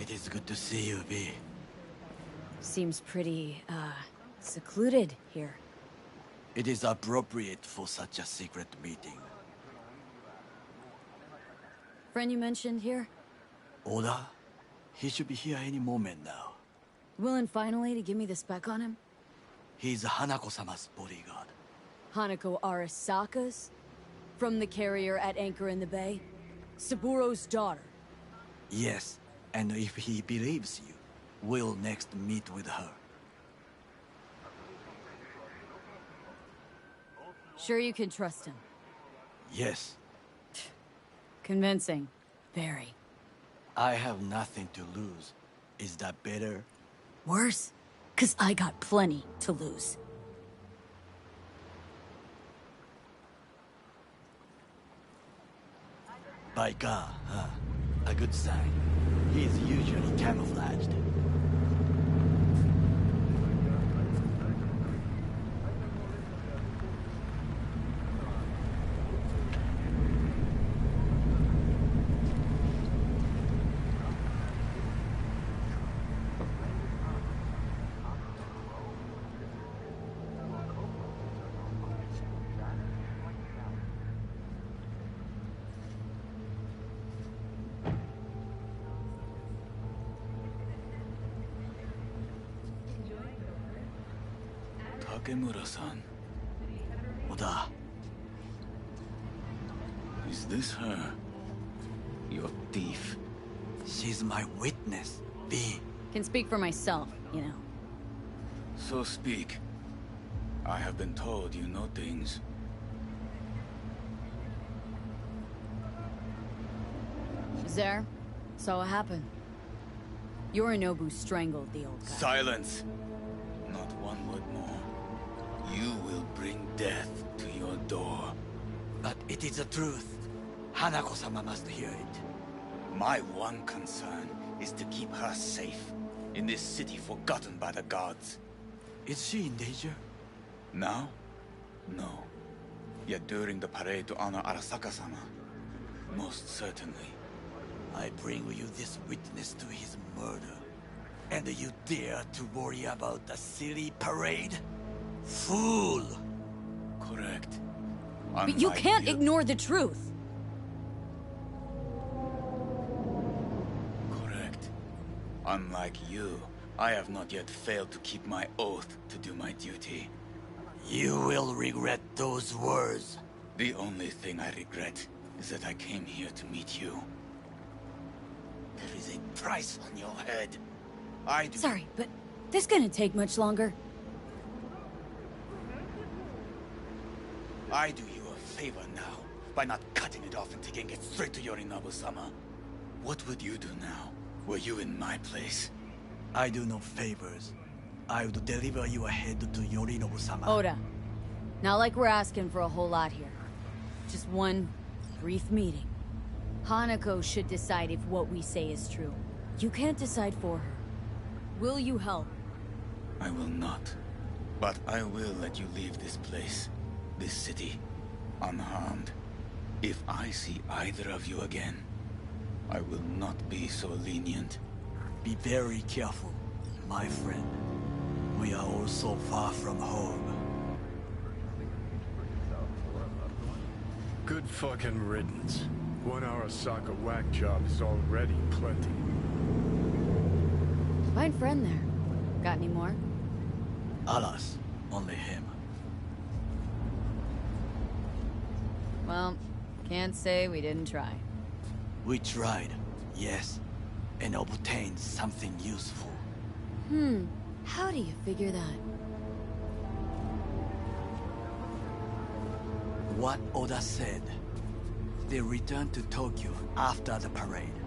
It is good to see you, B. Seems pretty, secluded here. It is appropriate for such a secret meeting. Friend you mentioned here? Oda? He should be here any moment now. Willing finally to give me the spec on him? He's Hanako-sama's bodyguard. Hanako Arasaka's? From the carrier at anchor in the bay? Saburo's daughter? Yes, and if he believes you, we'll next meet with her. Sure you can trust him? Yes. Convincing. Very. I have nothing to lose. Is that better? Worse? 'Cause I got plenty to lose. By God, huh? A good sign. He is usually camouflaged. Takemura-san. Oda, Is this her? Your thief. she's my witness, B. Can speak for myself, you know. So speak. I have been told you know things. There, saw what happened. Yorinobu strangled the old guy. Silence! Not one word more. You will bring death to your door. But it is the truth. Hanako-sama must hear it. My one concern is to keep her safe in this city forgotten by the gods. Is she in danger? Now? No. Yet during the parade to honor Arasaka-sama, most certainly. I bring you this witness to his murder. And you dare to worry about a silly parade? Fool! Correct. But you can't ignore the truth! Correct. Unlike you, I have not yet failed to keep my oath to do my duty. You will regret those words. The only thing I regret is that I came here to meet you. There is a price on your head. Sorry, but this gonna take much longer. I do you a favor now, by not cutting it off and taking it straight to Yorinobu-sama. What would you do now, were you in my place? I do no favors. I would deliver your head to Yorinobu-sama. Oda, not like we're asking for a whole lot here. Just one brief meeting. Hanako should decide if what we say is true. You can't decide for her. Will you help? I will not. But I will let you leave this place, this city, unharmed. If I see either of you again, I will not be so lenient. Be very careful, my friend. We are all so far from home. Good fucking riddance. One Arasaka whack job is already plenty. Fine friend there. Got any more? Alas, only him. Well, can't say we didn't try. We tried, yes, and obtained something useful. How do you figure that? What Oda said. They returned to Tokyo after the parade.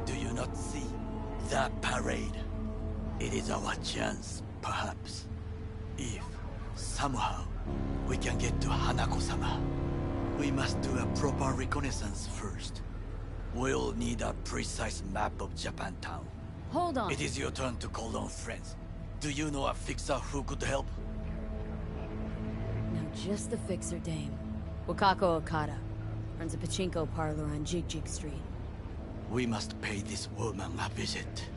Do you not see that parade? It is our chance, perhaps. If, somehow, we can get to Hanako-sama. We must do a proper reconnaissance first. We'll need a precise map of Japantown. Hold on. It is your turn to call on friends. Do you know a fixer who could help? No, just the fixer dame. Wakako Okada. Runs a pachinko parlor on Jig Jig Street. We must pay this woman a visit.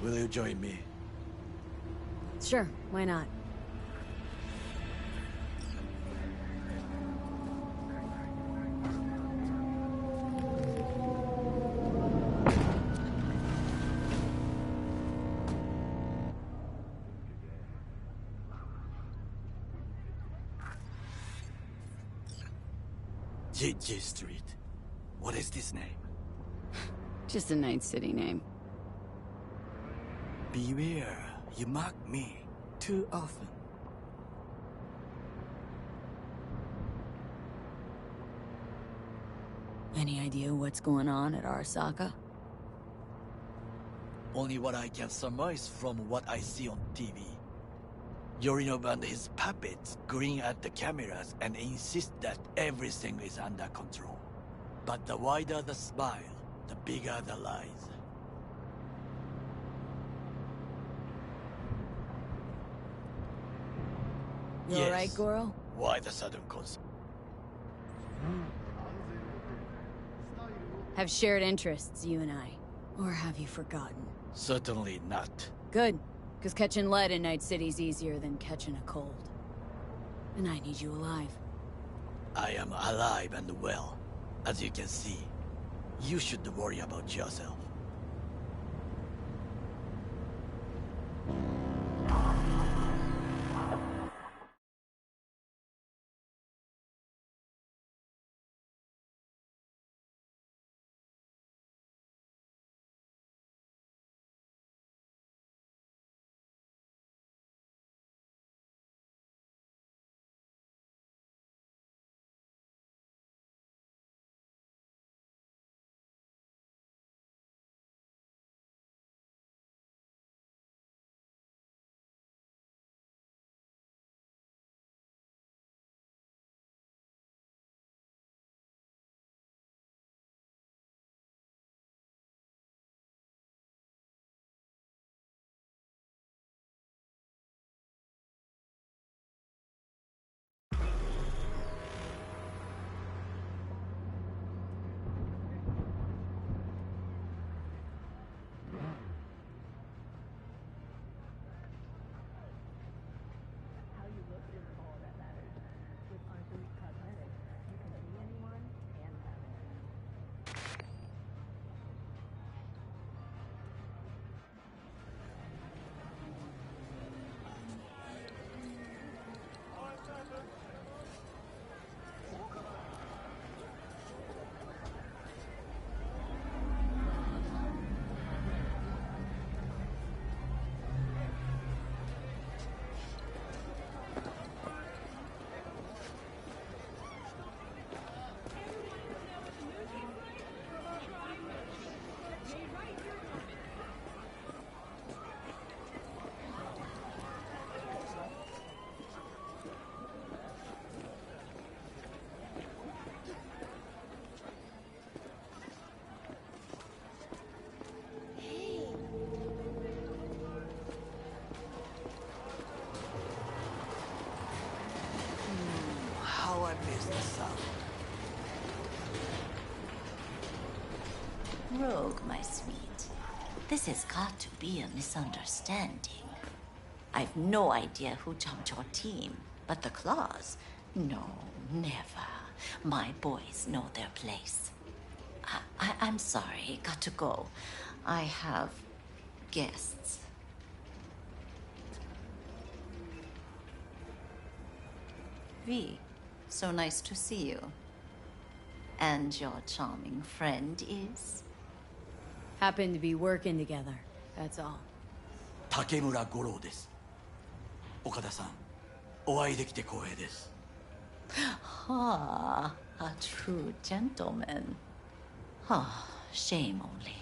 Will you join me? Sure, why not? GG Street. What is this name? Just a Night City name. Beware, you mock me too often. Any idea what's going on at Arasaka? Only what I can surmise from what I see on TV. Yorinobu and his puppets grin at the cameras and insist that everything is under control. But the wider the smile, the bigger the lies. You alright, Goro? Why the sudden concern? Have shared interests, you and I. Or have you forgotten? Certainly not. Good. Because catching lead in Night City's easier than catching a cold. And I need you alive. I am alive and well, as you can see. You should worry about yourself. How I miss the sound. Rogue, my sweet. This has got to be a misunderstanding. I've no idea who jumped your team, but the Claws? No, never. My boys know their place. I'm sorry, got to go. I have guests. V, so nice to see you. And your charming friend is? Happen to be working together, that's all. 竹村五郎です。岡田さん、お会いできて光栄です。Ah, a true gentleman. Ah, shame only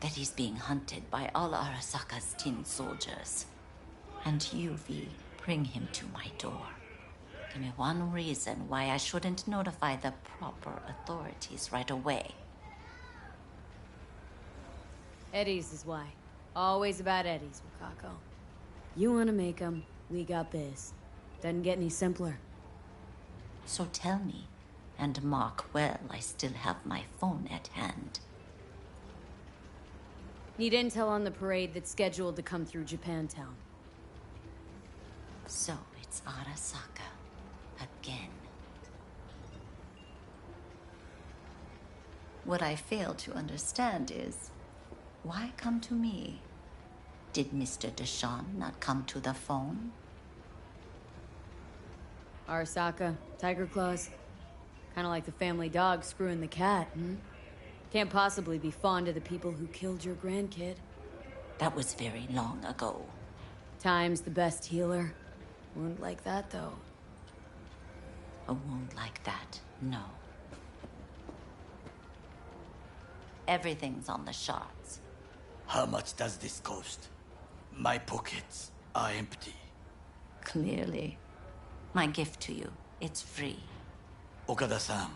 that he's being hunted by all Arasaka's tin soldiers. And you, V, bring him to my door. Give me one reason why I shouldn't notify the proper authorities right away. Eddie's is why. Always about Eddie's, Wakako. You wanna make 'em, we got biz. Doesn't get any simpler. So tell me, And mark well, I still have my phone at hand. Need intel on the parade that's scheduled to come through Japantown. So it's Arasaka again. What I fail to understand is, why come to me? Did Mr. Deshawn not come to the phone? Arasaka, Tiger Claws. Kinda like the family dog screwing the cat, hmm? Can't possibly be fond of the people who killed your grandkid. That was very long ago. Time's the best healer. Wound like that, though. A wound like that, no. Everything's on the shards. How much does this cost? My pockets are empty. Clearly. My gift to you, it's free. Okada-san,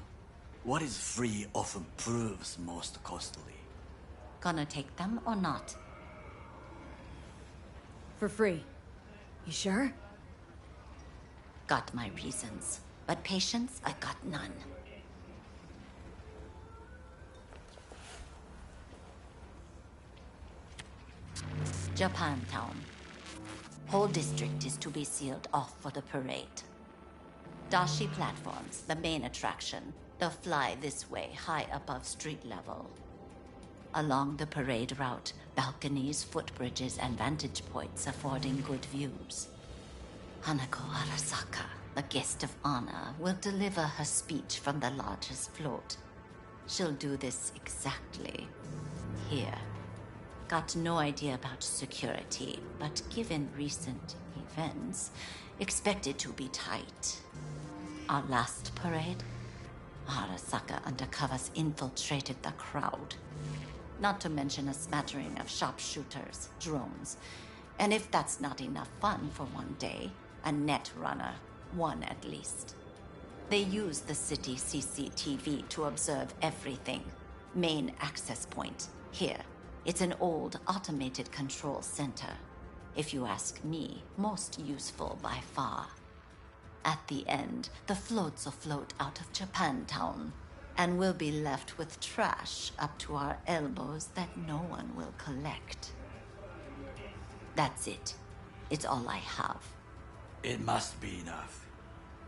what is free often proves most costly. Gonna take them or not? For free. You sure? Got my reasons, but patience, I got none. Japantown. Whole district is to be sealed off for the parade. Dashi platforms, the main attraction. They'll fly this way, high above street level. Along the parade route, balconies, footbridges, and vantage points affording good views. Hanako Arasaka, the guest of honor, will deliver her speech from the largest float. She'll do this exactly here. Got no idea about security, but given recent events, expected to be tight. Our last parade, Arasaka undercovers infiltrated the crowd. Not to mention a smattering of sharpshooters, drones, and if that's not enough fun for one day, a net runner, one at least. They use the city CCTV to observe everything. Main access point, here. It's an old automated control center. If you ask me, most useful by far. At the end, the floats will float out of Japantown, and we'll be left with trash up to our elbows that no one will collect. That's it. It's all I have. It must be enough.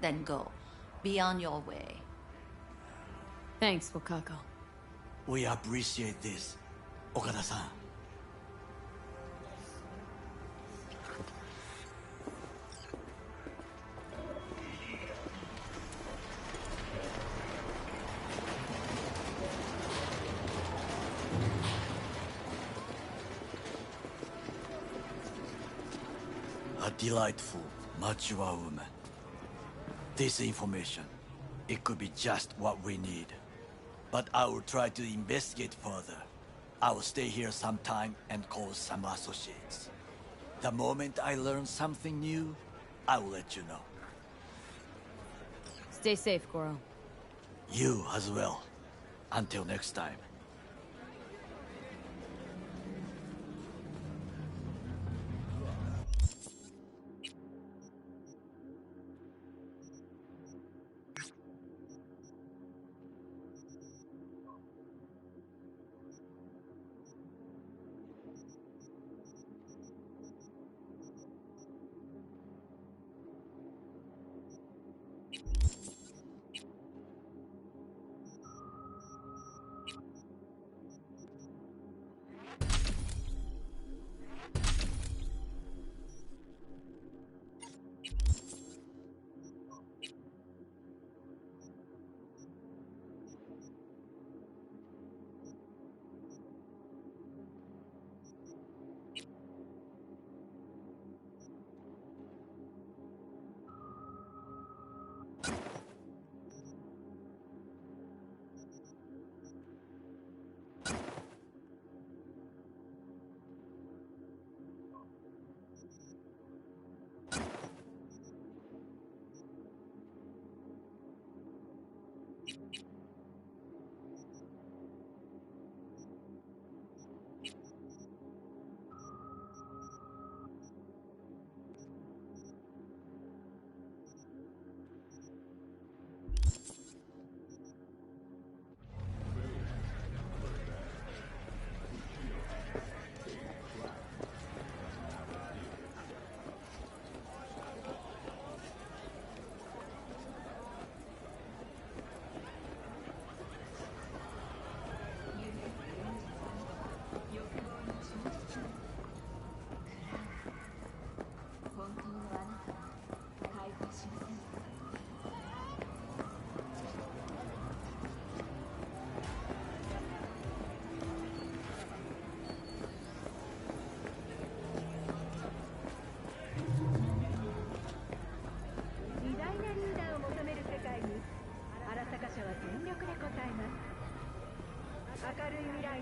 Then go. Be on your way. Thanks, Wakako. We appreciate this, Okada-san. A delightful, mature woman. This information, it could be just what we need. But I will try to investigate further. I will stay here some time and call some associates. The moment I learn something new, I will let you know. Stay safe, Goro. You as well. Until next time.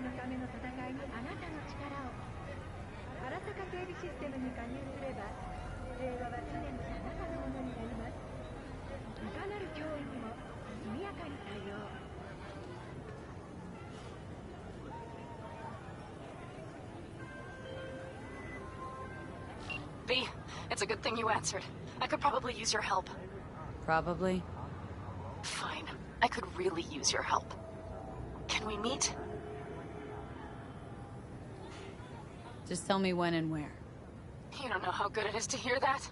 のための戦いにあなたの力を。荒坂警備システムに加入すれば、平和は常にあなたのものになります。いかなる脅威にも速やかに対応。V, it's a good thing you answered. I could probably use your help. Probably. Fine. I could really use your help. Can we meet? Just tell me when and where. You don't know how good it is to hear that.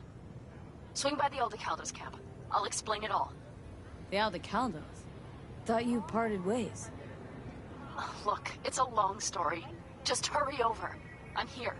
Swing by the Aldecaldos camp. I'll explain it all. The Aldecaldos? Thought you parted ways. Look, it's a long story. Just hurry over. I'm here.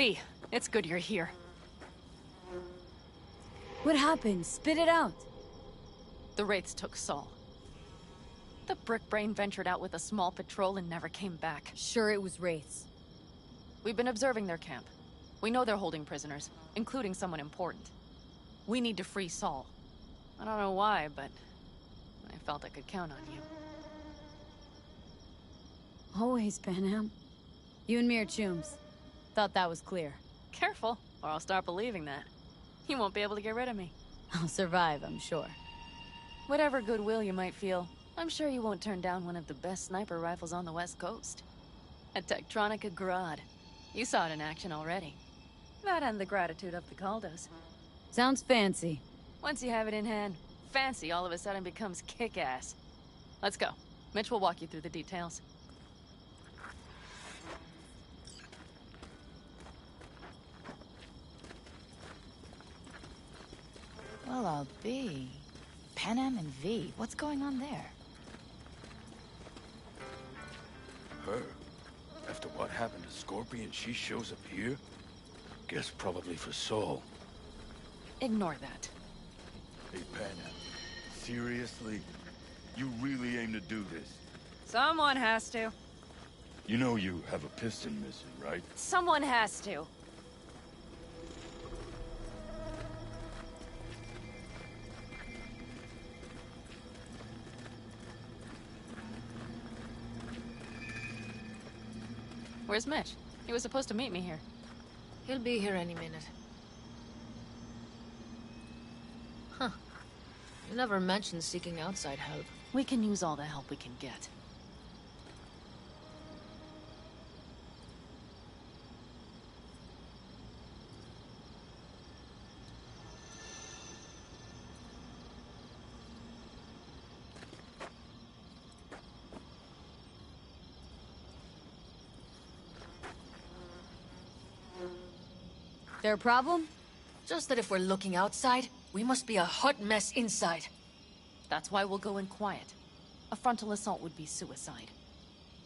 V, it's good you're here. What happened? Spit it out. The Wraiths took Saul. The brick brain ventured out with a small patrol and never came back. Sure, it was Wraiths. We've been observing their camp. We know they're holding prisoners, including someone important. We need to free Saul. I don't know why, but I felt I could count on you. Always, Panam. You and me are chums. Thought that was clear. Careful, or I'll start believing that. You won't be able to get rid of me. I'll survive, I'm sure. Whatever goodwill you might feel, I'm sure you won't turn down one of the best sniper rifles on the West Coast. A Tektronica Grad. You saw it in action already. That and the gratitude of the Caldos. Sounds fancy. Once you have it in hand, fancy all of a sudden becomes kick-ass. Let's go. Mitch will walk you through the details. Well, I'll be. Panam and V, what's going on there? Her? After what happened to Scorpion, she shows up here? Guess probably for Saul. Ignore that. Hey, Panam. Seriously? You really aim to do this? Someone has to. You know you have a piston missing, right? Someone has to. Where's Mitch? He was supposed to meet me here. He'll be here any minute. Huh. You never mentioned seeking outside help. We can use all the help we can get. Their problem? Just that if we're looking outside, we must be a hot mess inside. That's why we'll go in quiet. A frontal assault would be suicide.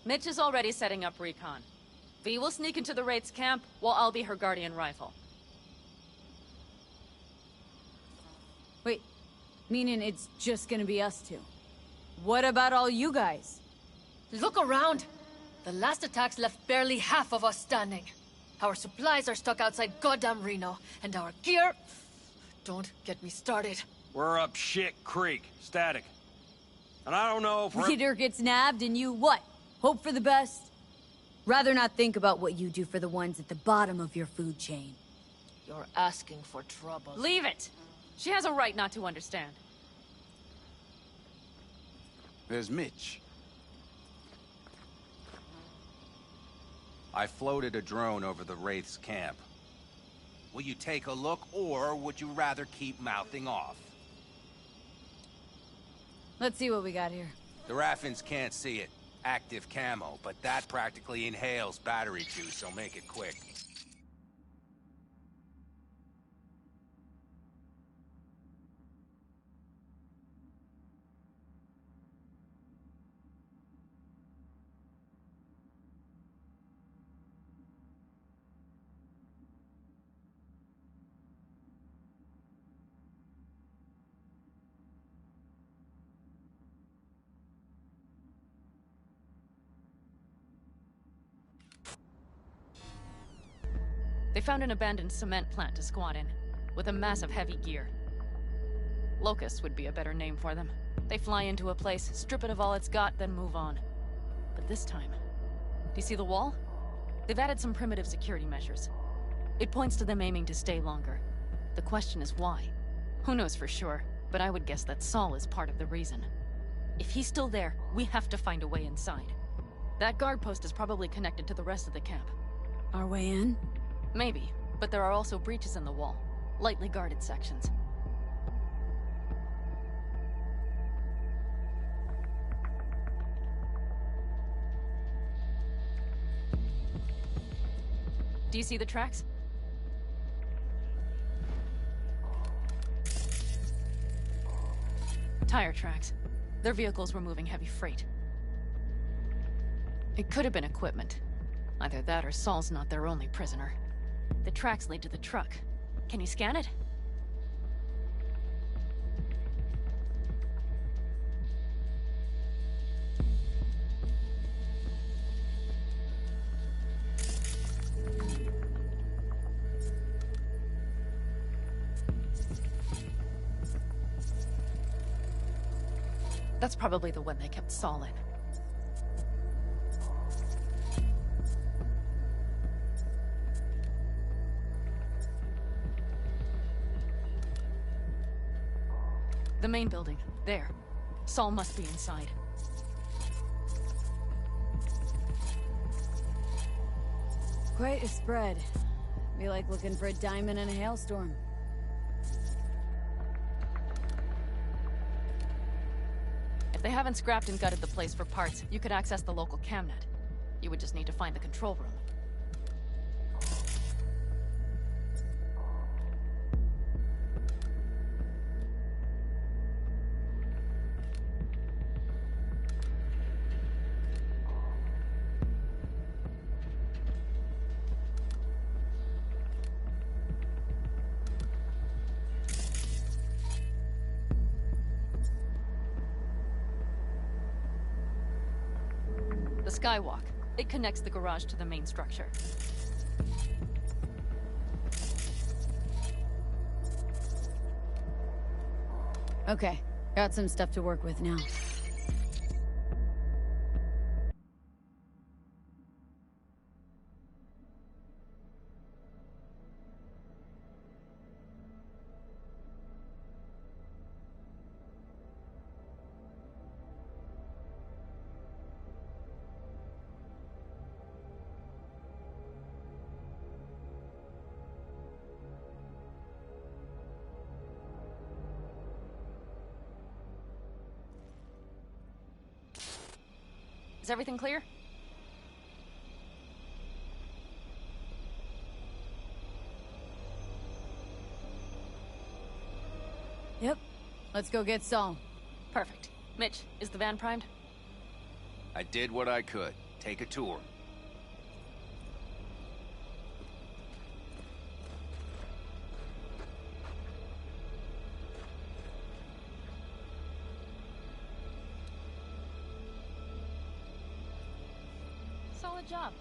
Mitch is already setting up recon. V will sneak into the Wraith's camp, while I'll be her guardian rifle. Wait, meaning it's just gonna be us two? What about all you guys? Look around! The last attacks left barely half of us standing. Our supplies are stuck outside goddamn Reno, and our gear... Don't get me started. We're up shit creek, static. And I don't know if we're... Leader gets nabbed and you what? Hope for the best? Rather not think about what you do for the ones at the bottom of your food chain. You're asking for trouble. Leave it! She has a right not to understand. There's Mitch. I floated a drone over the Wraith's camp. Will you take a look, or would you rather keep mouthing off? Let's see what we got here. The Raffins can't see it. Active camo, but that practically inhales battery juice, so make it quick. They found an abandoned cement plant to squat in, with a massive heavy gear. Locusts would be a better name for them. They fly into a place, strip it of all it's got, then move on. But this time... Do you see the wall? They've added some primitive security measures. It points to them aiming to stay longer. The question is why? Who knows for sure, but I would guess that Saul is part of the reason. If he's still there, we have to find a way inside. That guard post is probably connected to the rest of the camp. Our way in? Maybe, but there are also breaches in the wall. Lightly guarded sections. Do you see the tracks? Tire tracks. Their vehicles were moving heavy freight. It could have been equipment. Either that or Saul's not their only prisoner. The tracks lead to the truck. Can you scan it? That's probably the one they kept Saul in. The main building. There. Saul must be inside. Quite a spread. Be like looking for a diamond in a hailstorm. If they haven't scrapped and gutted the place for parts, you could access the local camnet. You would just need to find the control room. The skywalk. It connects the garage to the main structure. Okay, got some stuff to work with now. Is everything clear? Yep. Let's go get Saul. Perfect. Mitch, is the van primed? I did what I could. Take a tour. Solid job.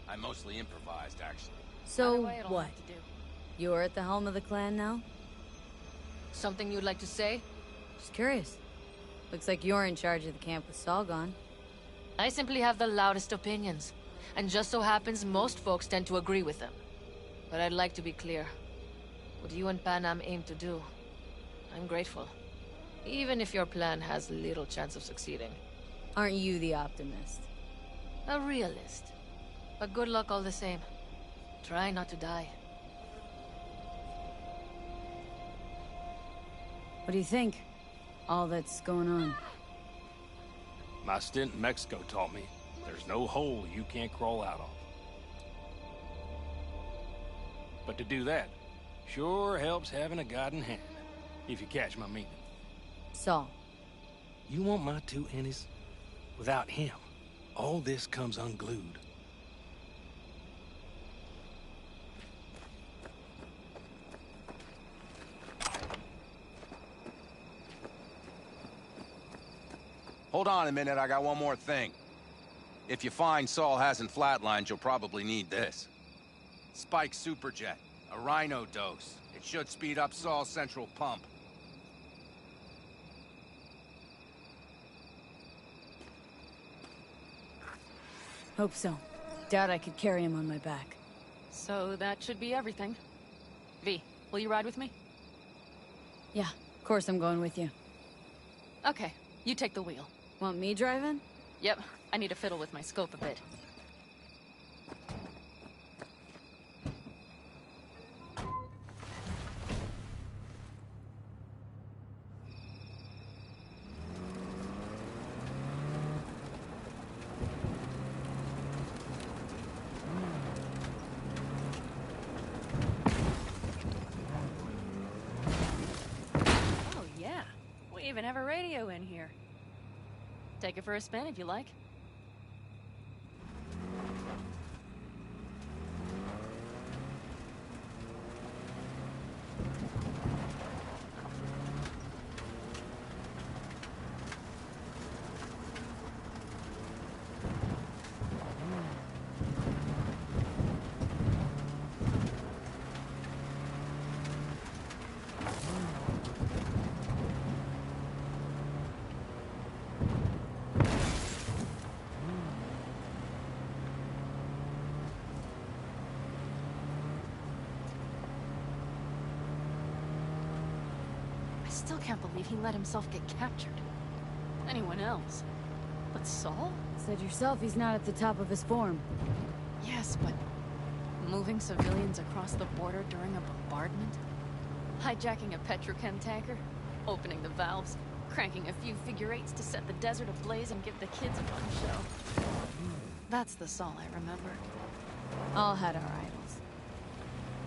I mostly improvised, actually. So, Either way, it'll what? have to do. You're at the helm of the clan now? Something you'd like to say? Just curious. Looks like you're in charge of the camp with Saul gone. I simply have the loudest opinions. And just so happens most folks tend to agree with them. But I'd like to be clear. What you and Panam aim to do, I'm grateful. Even if your plan has little chance of succeeding. Aren't you the optimist? A realist. But good luck all the same. Try not to die. What do you think? All that's going on. My stint in Mexico taught me there's no hole you can't crawl out of. But to do that, sure helps having a guiding hand, if you catch my meaning. Saul. You want my two Ennis? Without him, all this comes unglued. Hold on a minute, I got one more thing. If you find Saul hasn't flatlined, you'll probably need this. Spike Superjet, a Rhino dose. It should speed up Saul's central pump. Hope so. Doubt I could carry him on my back. So that should be everything. V, will you ride with me? Yeah, of course I'm going with you. Okay, you take the wheel. Want me driving? Yep, I need to fiddle with my scope a bit. Oh yeah, we even have a radio in here. Take it for a spin if you like. still can't believe he let himself get captured. Anyone else? But Saul? Said yourself he's not at the top of his form. Yes, but moving civilians across the border during a bombardment? Hijacking a petrochem tanker? Opening the valves? Cranking a few figure eights to set the desert ablaze and give the kids a fun show. That's the Saul I remember. All had our idols.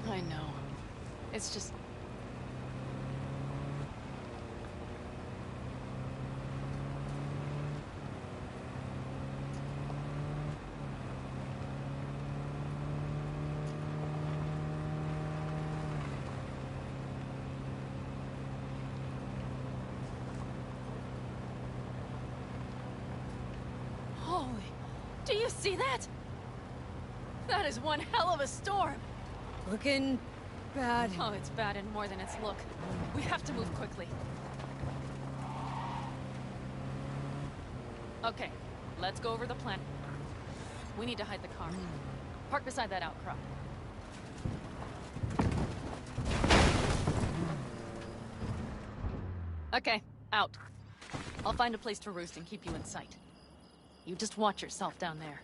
I know. It's just... Holy... Do you see that? That is one hell of a storm! Looking... bad. Oh, it's bad and more than its look. We have to move quickly. Okay, let's go over the plan. We need to hide the car. Park beside that outcrop. Okay, out. I'll find a place to roost and keep you in sight. You just watch yourself down there.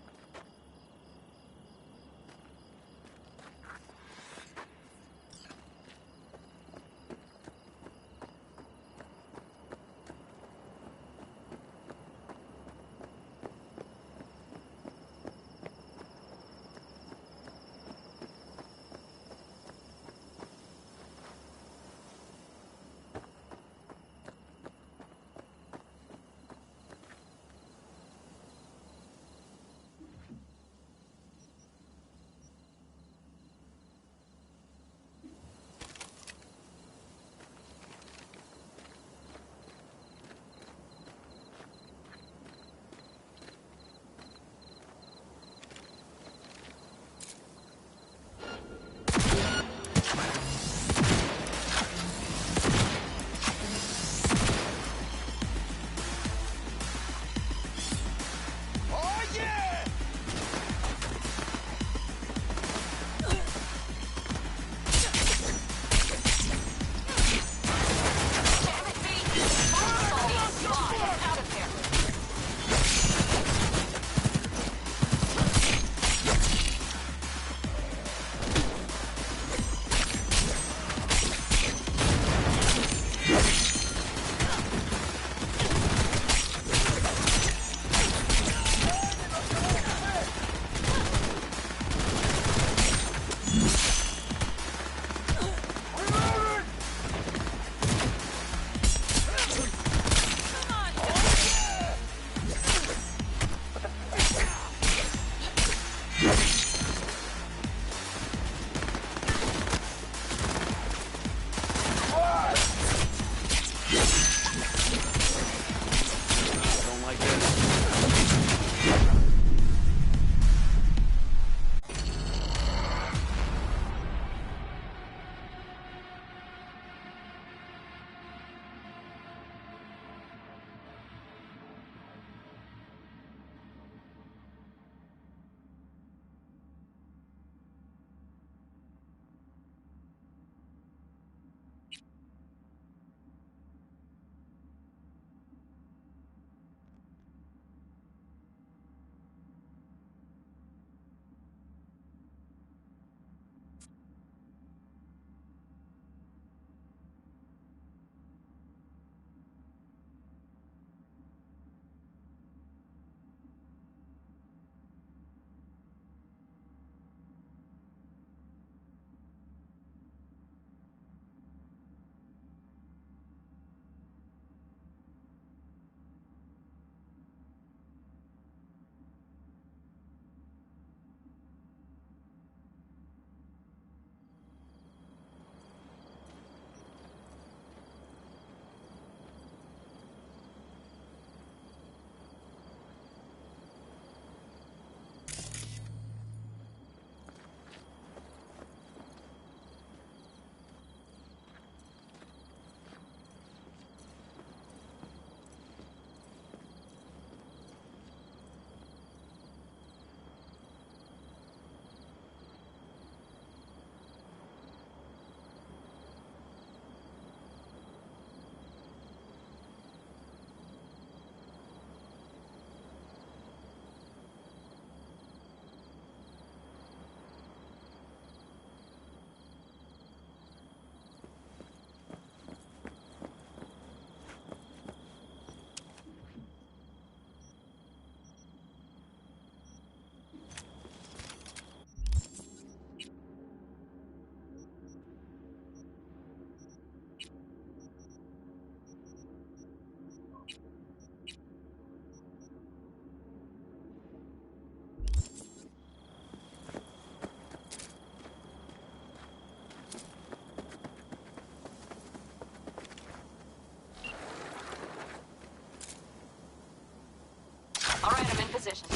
All right, I'm in position.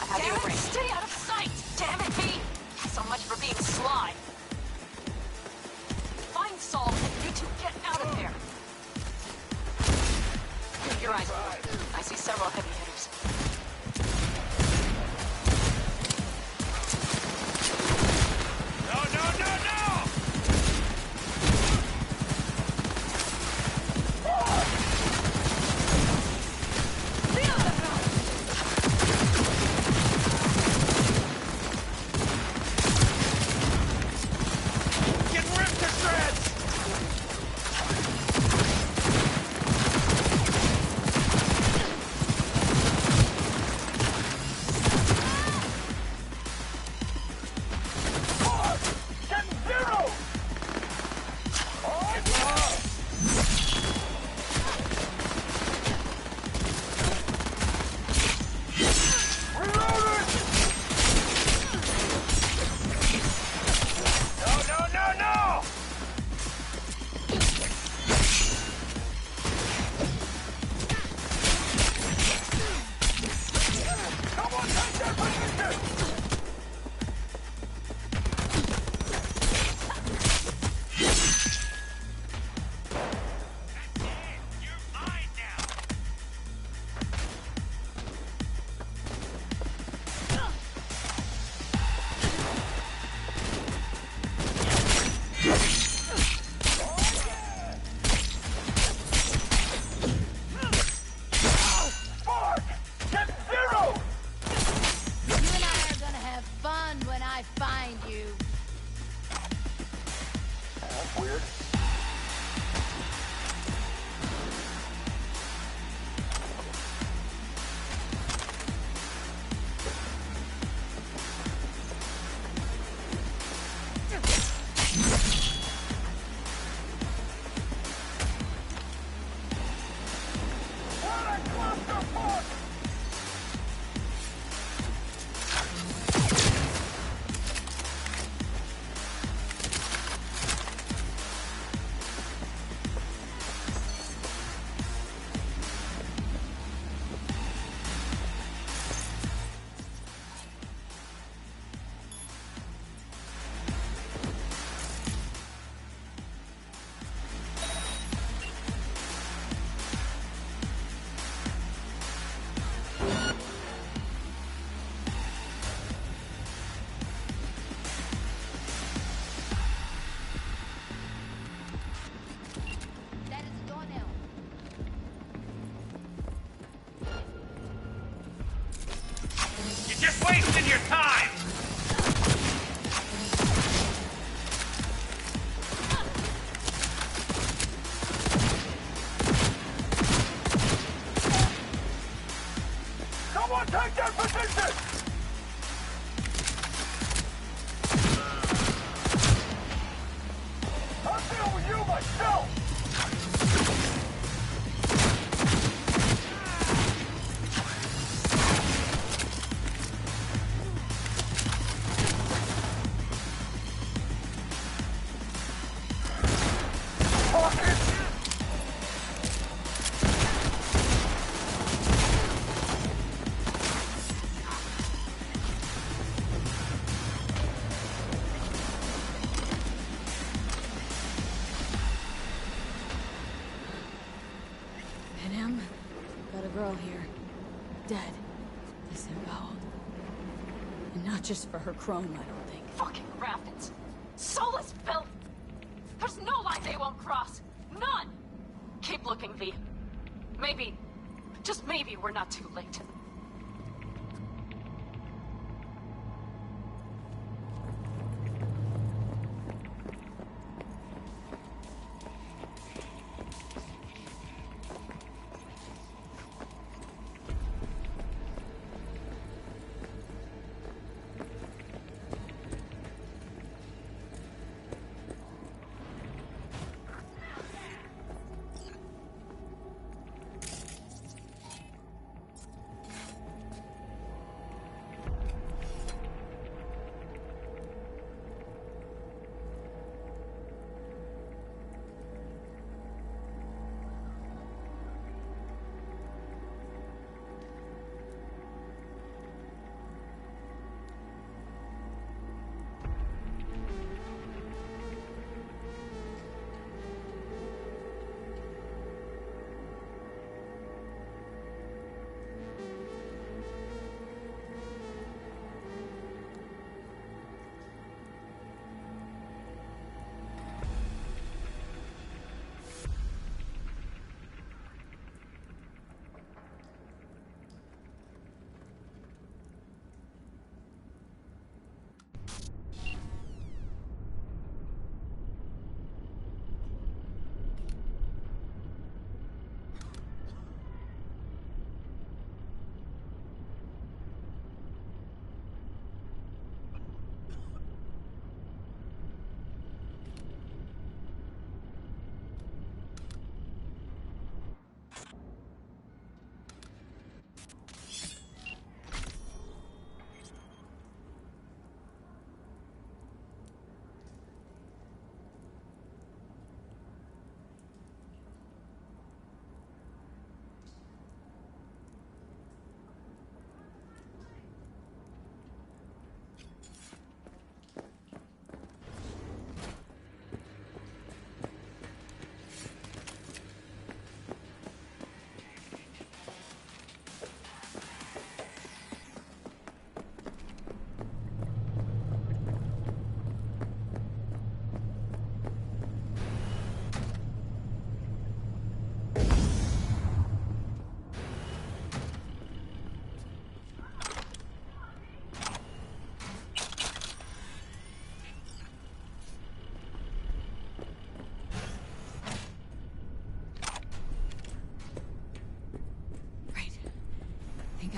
I have you ring. Stay out of sight! Damn it, V! So much for being sly. Find Saul and you two get out of there. Keep your eyes open. I see several heavy hitters. No, no, no, no! Girl here. Dead. Disemboweled. And not just for her chrome, I don't think. Fucking rabbits. Soulless filth. There's no line they won't cross. None. Keep looking, V. Maybe, just maybe we're not too late.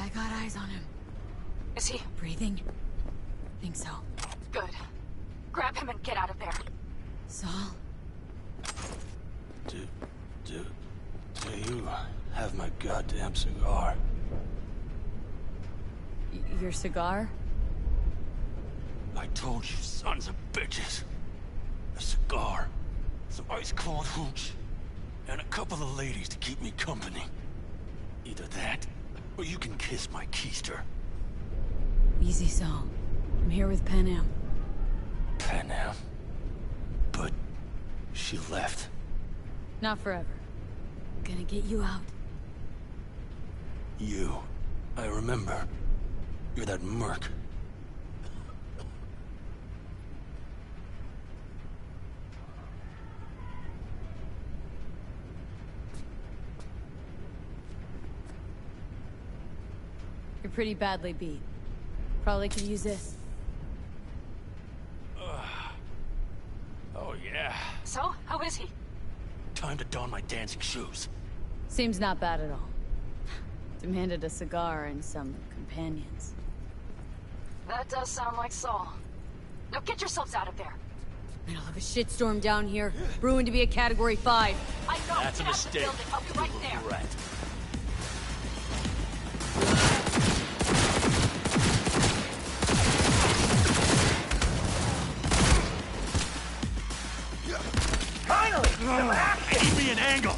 I got eyes on him. Is he Breathing? Think so. good? Grab him and get out of there. Saul? Do you have my goddamn cigar? Your cigar? I told you, sons of bitches. A cigar, some ice-cold hooch, and a couple of ladies to keep me company. Either that, or you can kiss my keister. Easy, Saul. I'm here with Pan Am. Pan Am? But she left. Not forever. Gonna get you out. You. I remember. You're that merc. You're pretty badly beat. Probably could use this. Oh, yeah. So, how is he? Time to don my dancing shoes. Seems not bad at all. Demanded a cigar and some companions. That does sound like Saul. Now get yourselves out of there. Middle of a shitstorm down here. Brewing to be a Category 5. I know. That's a Get out of the mistake. building. I'll be right there. Regret. Finally! Give me an angle!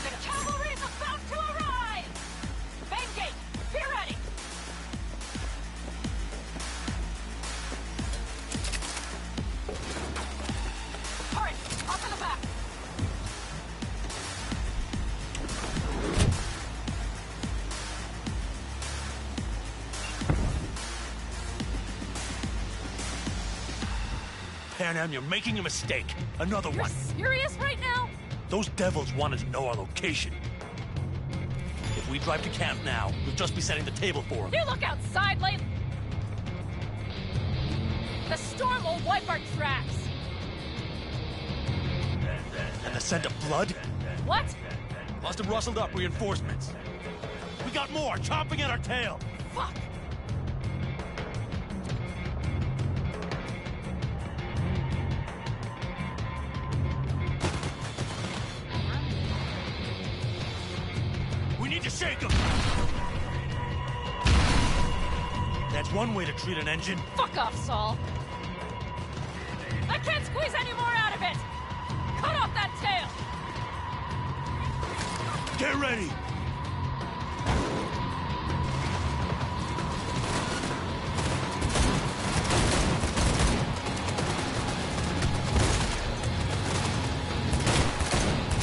The cavalry's about to arrive! Main gate, be ready! Hurry, up in the back! Pan Am, you're making a mistake. Another You're one. serious right now? Those devils wanted to know our location. If we drive to camp now, we'll just be setting the table for them. You look outside, late. The storm will wipe our tracks. And the scent of blood? What? Must have rustled up reinforcements. We got more, chomping at our tail. Fuck! We need to shake them. That's one way to treat an engine. Fuck off, Saul. I can't squeeze any more out of it. Cut off that tail. Get ready.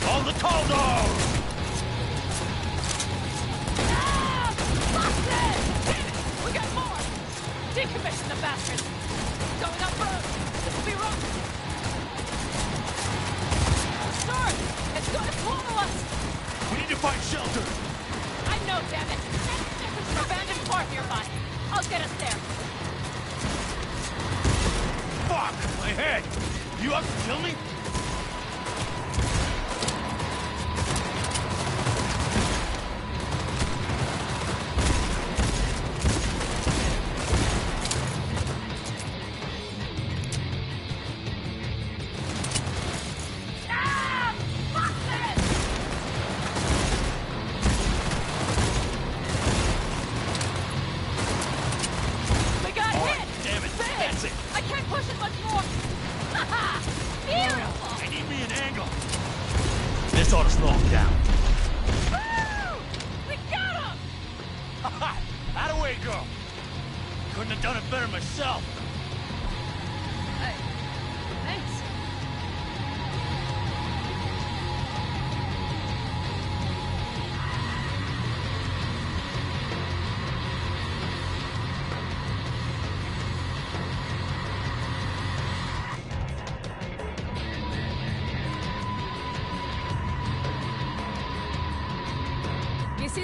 All the tall dogs! Ah! Fuck this! Damn it! We got more! Decommission the bastards! Going up road! This will be rough! The storm! It's gonna swallow us! We need to find shelter! I know, damn it! There's an abandoned farm nearby. I'll get us there. Fuck! My head! You up to kill me? Ah! Fuck this! We got hit! Damn it! Big! That's it! I can't push it much more! Haha! Beautiful! I need me an angle! This ought to slow him down. Woo! We got him! Atta-way, girl! Couldn't have done it better myself. Thanks.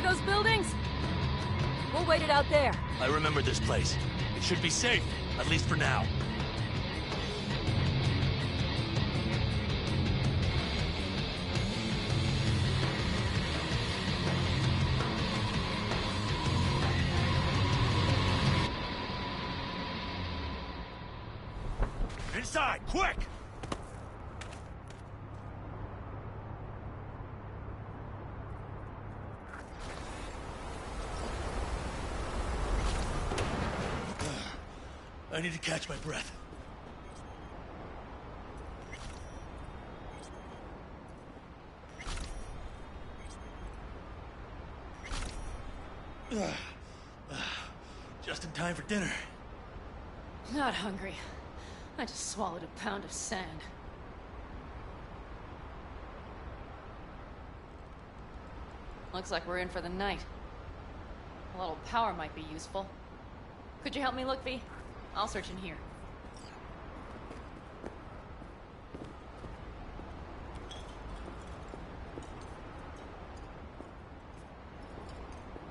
those buildings? We'll wait it out there. I remember this place. It should be safe, at least for now. Inside, quick! I need to catch my breath. Just in time for dinner. Not hungry. I just swallowed a pound of sand. Looks like we're in for the night. A little power might be useful. Could you help me look, V? I'll search in here.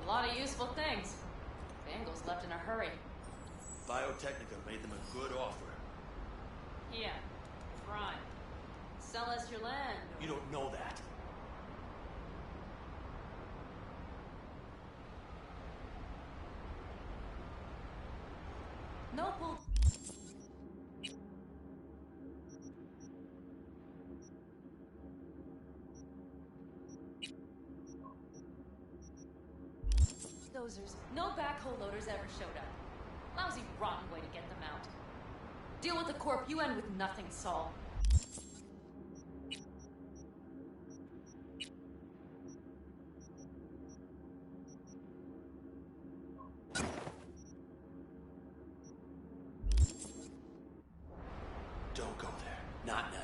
A lot of useful things. Bangles left in a hurry. Biotechnica made them a good offer. Yeah, prime. Sell us your land. You don't know that. No pull. Dozers. No backhoe loaders ever showed up. Lousy, rotten way to get them out. Deal with the corp, you end with nothing, Saul. Don't go there. Not now.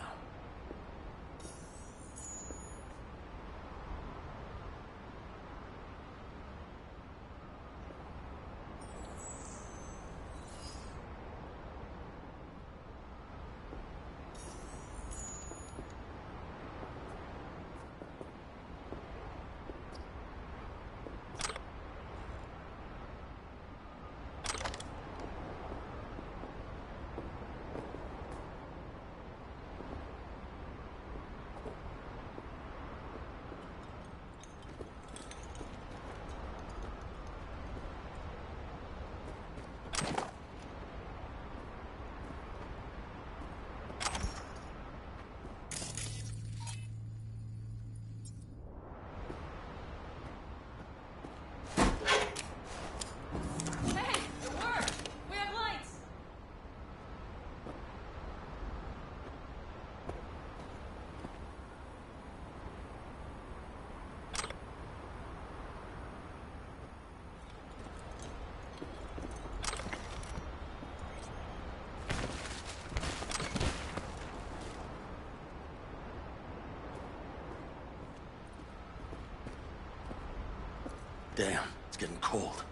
Damn, it's getting cold.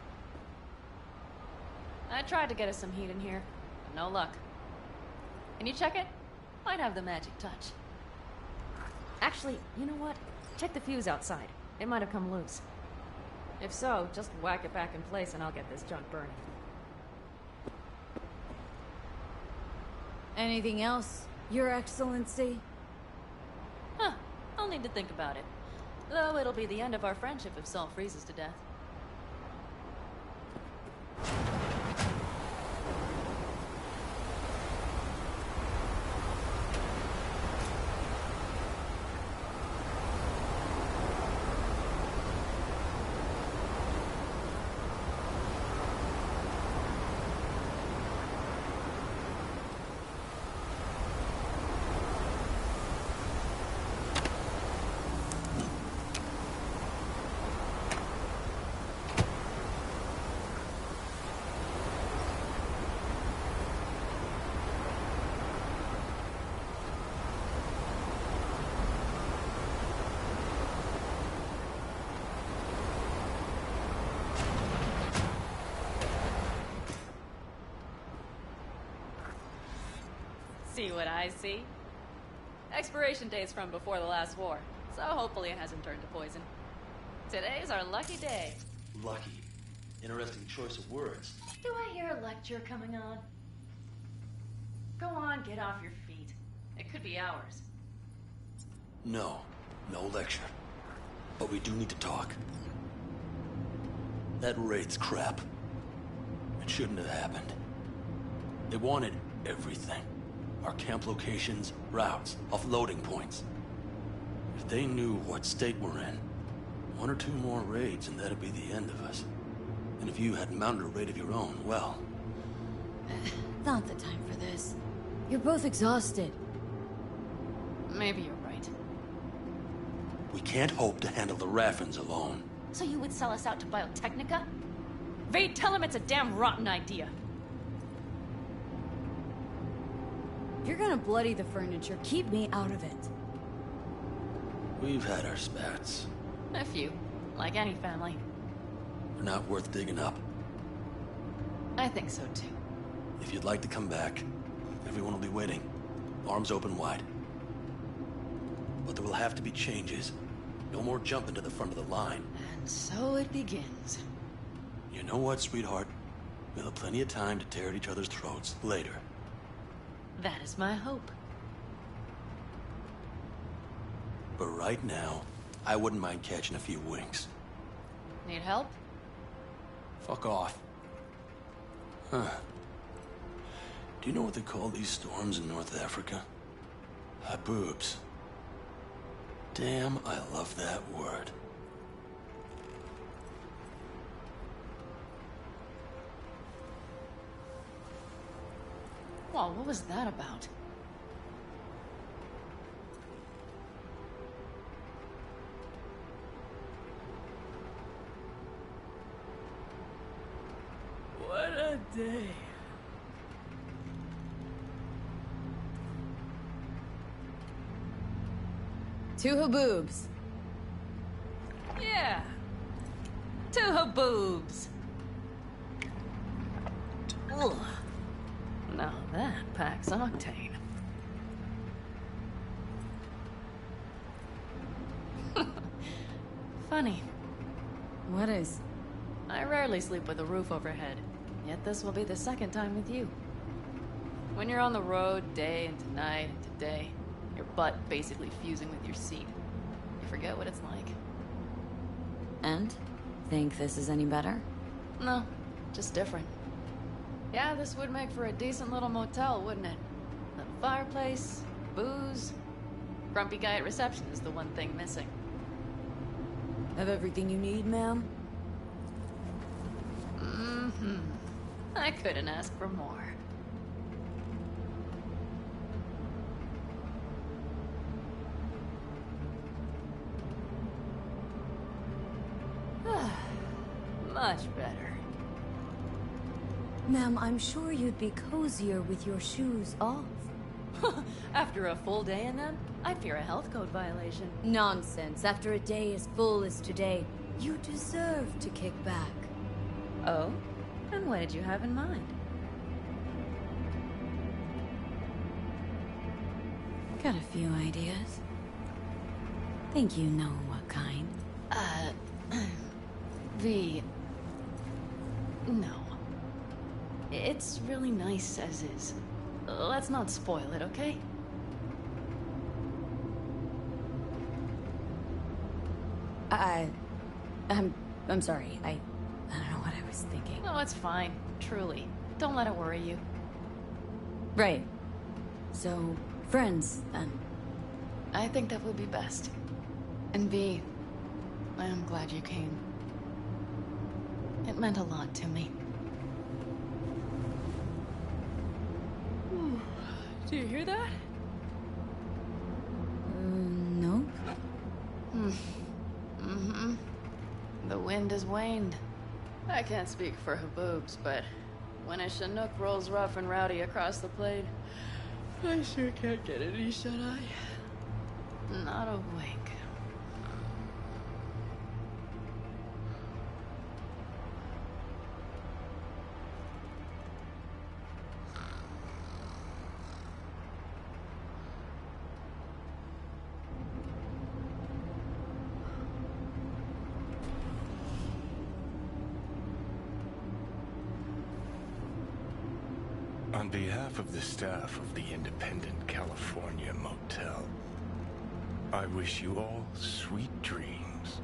I tried to get us some heat in here, but no luck. Can you check it? Might have the magic touch. Actually, you know what? Check the fuse outside. It might have come loose. If so, just whack it back in place and I'll get this junk burning. Anything else, Your Excellency? Huh. I'll need to think about it. Though it'll be the end of our friendship if Saul freezes to death. See what I see? Expiration date's from before the last war, so hopefully it hasn't turned to poison. Today's our lucky day. Lucky. Interesting choice of words. Do I hear a lecture coming on? Go on, get off your feet. It could be hours. No. No lecture. But we do need to talk. That raid's crap. It shouldn't have happened. They wanted everything. Our camp locations, routes, offloading points. If they knew what state we're in, 1 or 2 more raids and that'd be the end of us. And if you had mounted a raid of your own, well... Not the time for this. You're both exhausted. Maybe you're right. We can't hope to handle the Raffins alone. So you would sell us out to Biotechnica? Vade, tell him it's a damn rotten idea. If you're gonna bloody the furniture, keep me out of it. We've had our spats. A few, like any family. They're not worth digging up. I think so too. If you'd like to come back, everyone will be waiting. Arms open wide. But there will have to be changes. No more jumping to the front of the line. And so it begins. You know what, sweetheart? We'll have plenty of time to tear at each other's throats later. That is my hope. But right now, I wouldn't mind catching a few winks. Need help? Fuck off. Huh. Do you know what they call these storms in North Africa? Haboobs. Damn, I love that word. Well, what was that about? What a day. Two haboobs. Yeah. 2 haboobs. Ugh. Now that packs octane. Funny. What is? I rarely sleep with a roof overhead, yet this will be the second time with you. When you're on the road day into night into day, your butt basically fusing with your seat, you forget what it's like. And? Think this is any better? No, just different. Yeah, this would make for a decent little motel, wouldn't it? Little fireplace, booze. Grumpy guy at reception is the one thing missing. Have everything you need, ma'am? Mm-hmm. I couldn't ask for more. Much better. Ma'am, I'm sure you'd be cozier with your shoes off. After a full day in them, I fear a health code violation. Nonsense. After a day as full as today, you deserve to kick back. Oh? And what did you have in mind? Got a few ideas. Think you know what kind. V... No. It's really nice as is. Let's not spoil it, okay? I'm sorry. I don't know what I was thinking. No, it's fine. Truly. Don't let it worry you. Right. So, friends, then. I think that would be best. And V, I am glad you came. It meant a lot to me. Do you hear that? No. Mm-hmm. The wind has waned. I can't speak for Haboobs, but when a Chinook rolls rough and rowdy across the plain, I sure can't get any shut-eye. Not a wink. On behalf of the staff of the Independent California Motel, I wish you all sweet dreams.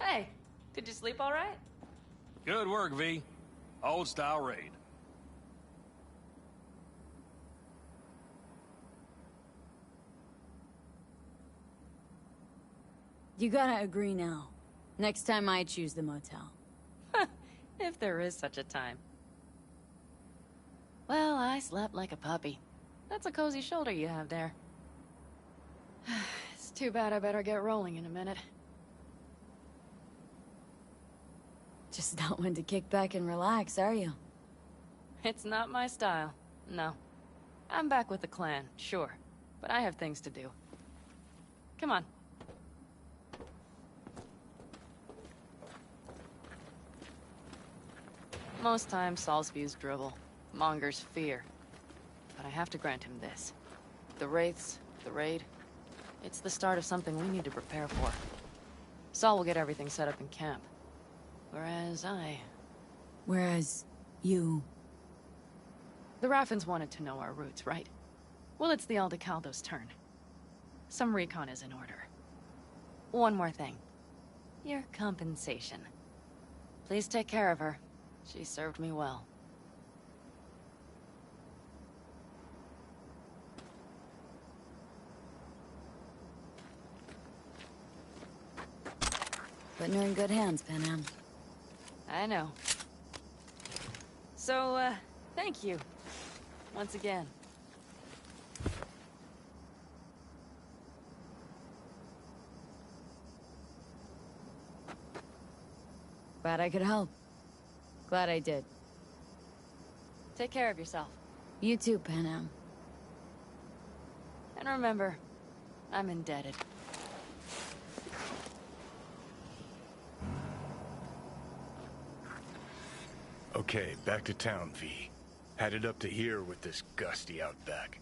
Hey, did you sleep all right? Good work, V. Old style raid. You gotta agree now. Next time I choose the motel. If there is such a time. Well, I slept like a puppy. That's a cozy shoulder you have there. It's too bad I better get rolling in a minute. Just not one to kick back and relax, are you? It's not my style, no. I'm back with the clan, sure. But I have things to do. Come on. Most times, Saul spews drivel, mongers fear. But I have to grant him this. The Wraiths, the raid, it's the start of something we need to prepare for. Saul will get everything set up in camp. Whereas you... The Raffins wanted to know our roots, right? Well, it's the Aldecaldo's turn. Some recon is in order. One more thing. Your compensation. Please take care of her. She served me well. Putting her in good hands, Panam. I know. So, thank you. Once again. Glad I could help. Glad I did. Take care of yourself. You too, Panam. And remember, I'm indebted. Okay, back to town, V. Headed up to here with this gusty outback.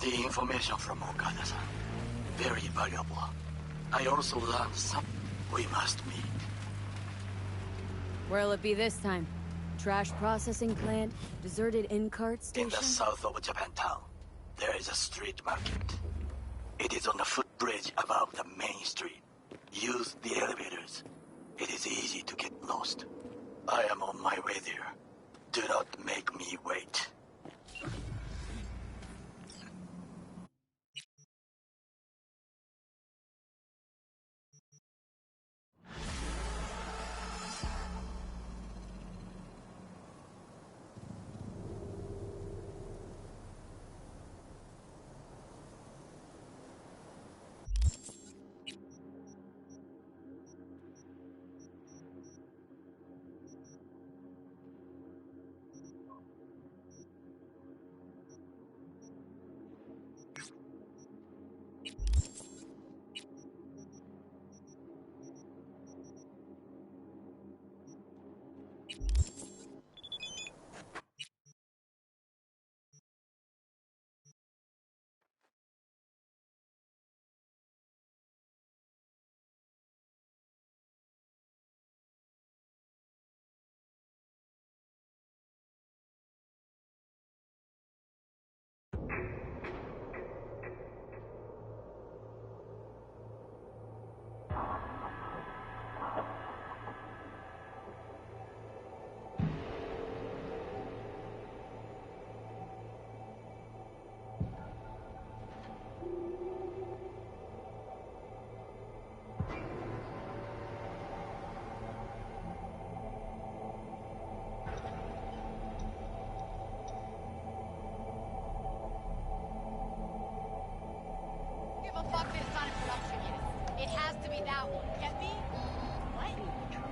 The information from Okada-san, very valuable. I also learned some. We must meet. Where'll it be this time? Trash processing plant? Deserted in-cart station? In the south of Japantown, there is a street market. It is on the footbridge above the main street. Use the elevators. It is easy to get lost. I am on my way there. Do not make me wait. Fuck this not in production yet. It has to be that one. Get me? What?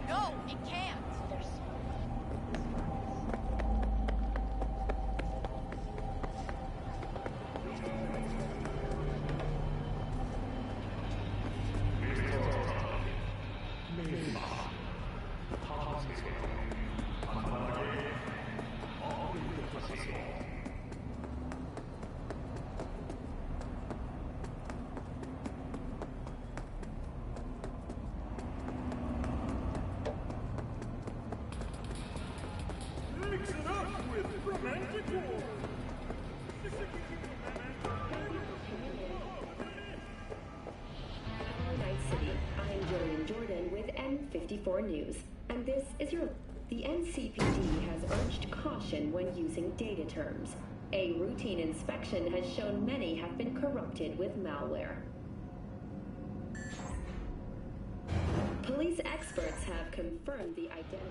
No, it can't. News, and this is your... The NCPD has urged caution when using data terms. A routine inspection has shown many have been corrupted with malware. Police experts have confirmed the identified...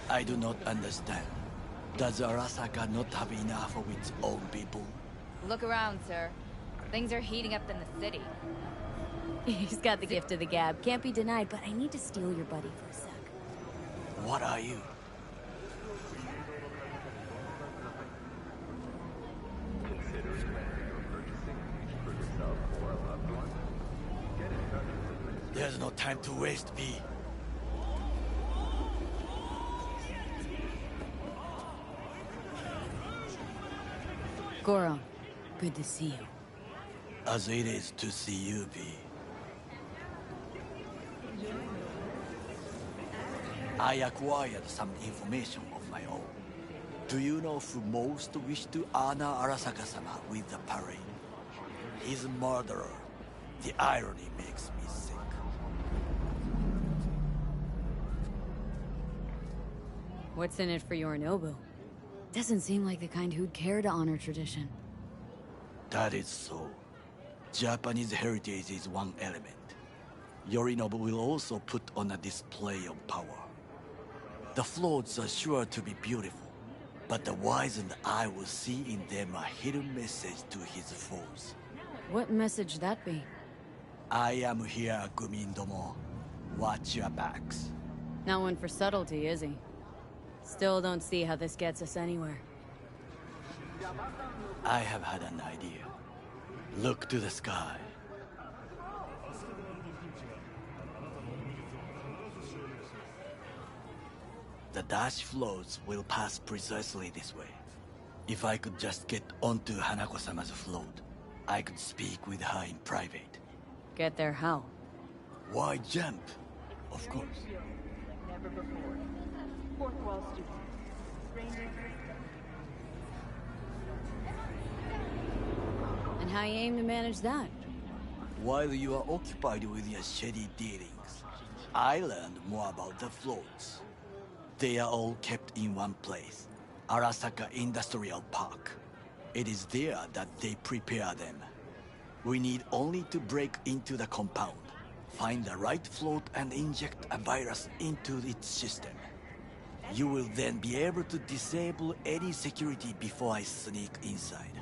I do not understand. Does Arasaka not have enough of its own people? Look around, sir. Things are heating up in the city. He's got the gift of the gab. Can't be denied, but I need to steal your buddy for a sec. What are you? There's no time to waste, V. Goro, good to see you. As it is to see you, V. I acquired some information of my own. Do you know who most wished to honor Arasaka-sama with the parade? His murderer. The irony makes me sick. What's in it for Yorinobu? Doesn't seem like the kind who'd care to honor tradition. That is so. Japanese heritage is one element. Yorinobu will also put on a display of power. The floats are sure to be beautiful, but the wizened eye will see in them a hidden message to his foes. What message that be? I am here, Gumindomo. Watch your backs. Not one for subtlety, is he? Still don't see how this gets us anywhere. I have had an idea. Look to the sky. The dash floats will pass precisely this way. If I could just get onto Hanako-sama's float, I could speak with her in private. Get there how? Why jump? Of course. Never before. Fourth wall student. And how you aim to manage that? While you are occupied with your shady dealings, I learned more about the floats. They are all kept in one place, Arasaka Industrial Park. It is there that they prepare them. We need only to break into the compound, find the right float and inject a virus into its system. You will then be able to disable any security before I sneak inside.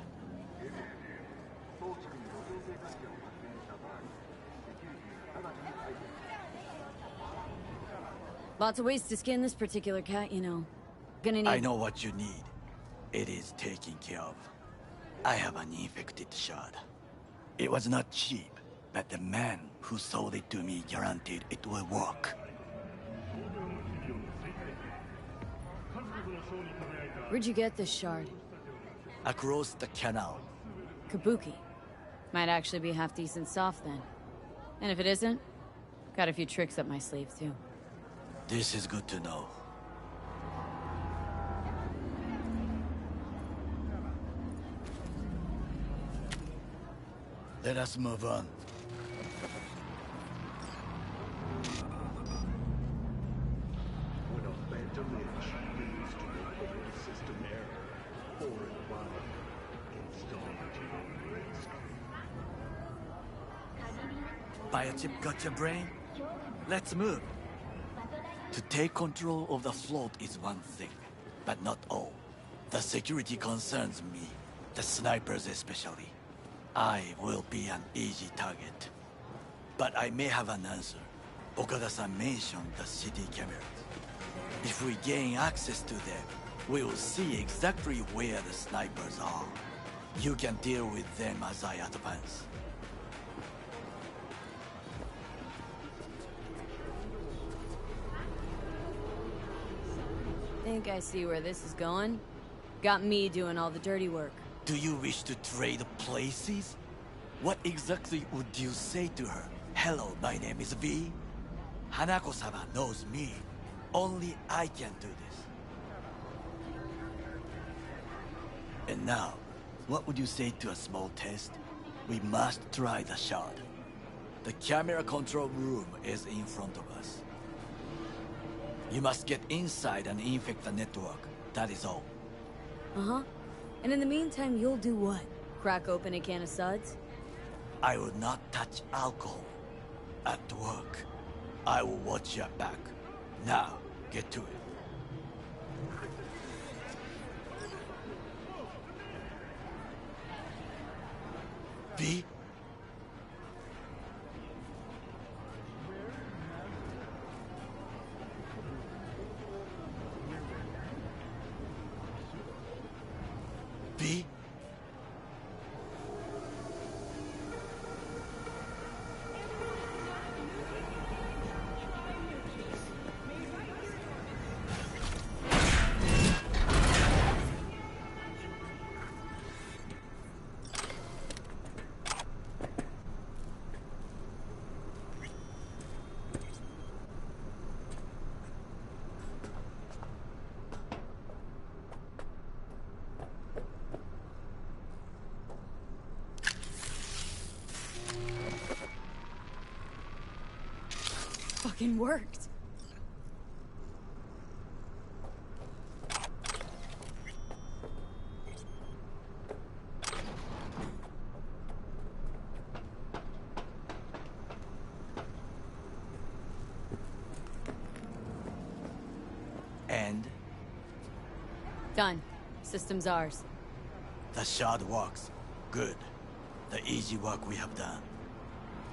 Lots of ways to skin this particular cat, you know. Gonna need... I know what you need. It is taken care of. I have an infected shard. It was not cheap, but the man who sold it to me guaranteed it will work. Where'd you get this shard? Across the canal. Kabuki. Might actually be half decent soft then. And if it isn't, got a few tricks up my sleeve too. This is good to know. Let us move on. When a phantom image leads to a system error, foreign body installed to your risk. Biochip got your brain? Let's move. To take control of the float is one thing, but not all. The security concerns me, the snipers especially. I will be an easy target. But I may have an answer. Okada-san mentioned the city cameras. If we gain access to them, we will see exactly where the snipers are. You can deal with them as I advance. Think I see where this is going? Got me doing all the dirty work. Do you wish to trade places? What exactly would you say to her? Hello, my name is V. Hanako-sama knows me. Only I can do this. And now, what would you say to a small test? We must try the shard. The camera control room is in front of us. You must get inside and infect the network. That is all. Uh-huh. And in the meantime, you'll do what? Crack open a can of suds? I will not touch alcohol. At work, I will watch your back. Now, get to it. V? V? Fucking worked. Done. System's ours. The shard works. Good. The easy work we have done.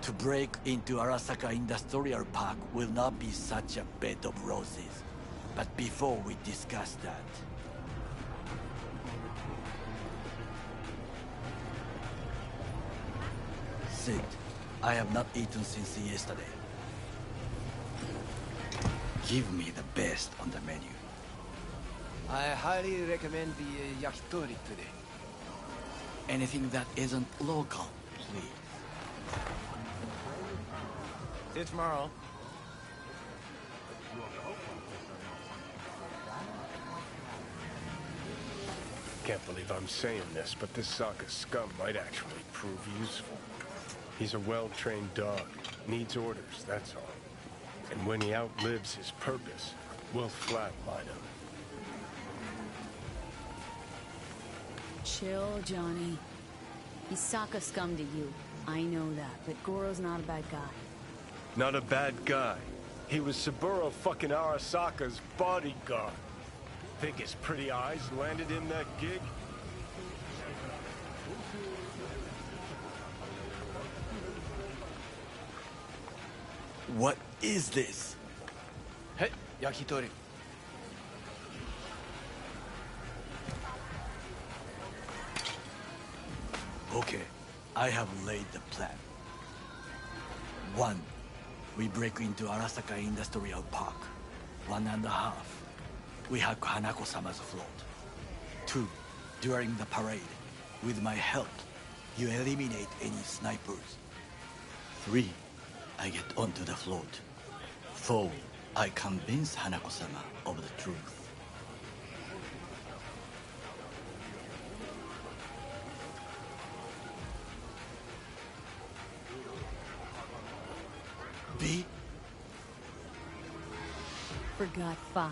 To break into Arasaka Industrial Park will not be such a bed of roses. But before we discuss that... Sid, I have not eaten since yesterday. Give me the best on the menu. I highly recommend the yakitori today. Anything that isn't local, please. See you tomorrow. Can't believe I'm saying this, but this Sokka scum might actually prove useful. He's a well-trained dog. Needs orders, that's all. And when he outlives his purpose, we'll flatline him. Chill, Johnny. He's Sokka scum to you. I know that, but Goro's not a bad guy. Not a bad guy. He was Saburo fucking Arasaka's bodyguard. Think his pretty eyes landed in that gig? What is this? Hey, yakitori. Okay, I have laid the plan. 1. We break into Arasaka Industrial Park. 1.5. We hack Hanako-sama's float. 2. During the parade, with my help, you eliminate any snipers. 3. I get onto the float. 4. I convince Hanako-sama of the truth. B? Forgot 5.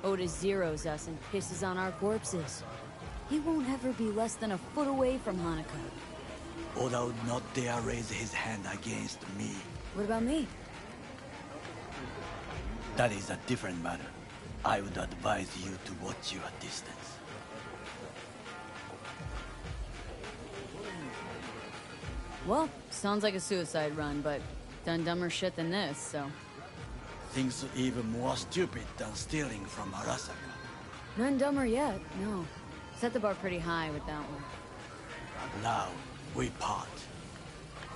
Oda zeroes us and pisses on our corpses. He won't ever be less than a foot away from Hanako. Oda would not dare raise his hand against me. What about me? That is a different matter. I would advise you to watch your distance. Well, sounds like a suicide run, but done dumber shit than this, so... Things even more stupid than stealing from Arasaka. None dumber yet, no. Set the bar pretty high with that one. Now, we part.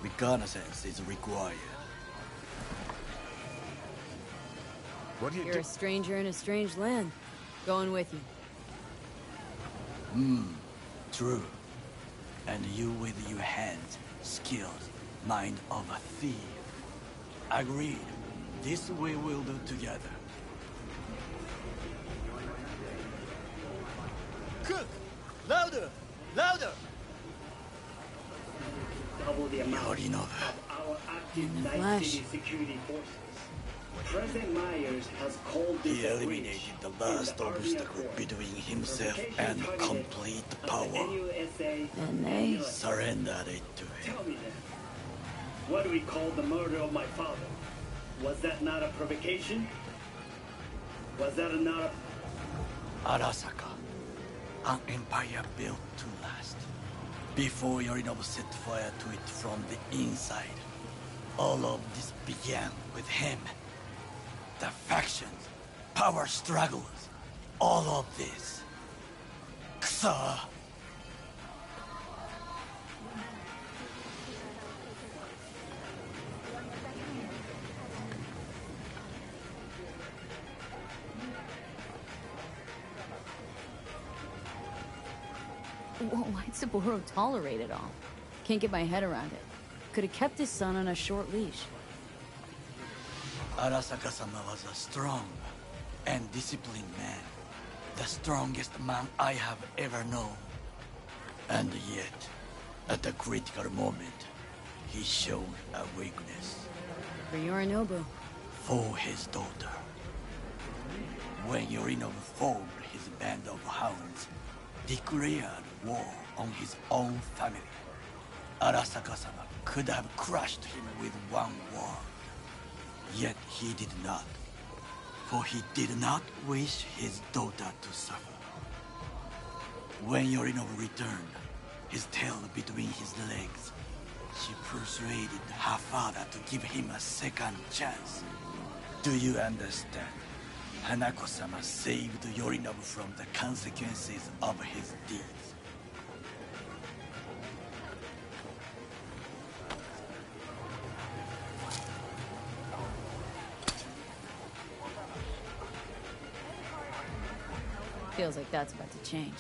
Reconnaissance is required. What do you You're a stranger in a strange land. Going with you. True. And you with your hands, skills, mind of a thief. Agreed. This we will do together. Cook! Louder! Louder! Double the amount already know of our active In the Night flesh. City security forces. President Myers has called this He a eliminated breach the last in the Army obstacle Accord. between himself and Targeted complete of the power. NUSA And they Surrendered it to him. Tell me then, what do we call the murder of my father? Was that not a provocation? Was that not a... Arasaka, an empire built to last. Before Yorinobu set fire to it from the inside. All of this began with him. The factions, power struggles, all of this. Kusa! Why'd Saburo tolerate it all? Can't get my head around it. Could have kept his son on a short leash. Arasaka-sama was a strong and disciplined man. The strongest man I have ever known. And yet, at a critical moment, he showed a weakness. For Yorinobu. For his daughter. When Yorinobu formed his band of hounds, declared war on his own family, Arasaka-sama could have crushed him with one word. Yet he did not, for he did not wish his daughter to suffer. When Yorinobu returned, his tail between his legs, she persuaded her father to give him a second chance. Do you understand? Hanako-sama saved Yorinobu from the consequences of his deeds. Feels like that's about to change.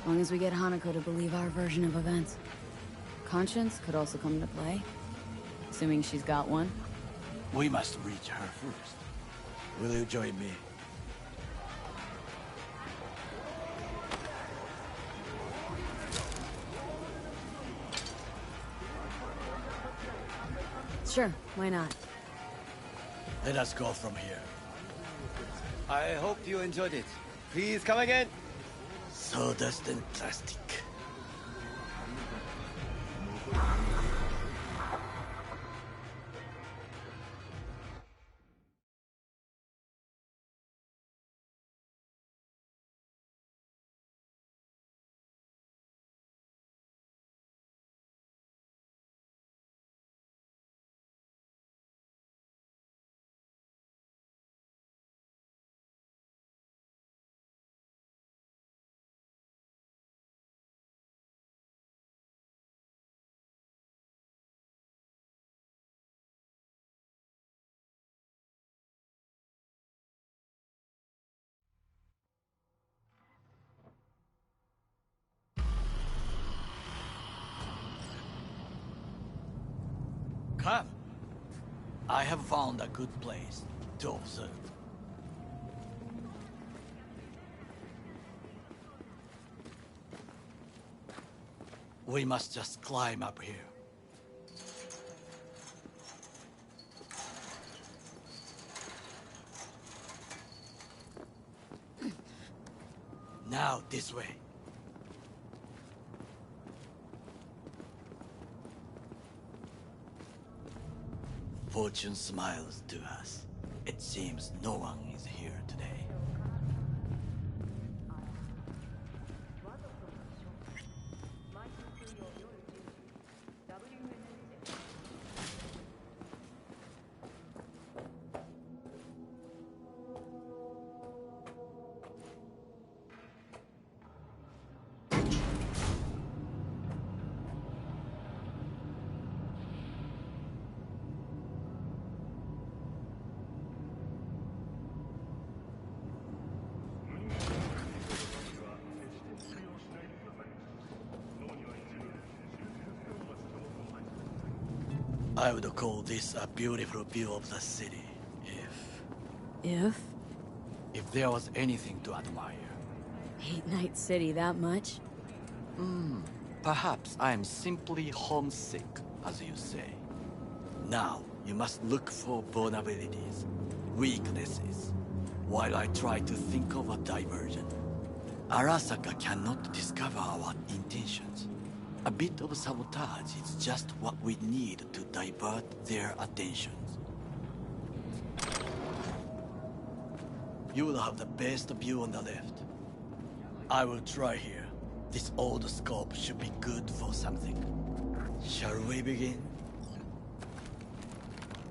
As long as we get Hanako to believe our version of events. Conscience could also come into play. Assuming she's got one. We must reach her first. Will you join me? Sure, why not? Let us go from here. I hope you enjoyed it. Please come again. Sawdust and plastic. Come. I have found a good place to observe. We must just climb up here. Now, this way. Fortune smiles to us. It seems no one is here today. I would call this a beautiful view of the city, If? if there was anything to admire. Hate Night City that much? Perhaps I am simply homesick, as you say. Now, you must look for vulnerabilities, weaknesses, while I try to think of a diversion. Arasaka cannot discover our intentions. A bit of sabotage is just what we need to divert their attentions. You will have the best view on the left. I will try here. This old scope should be good for something. Shall we begin?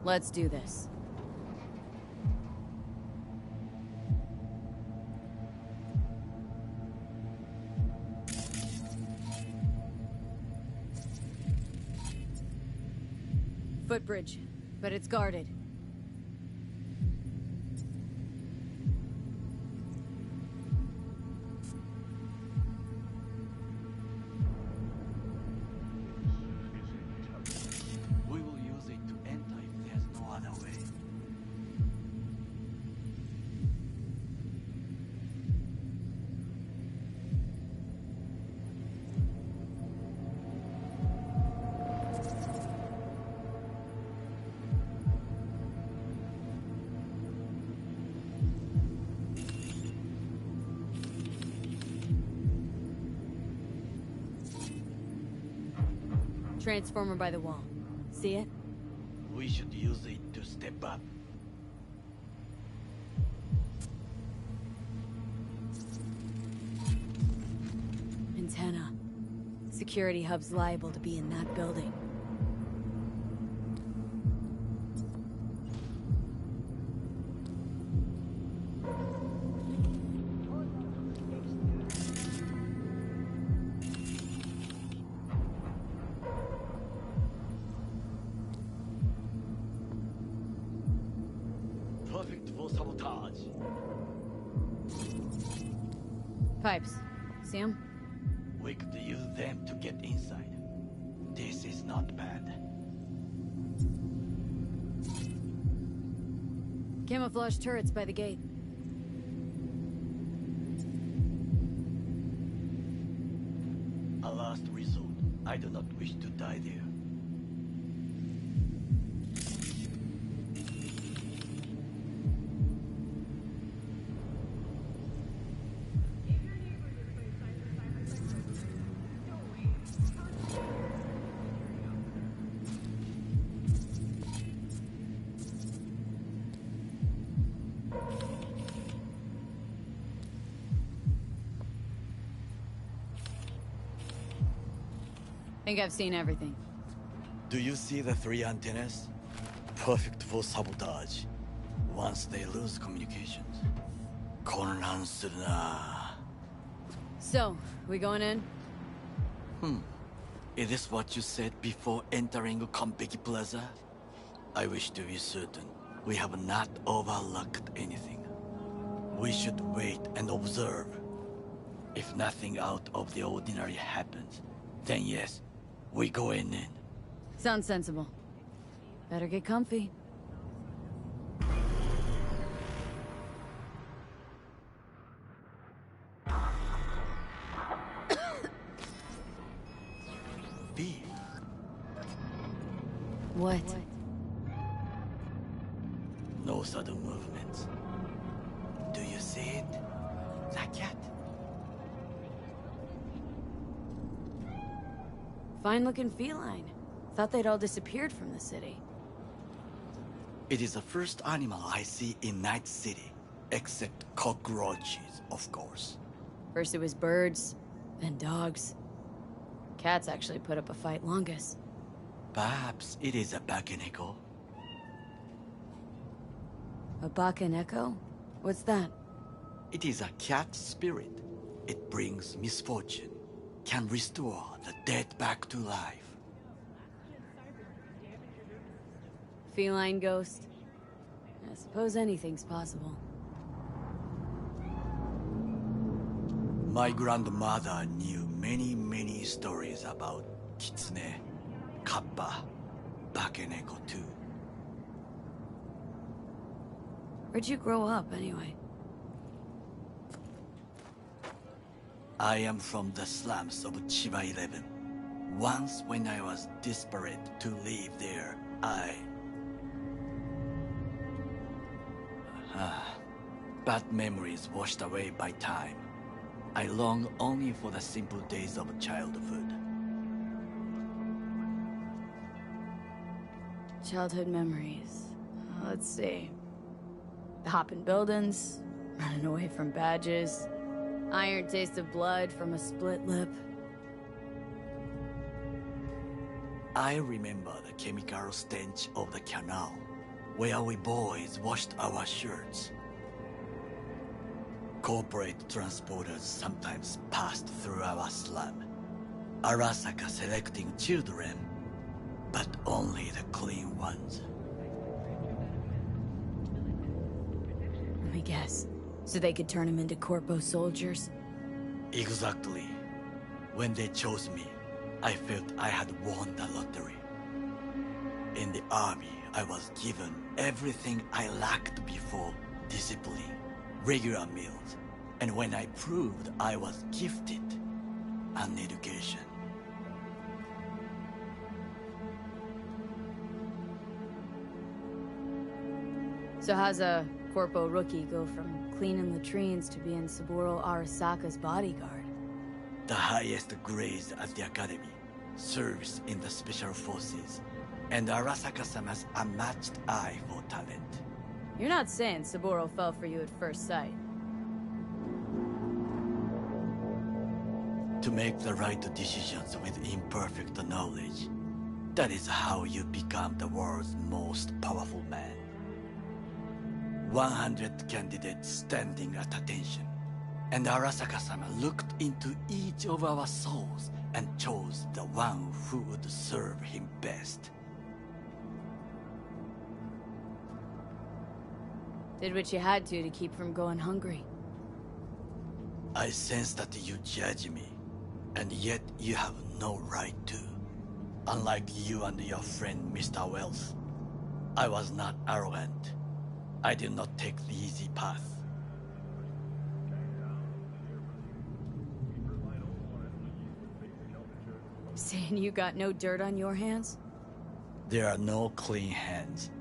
Let's do this. Footbridge, but it's guarded. We will use it to enter if there's no other way. Transformer by the wall. See it? We should use it to step up. antenna. Security hub's liable to be in that building. Perfect for sabotage. Pipes. See 'em? We could use them to get inside. This is not bad. Camouflage turrets by the gate. A last resort. I do not wish to die there. Think I've seen everything. Do you see the 3 antennas? Perfect for sabotage. Once they lose communications.混乱するな. So, we going in? Is this what you said before entering Konpeki Plaza? I wish to be certain we have not overlooked anything. We should wait and observe. If nothing out of the ordinary happens, then yes, we go in. Sounds sensible. Better get comfy. V. What? No sudden movements. Do you see it? That cat? Fine-looking feline. Thought they'd all disappeared from the city. It is the first animal I see in Night City. Except cockroaches, of course. First it was birds, then dogs. Cats actually put up a fight longest. Perhaps it is a bakeneko. A bakaneko? What's that? It is a cat spirit. It brings misfortune. Can restore the dead back to life. Feline ghost? I suppose anything's possible. My grandmother knew many stories about kitsune, kappa, bakeneko too. Where'd you grow up, anyway? I am from the slums of Chiba 11. Once when I was desperate to live there, bad memories washed away by time. I long only for the simple days of childhood. Childhood memories. Let's see. Hopping buildings, running away from badges, iron taste of blood from a split lip. I remember the chemical stench of the canal, where we boys washed our shirts. Corporate transporters sometimes passed through our slum. Arasaka selecting children, but only the clean ones. Let me guess. So they could turn them into corpo soldiers? Exactly. When they chose me, I felt I had won the lottery. In the army, I was given everything I lacked before: discipline, regular meals, and when I proved I was gifted, an education. So how's a corpo rookie go from cleaning latrines to being Saburo Arasaka's bodyguard? The highest grades at the academy, service in the special forces, and Arasaka-sama's unmatched eye for talent. You're not saying Saburo fell for you at first sight. To make the right decisions with imperfect knowledge. That is how you become the world's most powerful man. 100 candidates standing at attention. And Arasaka-sama looked into each of our souls and chose the one who would serve him best. Did what you had to keep from going hungry. I sense that you judge me, and yet you have no right to. Unlike you and your friend Mr. Wells, I was not arrogant. I did not take the easy path. Saying you got no dirt on your hands? There are no clean hands,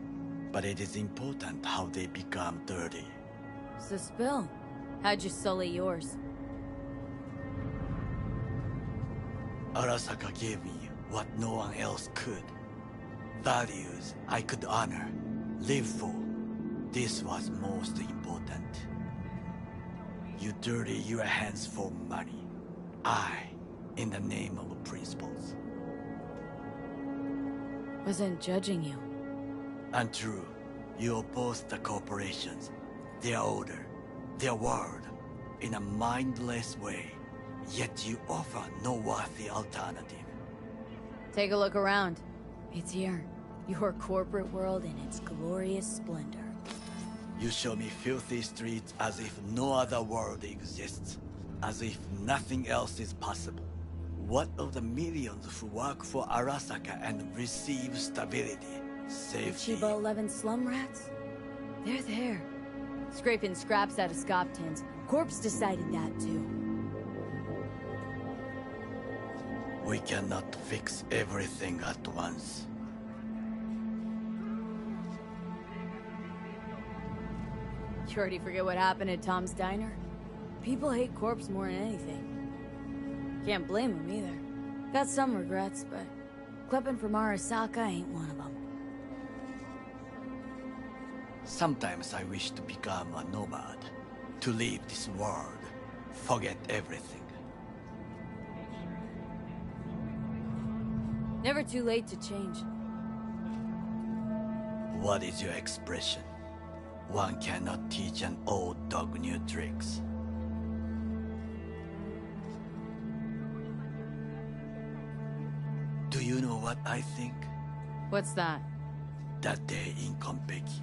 but it is important how they become dirty. So spill. How'd you sully yours? Arasaka gave me what no one else could. Values I could honor, live for. This was most important. You dirty your hands for money. I, in the name of principles. Wasn't judging you. Untrue. You oppose the corporations, their order, their word, in a mindless way. Yet you offer no worthy alternative. Take a look around. It's here. Your corporate world in its glorious splendor. You show me filthy streets as if no other world exists. As if nothing else is possible. What of the millions who work for Arasaka and receive stability, safety? Chiba 11 slum rats? They're there. Scraping scraps out of scop tins. Corpse decided that too. We cannot fix everything at once. You already forget what happened at Tom's Diner? People hate Corpse more than anything. Can't blame them either. Got some regrets, but clipping from Arasaka ain't one of them. Sometimes I wish to become a nomad. To leave this world. Forget everything. Never too late to change. What is your expression? One cannot teach an old dog new tricks. Do you know what I think? What's that? That day in Konpeki,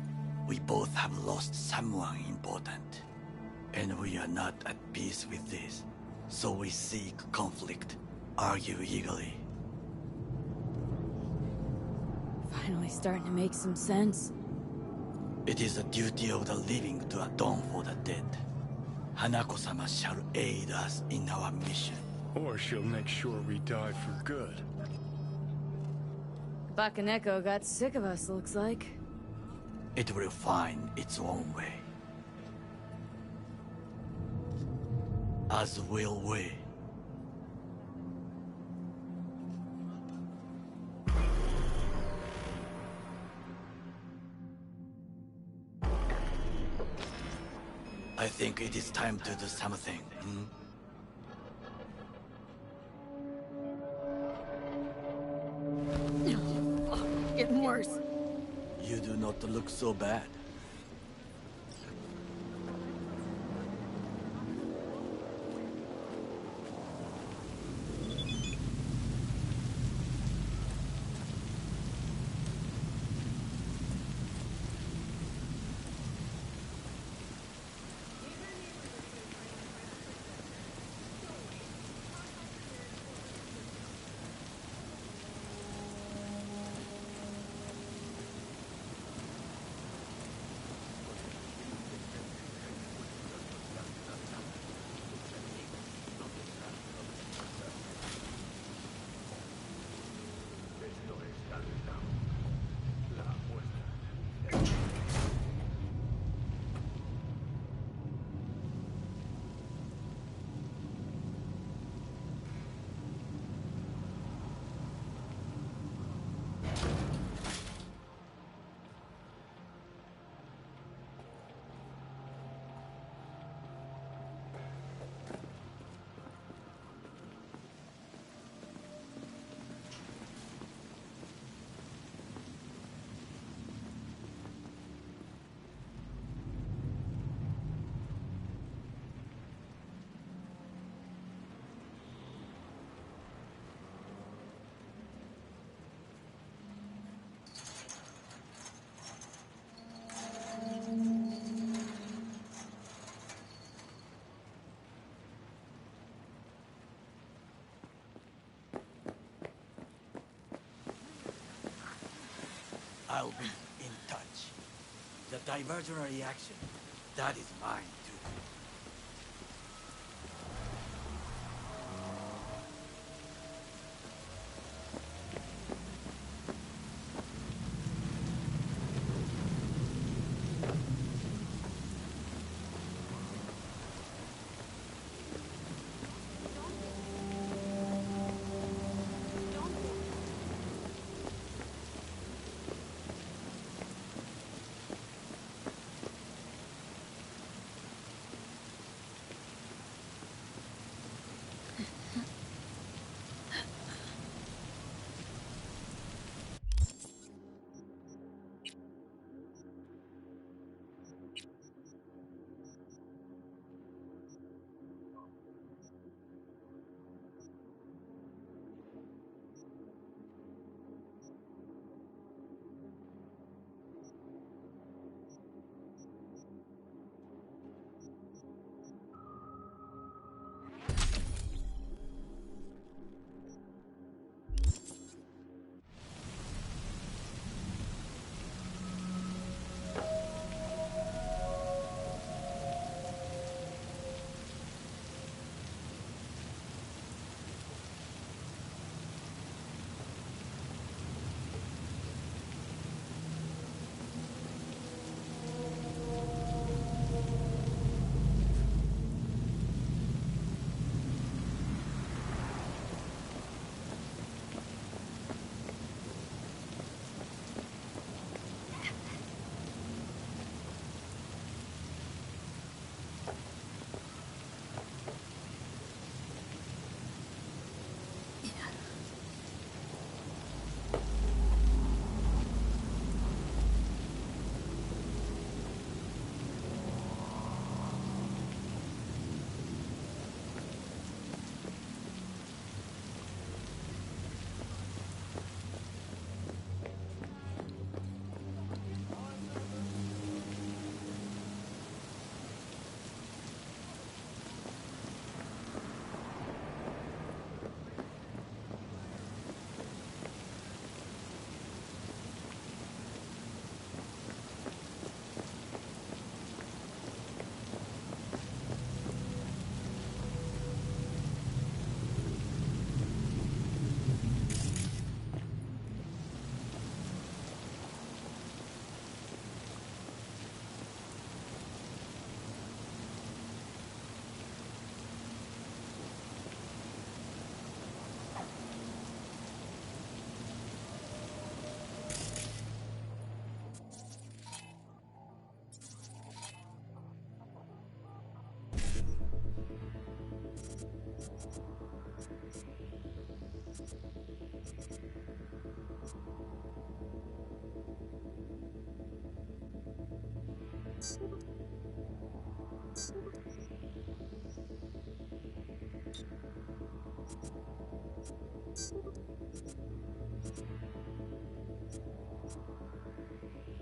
we both have lost someone important. And we are not at peace with this. So we seek conflict, argue eagerly. Finally starting to make some sense. It is the duty of the living to atone for the dead. Hanako-sama shall aid us in our mission. Or she'll make sure we die for good. Bakaneko got sick of us, looks like. It will find its own way. As will we. I think it is time to do something, Getting worse. You do not look so bad. I'll be in touch. The diversionary action, that is mine too.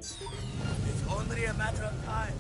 It's only a matter of time.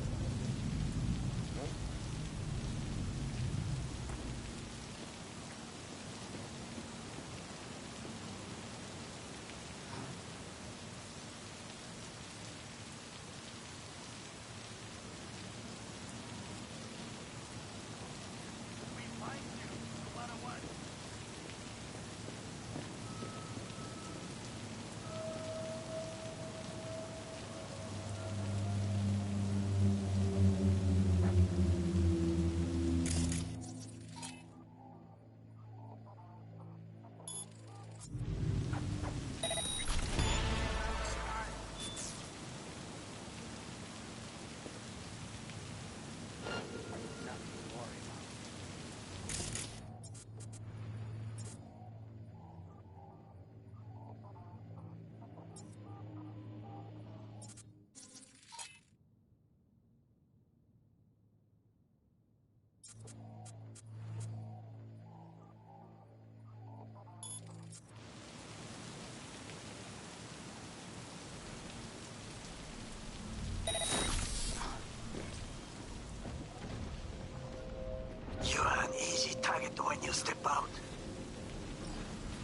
You are an easy target when you step out.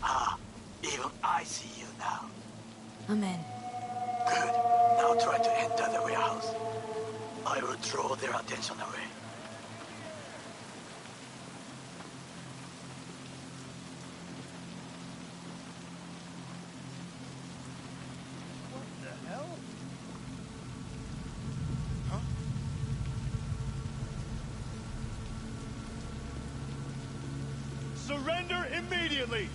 Ah, even I see you now. I'm in. Good. Now try to enter the warehouse. I will draw their attention away. Surrender immediately!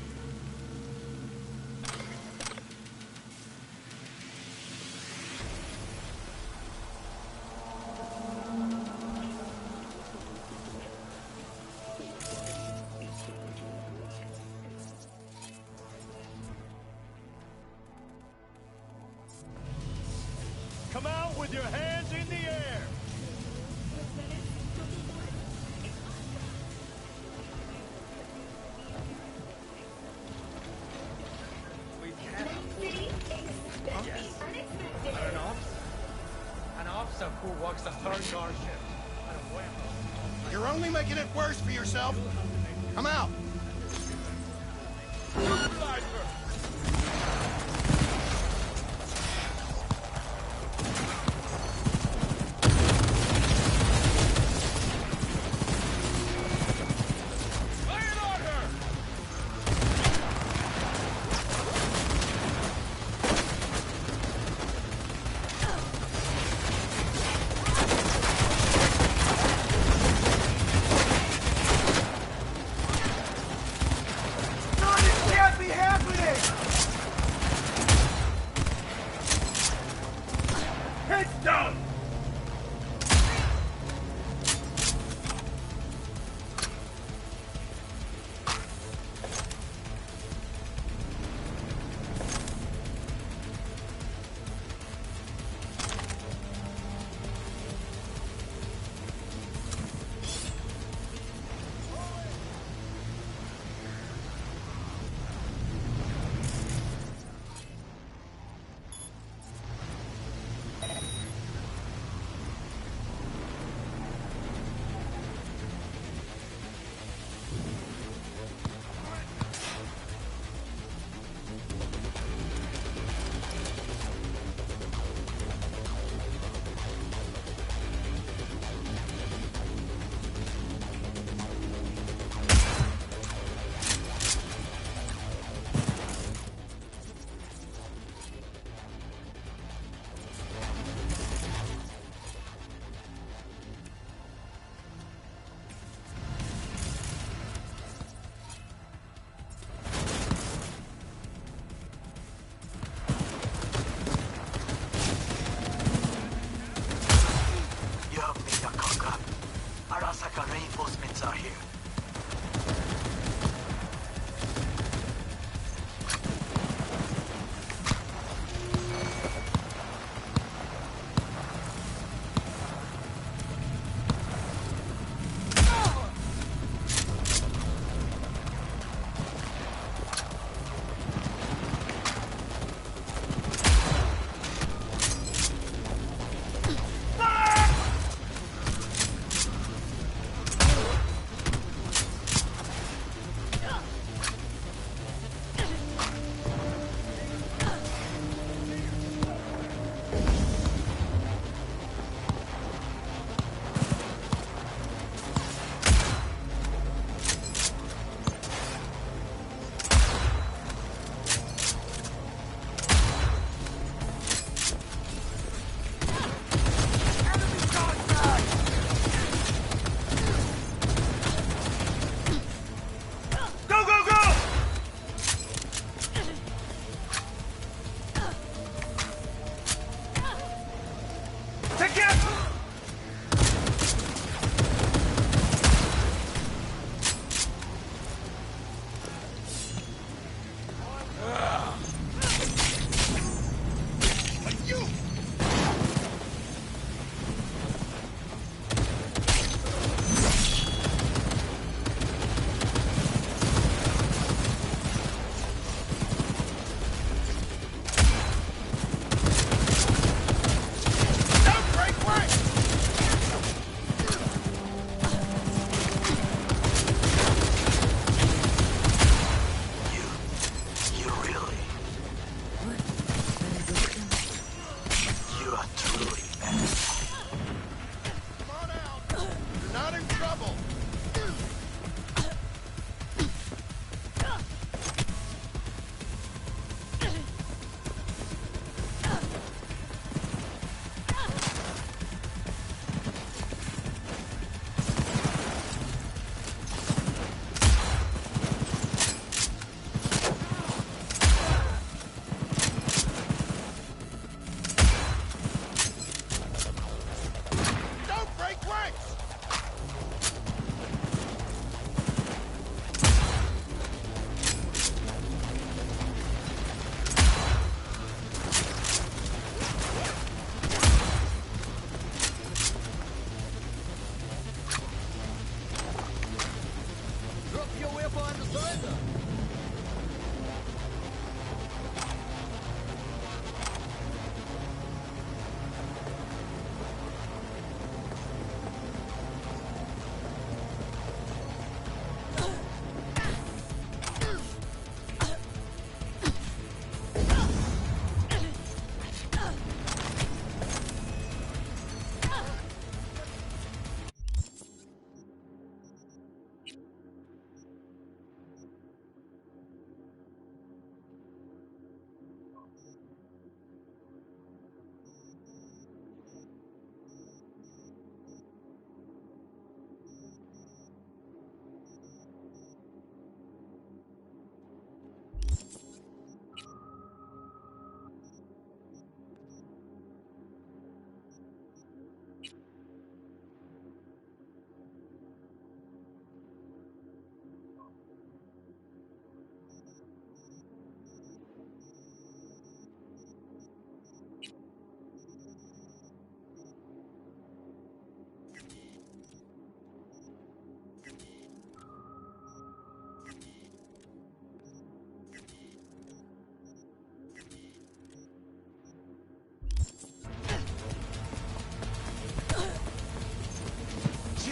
Come out with your hands in the air! An officer who works the third guard shift. You're only making it worse for yourself. Come out. Be half with it!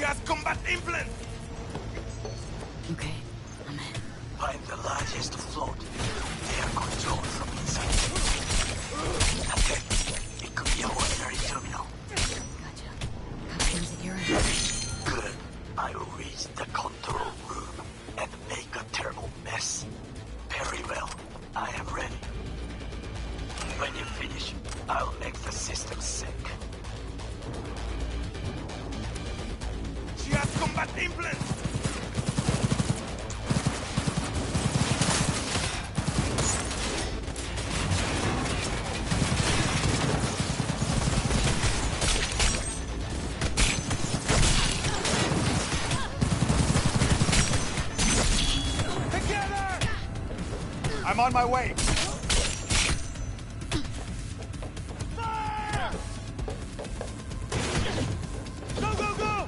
has combat implants! Okay, I'm in. Find the largest float. They are controlled from inside. That's it. It could be an ordinary terminal. Gotcha. Customs at your end. Good. I will reach the control room and make a terrible mess. Very well. I am ready. When you finish, I'll make the system sick. She has combat implants! I'm on my way. Fire! Go, go, go!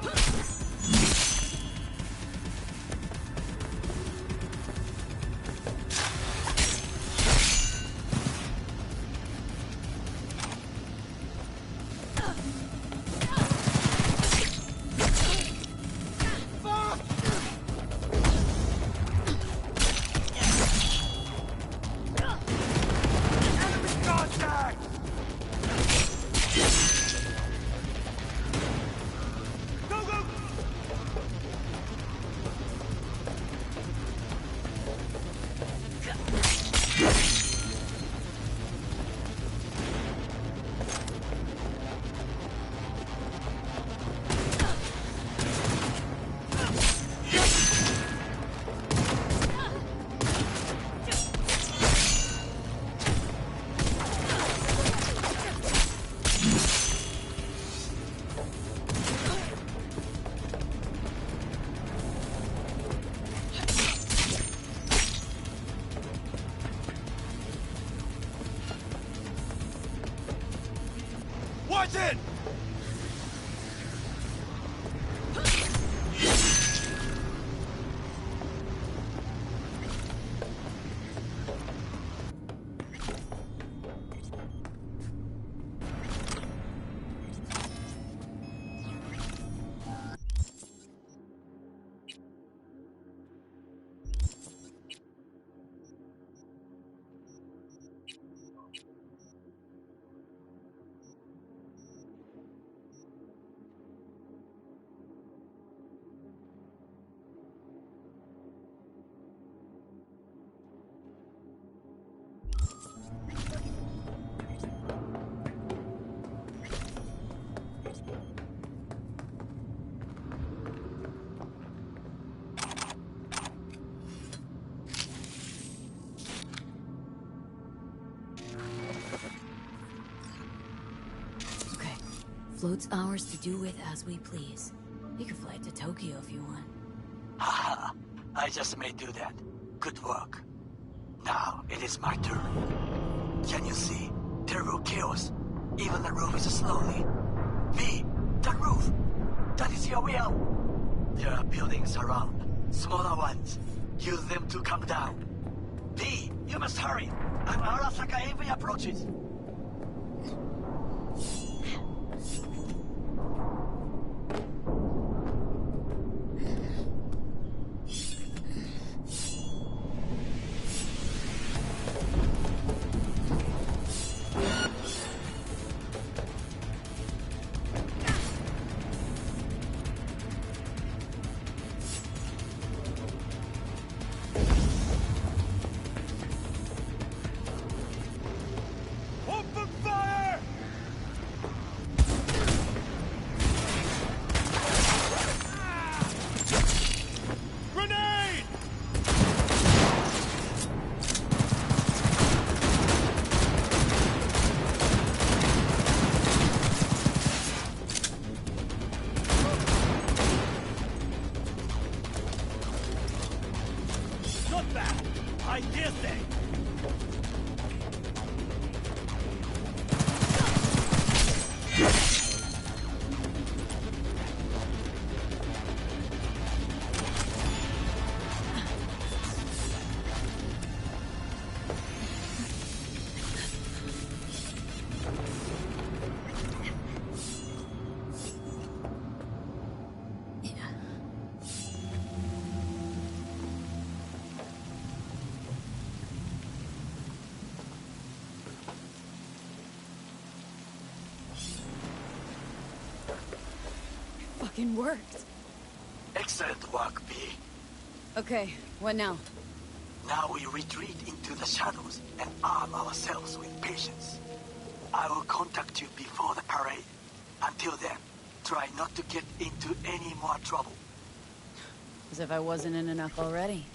Watch it! Float's ours to do with as we please. You can fly to Tokyo if you want. Haha, I just may do that. Good work. Now, it is my turn. Can you see? Terrible chaos. Even the roof is slowly. V, the roof! That is your way out! There are buildings around. Smaller ones. Use them to come down. V, you must hurry! An Arasaka heavy approaches. fucking worked. Excellent work, V. Okay, what now? Now we retreat into the shadows and arm ourselves with patience. I will contact you before the parade. Until then, try not to get into any more trouble. As if I wasn't in enough already.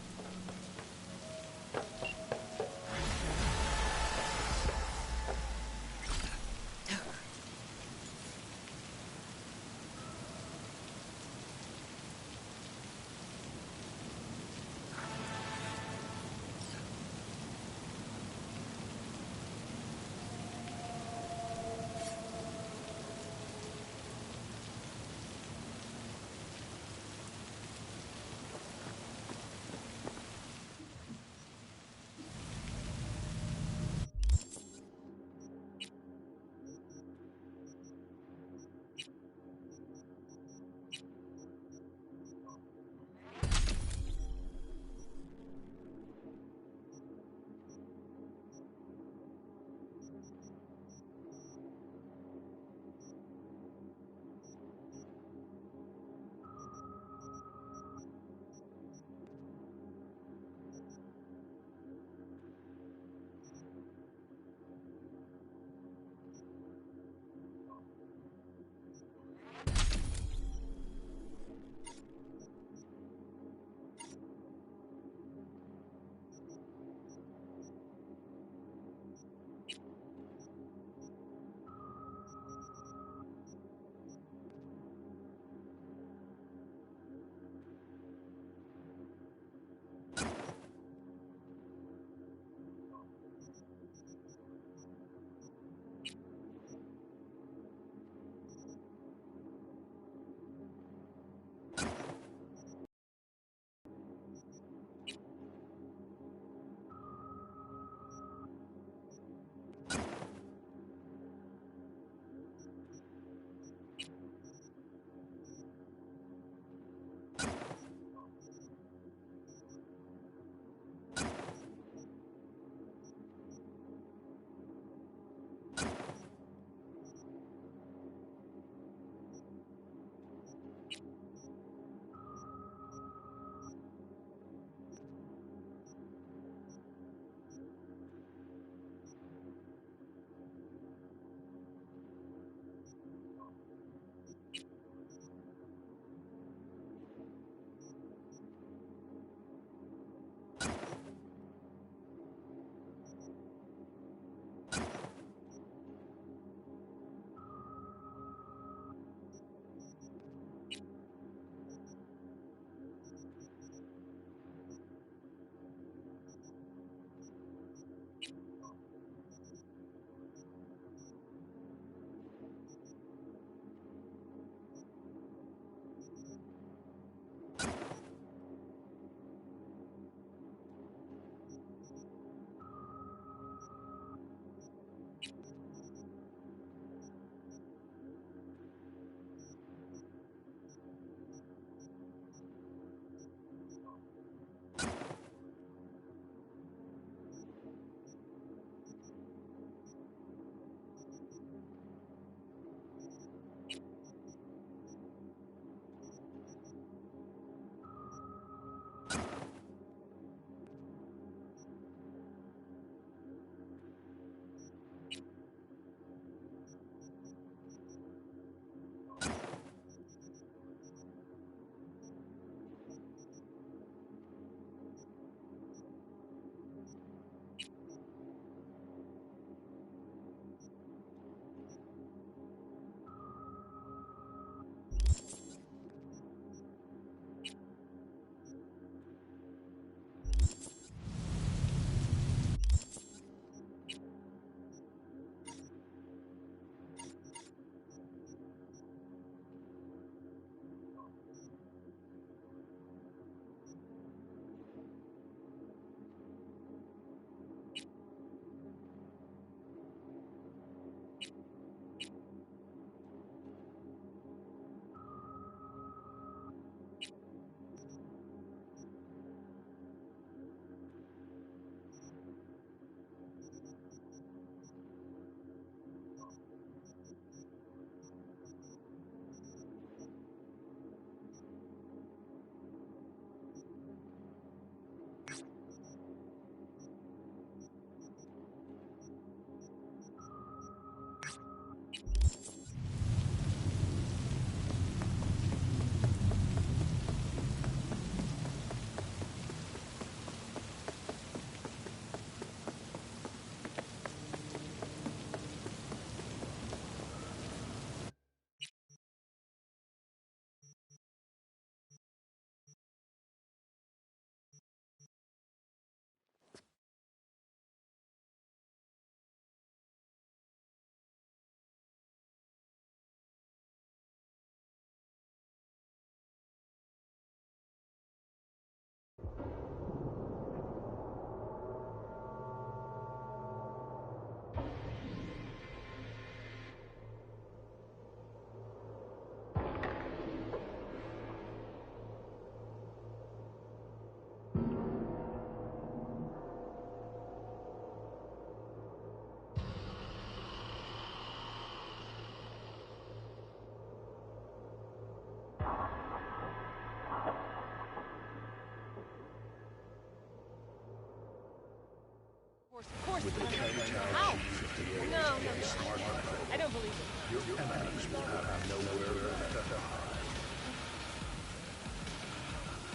forced with the K-Town How? G58 No. smartphone. I don't believe it. Your enemies will have nowhere left to hide.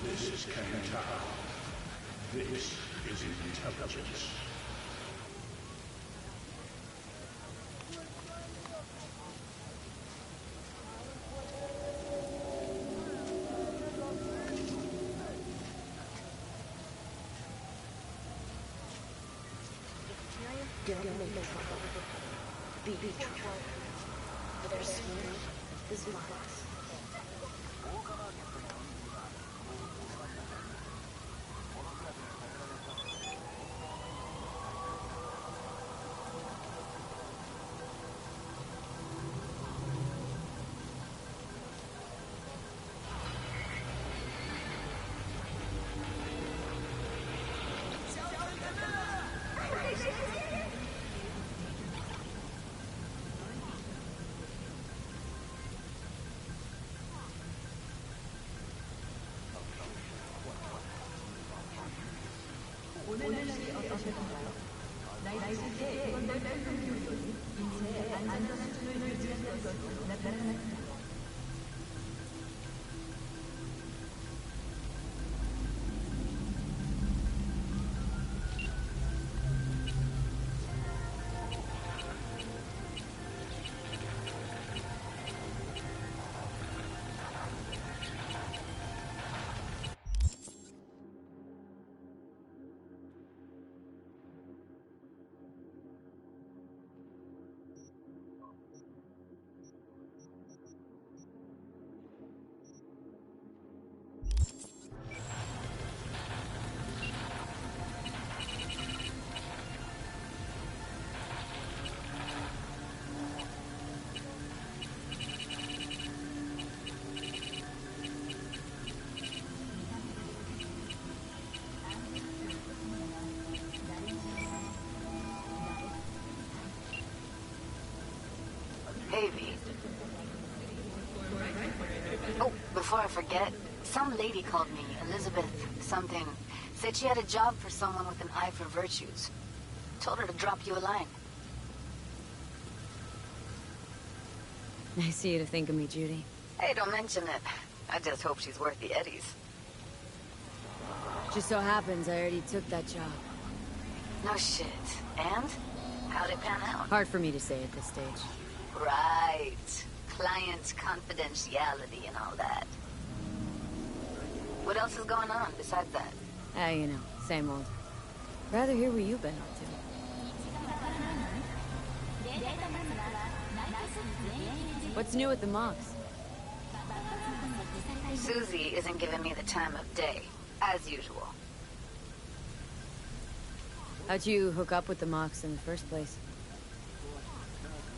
This is K-Town. This is intelligence. Don't make me trouble. Be trouble. Their spirit is marvelous. Hey, V. Oh, before I forget, some lady called me, Elizabeth something, said she had a job for someone with an eye for virtues. Told her to drop you a line. Nice of you to think of me, Judy. Hey, don't mention it. I just hope she's worth the eddies. Just so happens I already took that job. No shit. And? How'd it pan out? Hard for me to say at this stage. Right. Client confidentiality and all that. What else is going on besides that? You know, same old. Rather hear what you've been up to. What's new with the Mox? Susie isn't giving me the time of day, as usual. How'd you hook up with the Mox in the first place?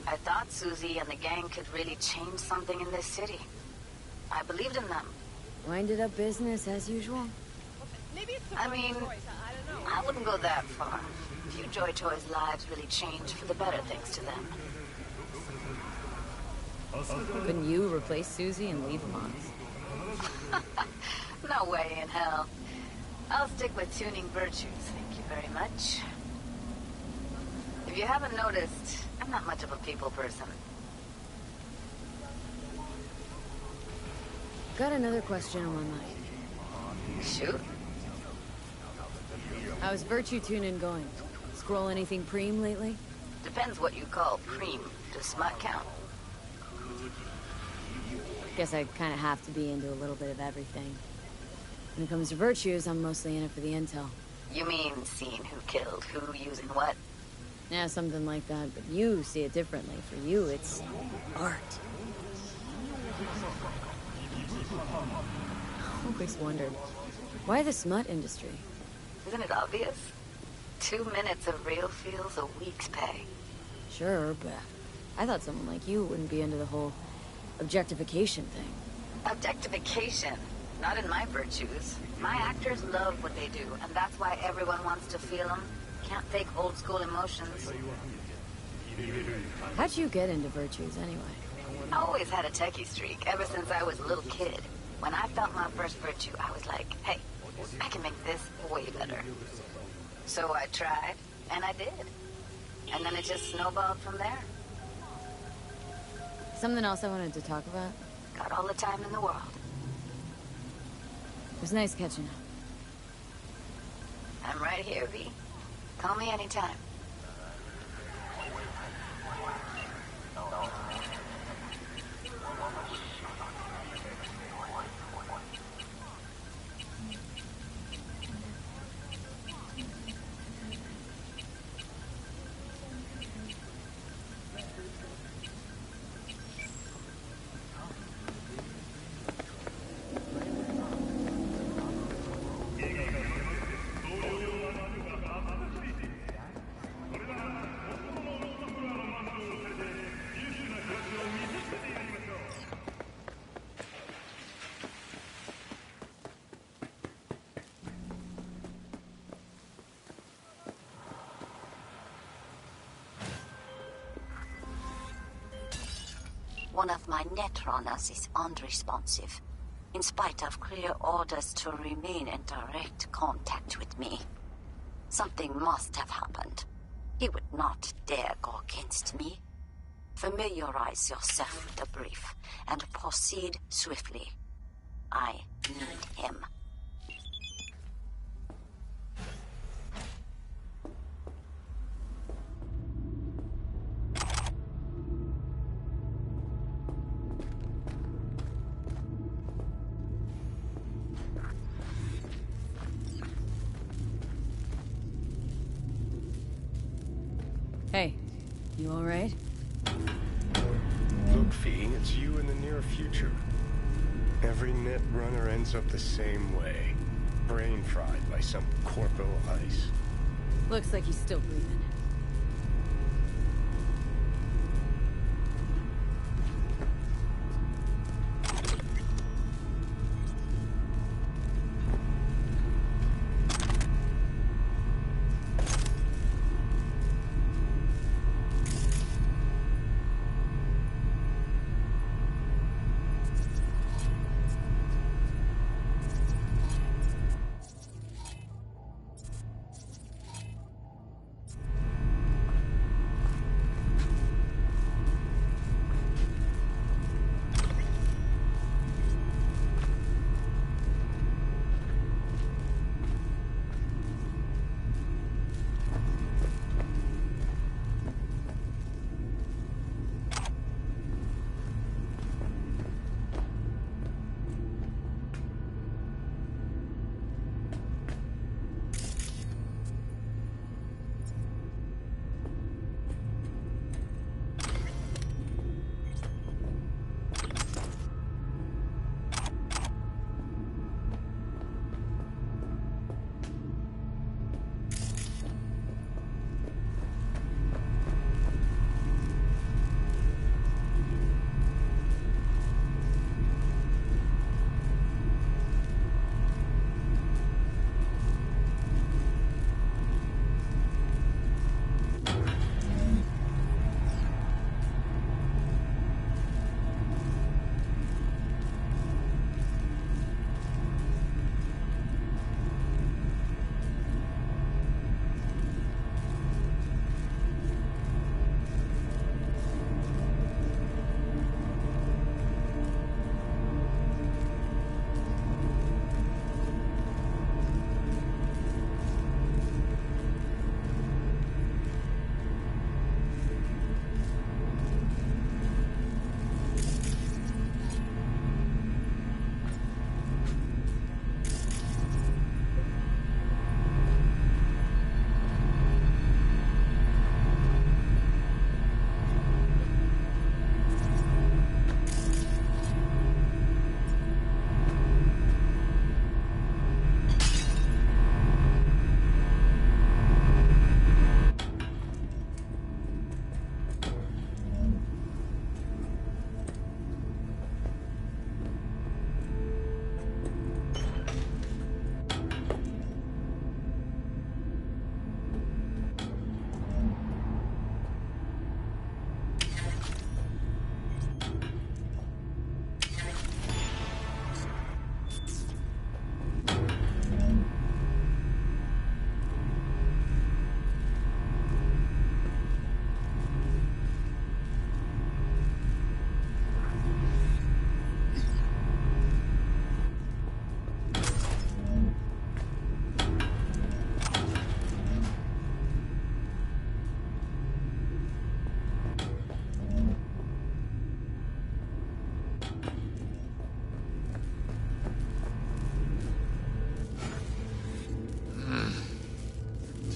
I thought Susie and the gang could really change something in this city. I believed in them. Winded up business as usual? I mean, I wouldn't go that far. Few Joy Toys' lives really changed for the better thanks to them. Couldn't you replace Susie and leave the Mox? No way in hell. I'll stick with tuning virtues, thank you very much. If you haven't noticed, I'm not much of a people person. Got another question on my mind. Shoot. How's virtue tuning going? Scroll anything preem lately? Depends what you call preem. Does smut count? Guess I kind of have to be into a little bit of everything. When it comes to virtues, I'm mostly in it for the intel. You mean seeing who killed who using what? Yeah, something like that, but you see it differently. For you, it's art. I always wondered, why the smut industry? Isn't it obvious? 2 minutes of real feels a week's pay. Sure, but I thought someone like you wouldn't be into the whole objectification thing. Objectification? Not in my virtues. My actors love what they do, and that's why everyone wants to feel them. Can't fake old school emotions. How'd you get into virtues, anyway? I always had a techie streak, ever since I was a little kid. When I felt my first virtue, I was like, hey, I can make this way better. So I tried, And I did. And then it just snowballed from there. Something else I wanted to talk about? Got all the time in the world. It was nice catching up. I'm right here, V. Call me anytime. One of my netrunners is unresponsive, in spite of clear orders to remain in direct contact with me. Something must have happened. He would not dare go against me. Familiarize yourself with the brief and proceed swiftly. I need him. Hey, you alright? Look, V, it's you in the near future. Every net runner ends up the same way. Brain fried by some corporal ice. Looks like he's still breathing.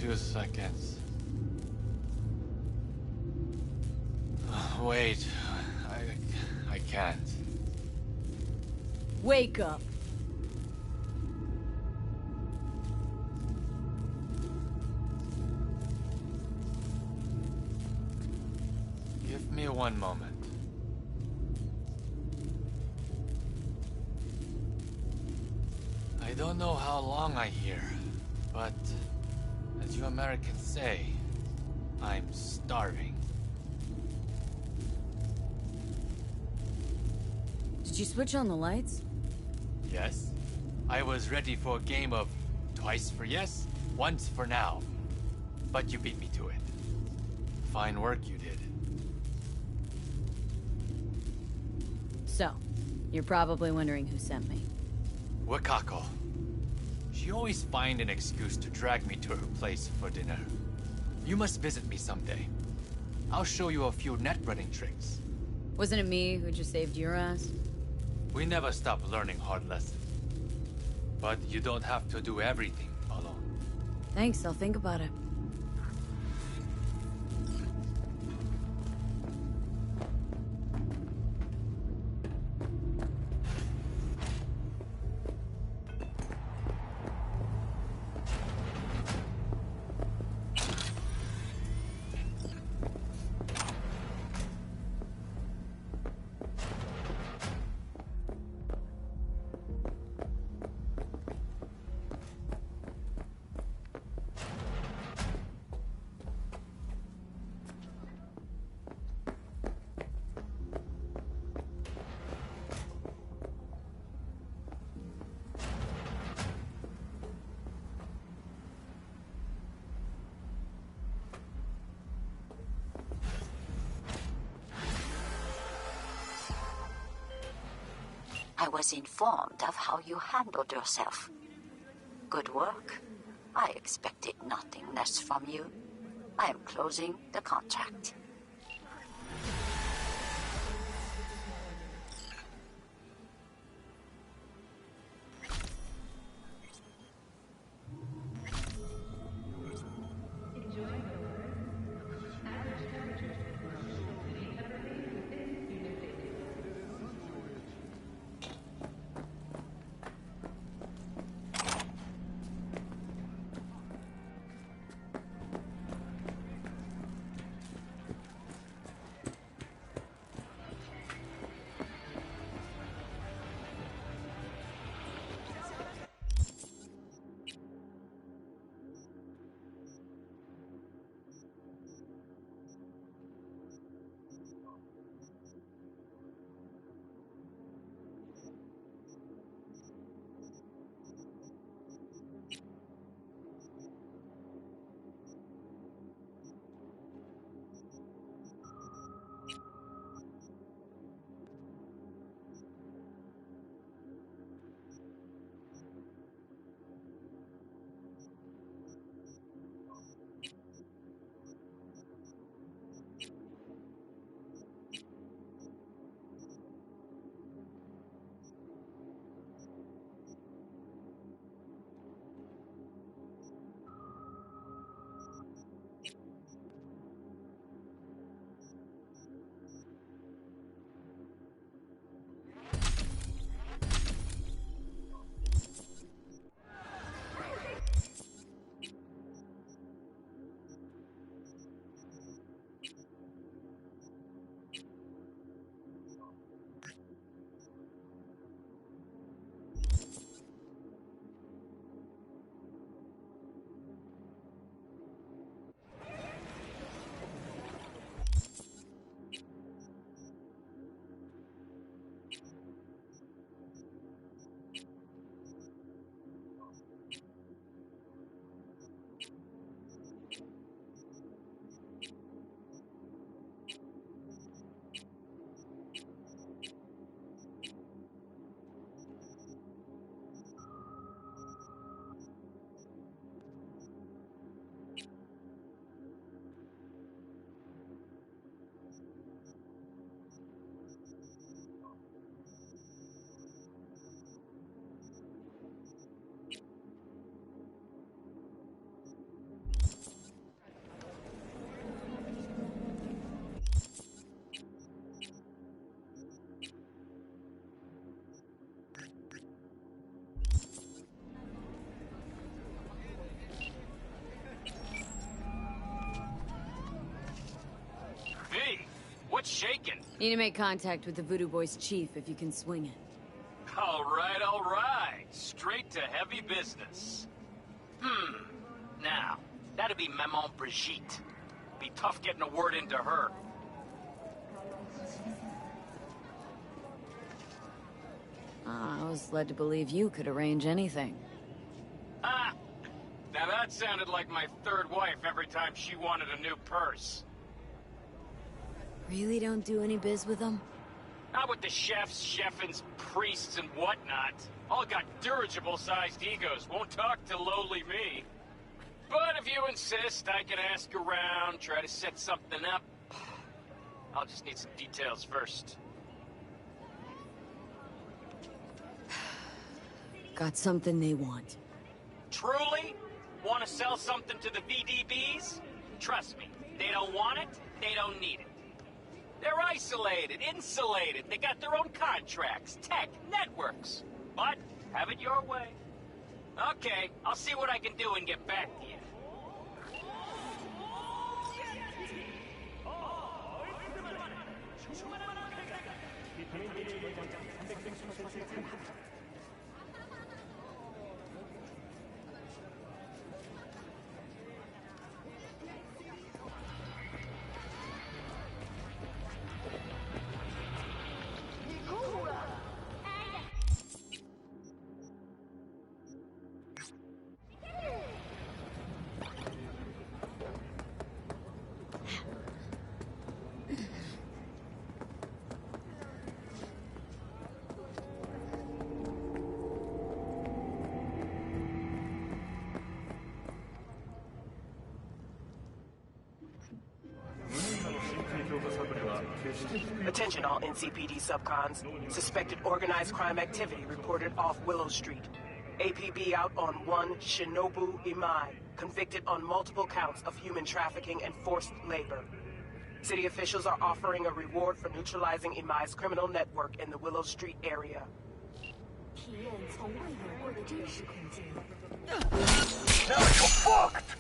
2 seconds. Wait, I can't. Wake up. Give me one moment. I don't know how long I here, but as you Americans say, I'm starving. Did you switch on the lights? Yes. I was ready for a game of twice for yes, once for now. But you beat me to it. Fine work you did. So, you're probably wondering who sent me. Wakako. She always find an excuse to drag me to her place for dinner. You must visit me someday. I'll show you a few net-running tricks. Wasn't it me who just saved your ass? We never stop learning hard lessons. But you don't have to do everything alone. Thanks, I'll think about it. I was informed of how you handled yourself. Good work. I expected nothing less from you. I am closing the contract. shaking? Need to make contact with the Voodoo Boys chief if you can swing it. All right. Straight to heavy business. Now, that'd be Maman Brigitte. Be tough getting a word into her. I was led to believe you could arrange anything. Ah! Now that sounded like my third wife every time she wanted a new purse. Really don't do any biz with them? Not with the chefs, cheffins, priests, and whatnot. All got dirigible-sized egos, won't talk to lowly me. But if you insist, I can ask around, try to set something up. I'll just need some details first. Got something they want. Truly? Want to sell something to the VDBs? Trust me, they don't want it, they don't need it. They're isolated, insulated, they got their own contracts, tech, networks. But, have it your way. Okay, I'll see what I can do and get back to you. Attention all NCPD subcons. Suspected organized crime activity reported off Willow Street. APB out on one Shinobu Imai, convicted on multiple counts of human trafficking and forced labor. City officials are offering a reward for neutralizing Imai's criminal network in the Willow Street area. Now you're fucked!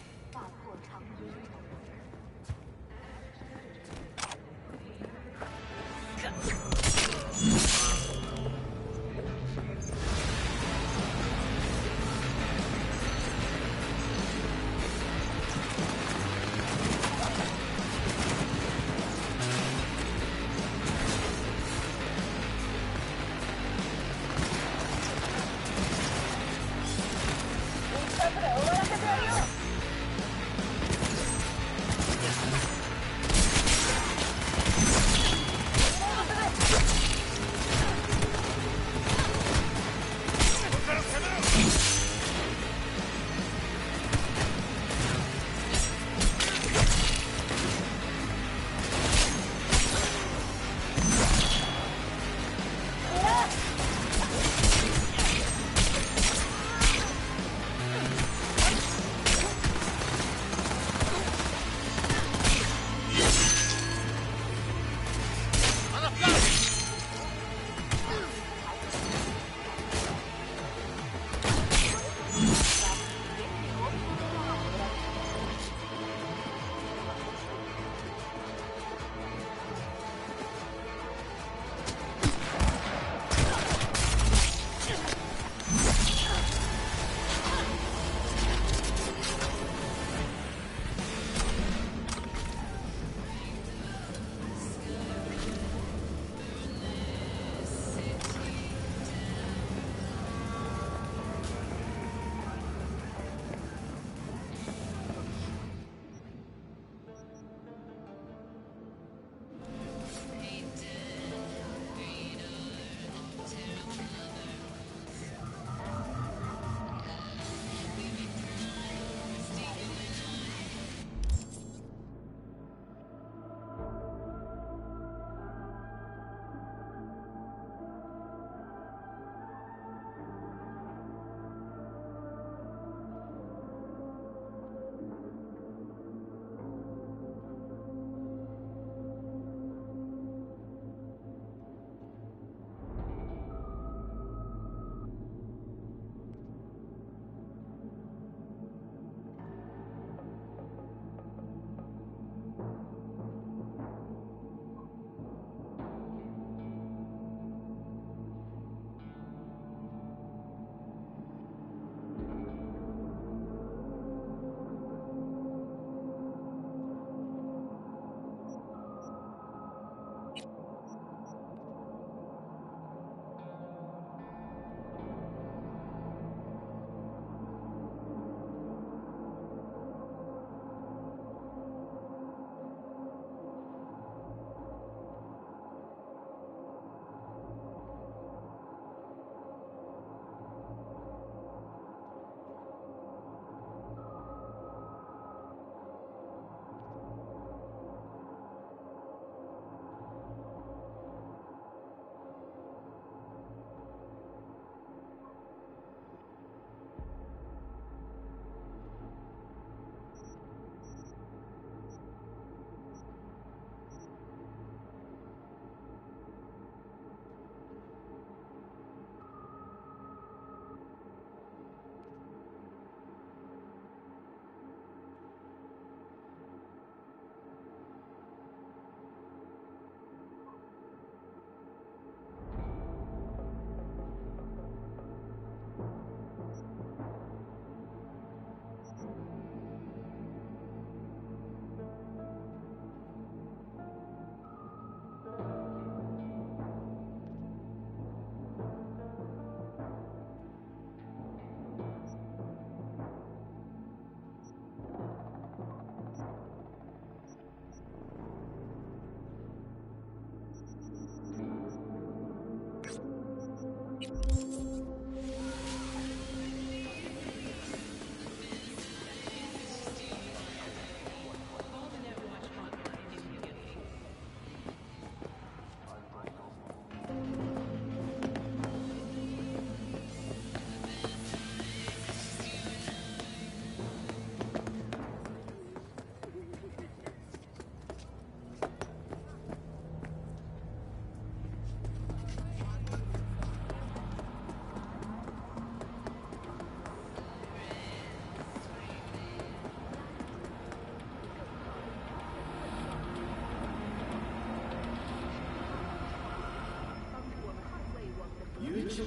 V,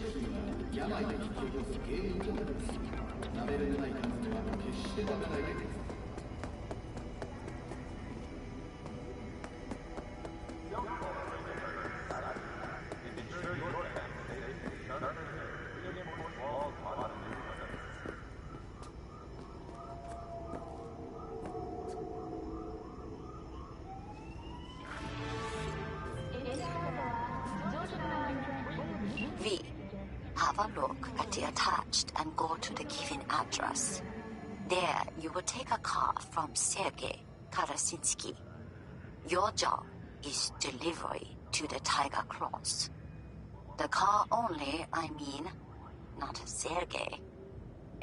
have a look at the attached and go to the given address. There, you will take a car from Sergei Karasinsky. Your job is delivery to the Tiger Claws. The car only, I mean, not Sergei.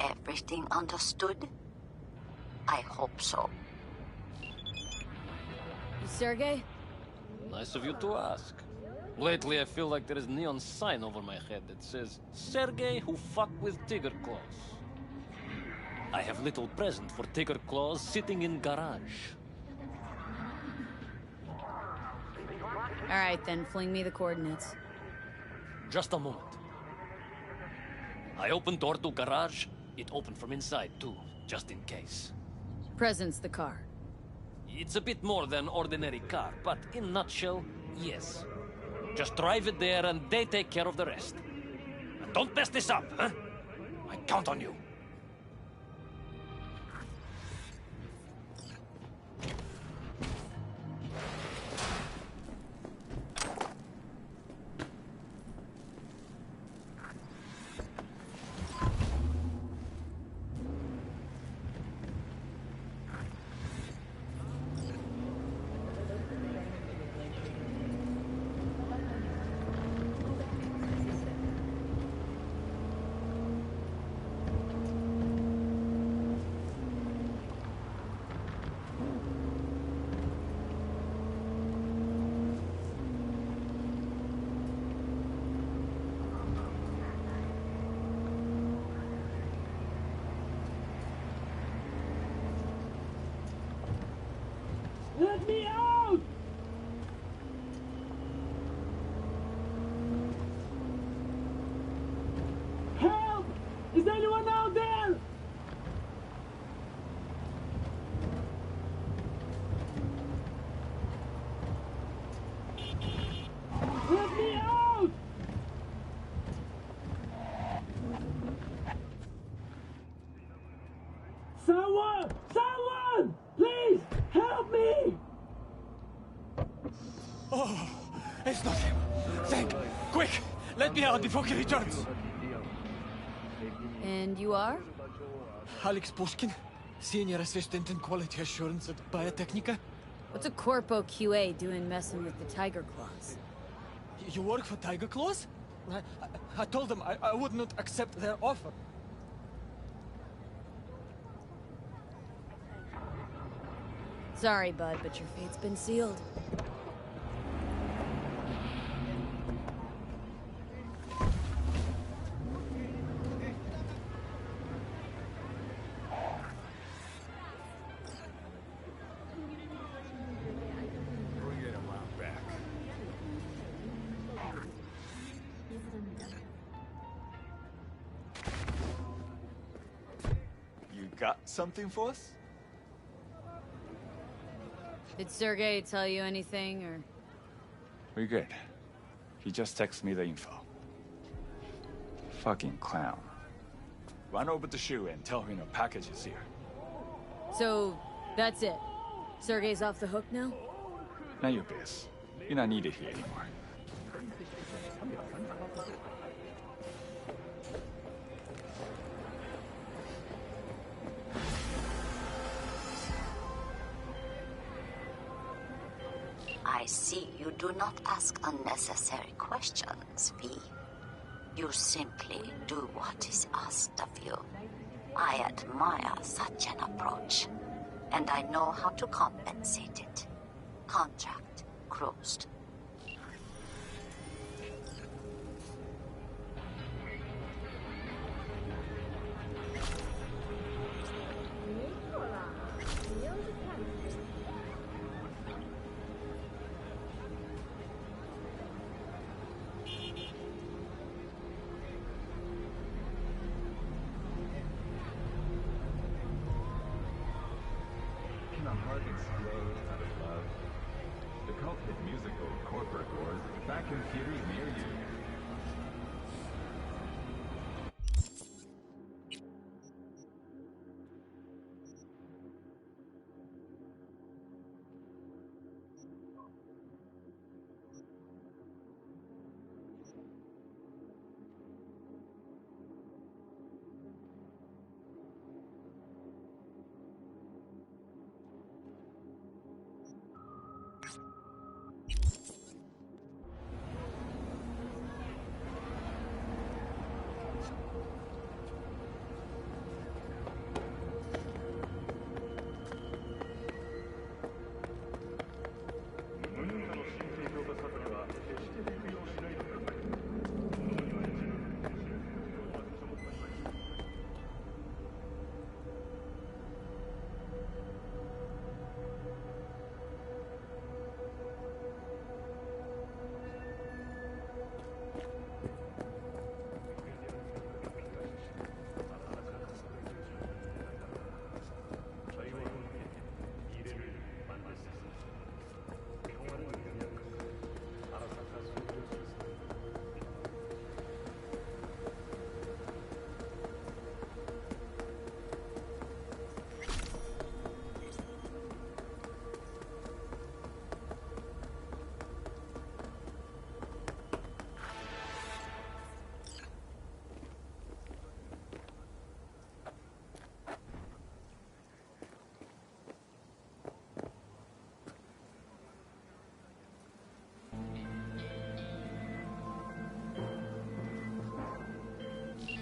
Everything understood? I hope so. Sergei? Nice of you to ask. Lately, I feel like there is a neon sign over my head that says, Sergei who fuck with Tiger Claws. I have little present for Tiger Claws sitting in garage. Alright then, fling me the coordinates. Just a moment. I opened door to garage. It opened from inside too, just in case. Present's the car. It's a bit more than ordinary car, but in a nutshell, yes. Just drive it there and they take care of the rest. And don't mess this up, huh? I count on you. Let me out! Help! Is anyone out there? Let me out! Someone! Someone! Please! Help me! Oh, it's not him. Thank. Quick! Let me out before he returns. And you are? Alex Pushkin, Senior Assistant in Quality Assurance at Biotechnica. What's a Corpo QA doing messing with the Tiger Claws? You work for Tiger Claws? I told them I would not accept their offer. Sorry, bud, but your fate's been sealed. Bring it around back. You got something for us? Did Sergei tell you anything, or...? We're good. He just texted me the info. Fucking clown. Run over to Shu and tell him a package is here. So, that's it? Sergei's off the hook now? Not your biz. You're not needed here anymore. I see you do not ask unnecessary questions, V. You simply do what is asked of you. I admire such an approach, and I know how to compensate it. Contract closed. heart explodes out of love. The cult hit musical Corporate Wars is back in theaters near you.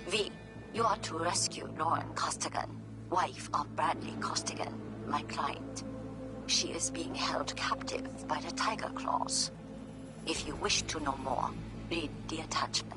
V, you are to rescue Lauren Costigan, wife of Bradley Costigan, my client. She is being held captive by the Tiger Claws. If you wish to know more, read the attachment.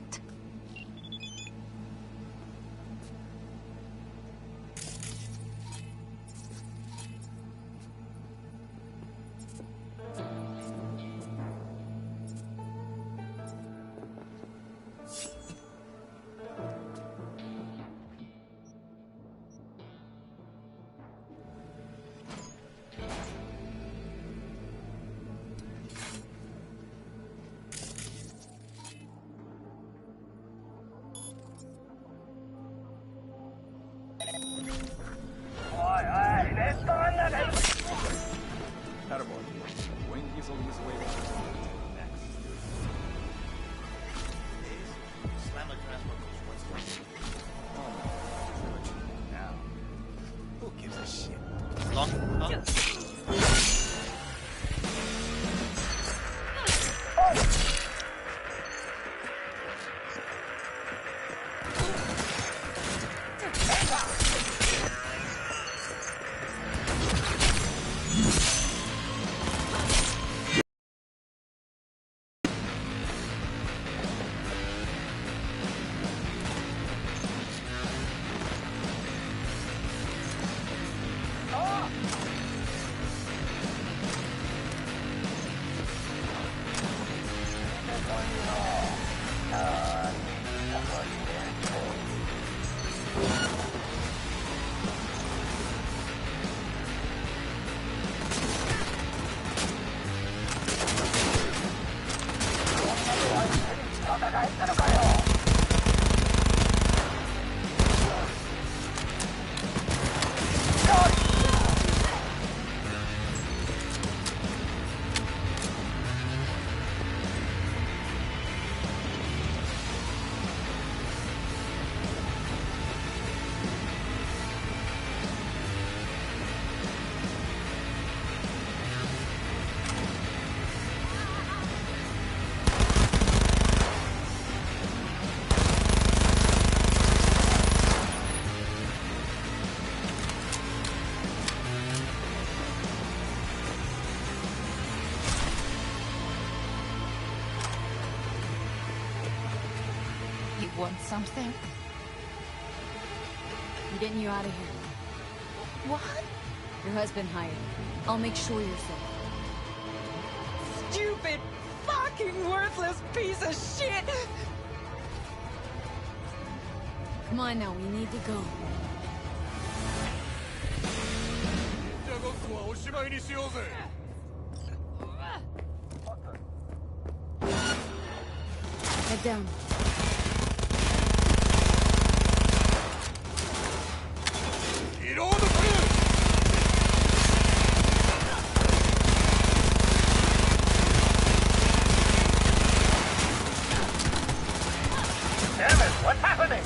Want something? I'm getting you out of here. What? Your husband hired. I'll make sure you're safe. Stupid, fucking worthless piece of shit! Come on now, we need to go. 这个狗しまいにしようぜ。Head down. Damn it! What's happening?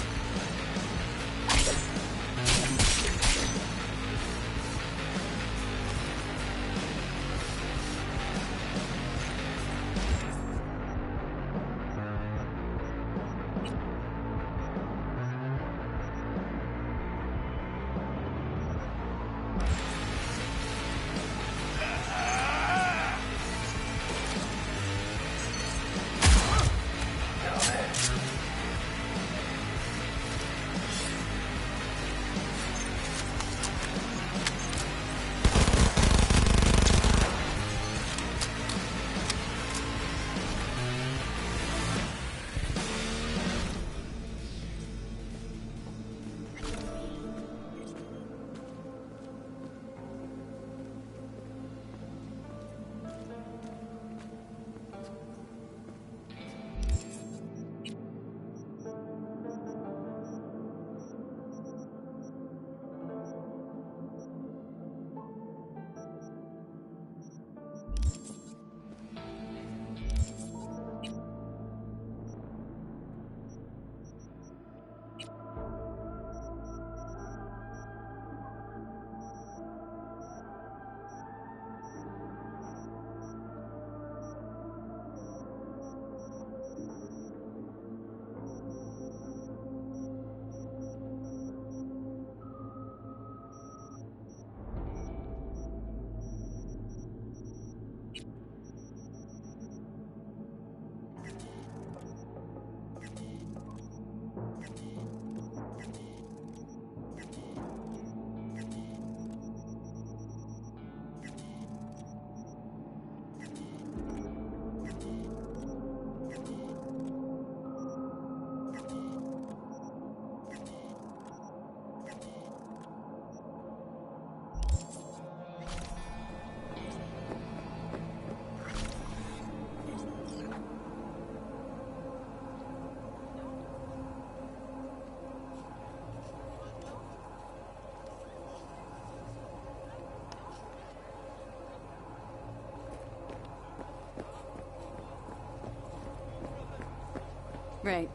Right.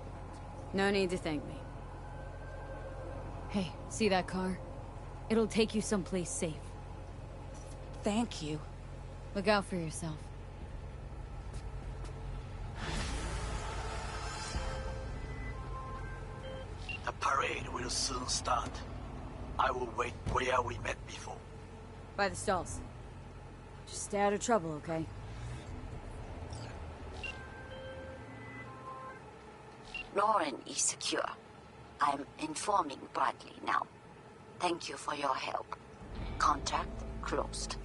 No need to thank me. Hey, see that car? It'll take you someplace safe. Thank you. Look out for yourself. The parade will soon start. I will wait where we met before. By the stalls. Just stay out of trouble, okay? Lauren is secure. I'm informing Bradley now. Thank you for your help. Contract closed.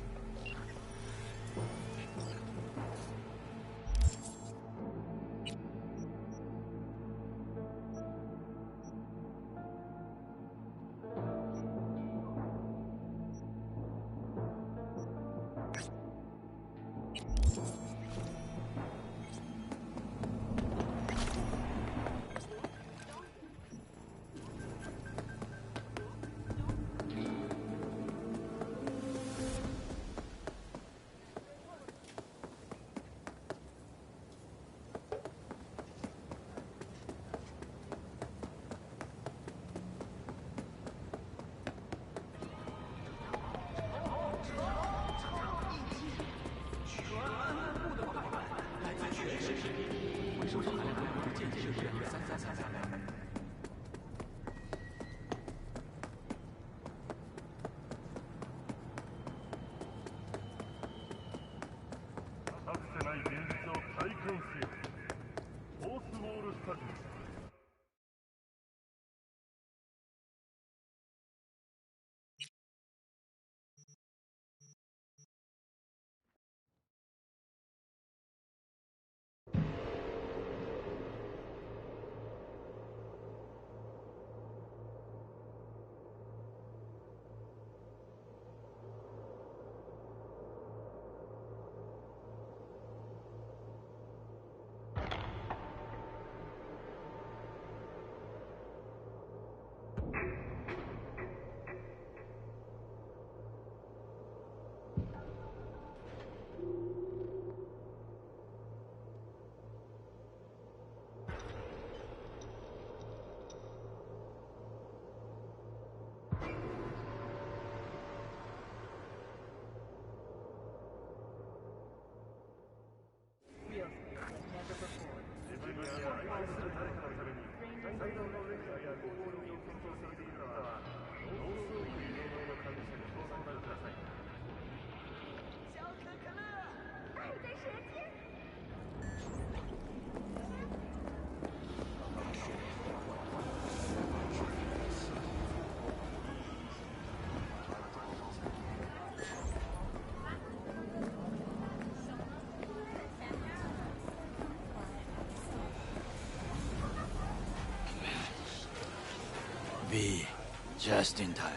Just in time.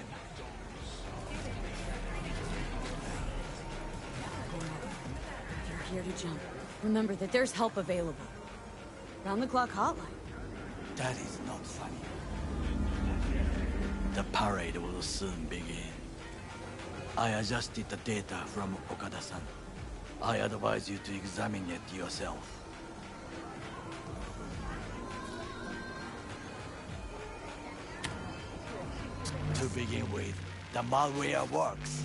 You're here to jump. Remember that there's help available. Round-the-clock hotline. That is not funny. The parade will soon begin. I adjusted the data from Okada-san. I advise you to examine it yourself. To begin with, the malware works.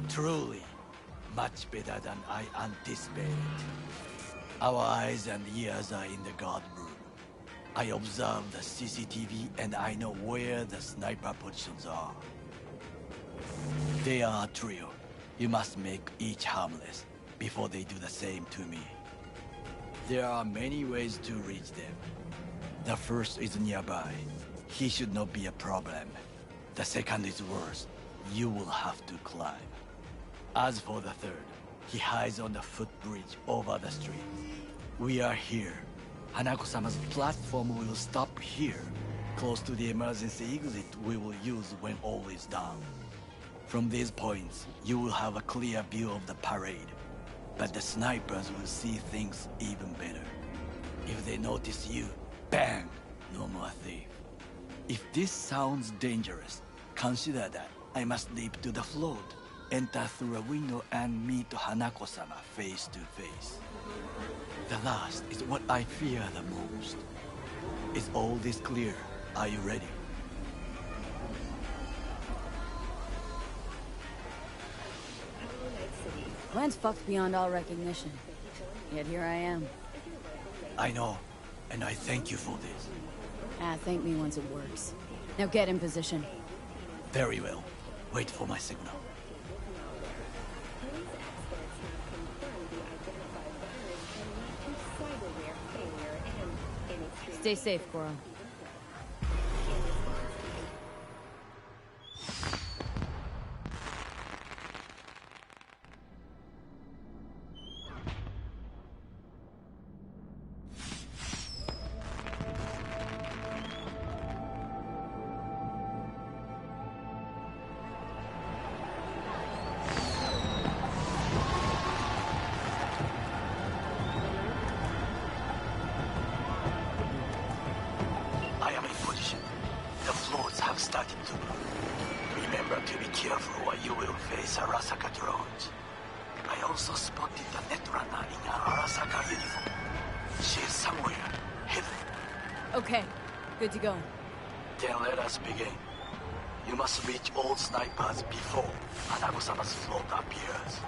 Truly, much better than I anticipated. Our eyes and ears are in the guard room. I observe the CCTV and I know where the sniper positions are. They are a trio. You must make each harmless before they do the same to me. There are many ways to reach them. The first is nearby. He should not be a problem. The second is worse. You will have to climb. As for the third, he hides on the footbridge over the street. We are here. Hanako-sama's platform will stop here, close to the emergency exit we will use when all is done. From these points, you will have a clear view of the parade, but the snipers will see things even better. If they notice you, bang! No more thief. If this sounds dangerous, consider that I must leap to the float, enter through a window and meet Hanako-sama face to face. The last is what I fear the most. Is all this clear? Are you ready? Plan's fucked beyond all recognition. Yet here I am. I know, and I thank you for this. Thank me once it works. Now get in position. Very well. Wait for my signal. Stay safe, Goro. Okay, good to go. Then let us begin. You must reach all snipers before Hanako-sama's float appears.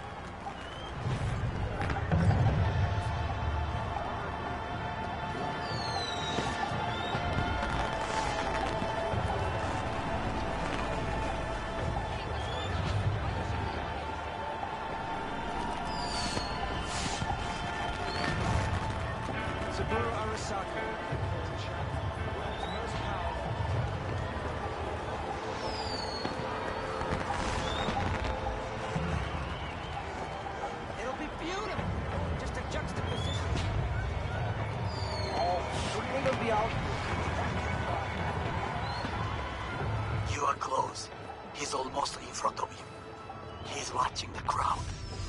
You are close. He's almost in front of you. He's watching the crowd,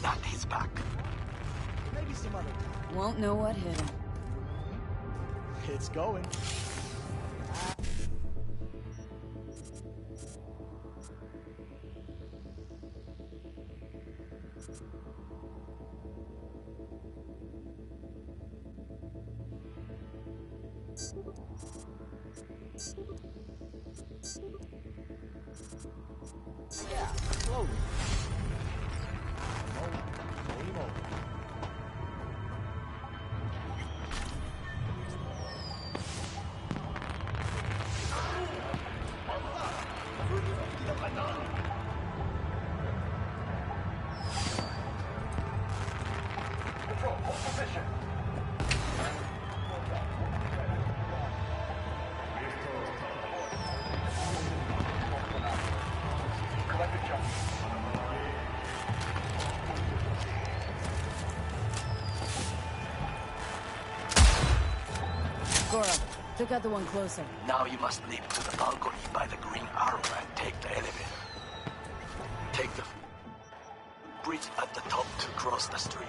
not his back. Maybe some other time. Won't know what hit him. It's going. Yeah, slowly. Goro, took out the one closer. Now you must leap to the balcony by the green arrow and take the elevator. Take the bridge at the top to cross the street.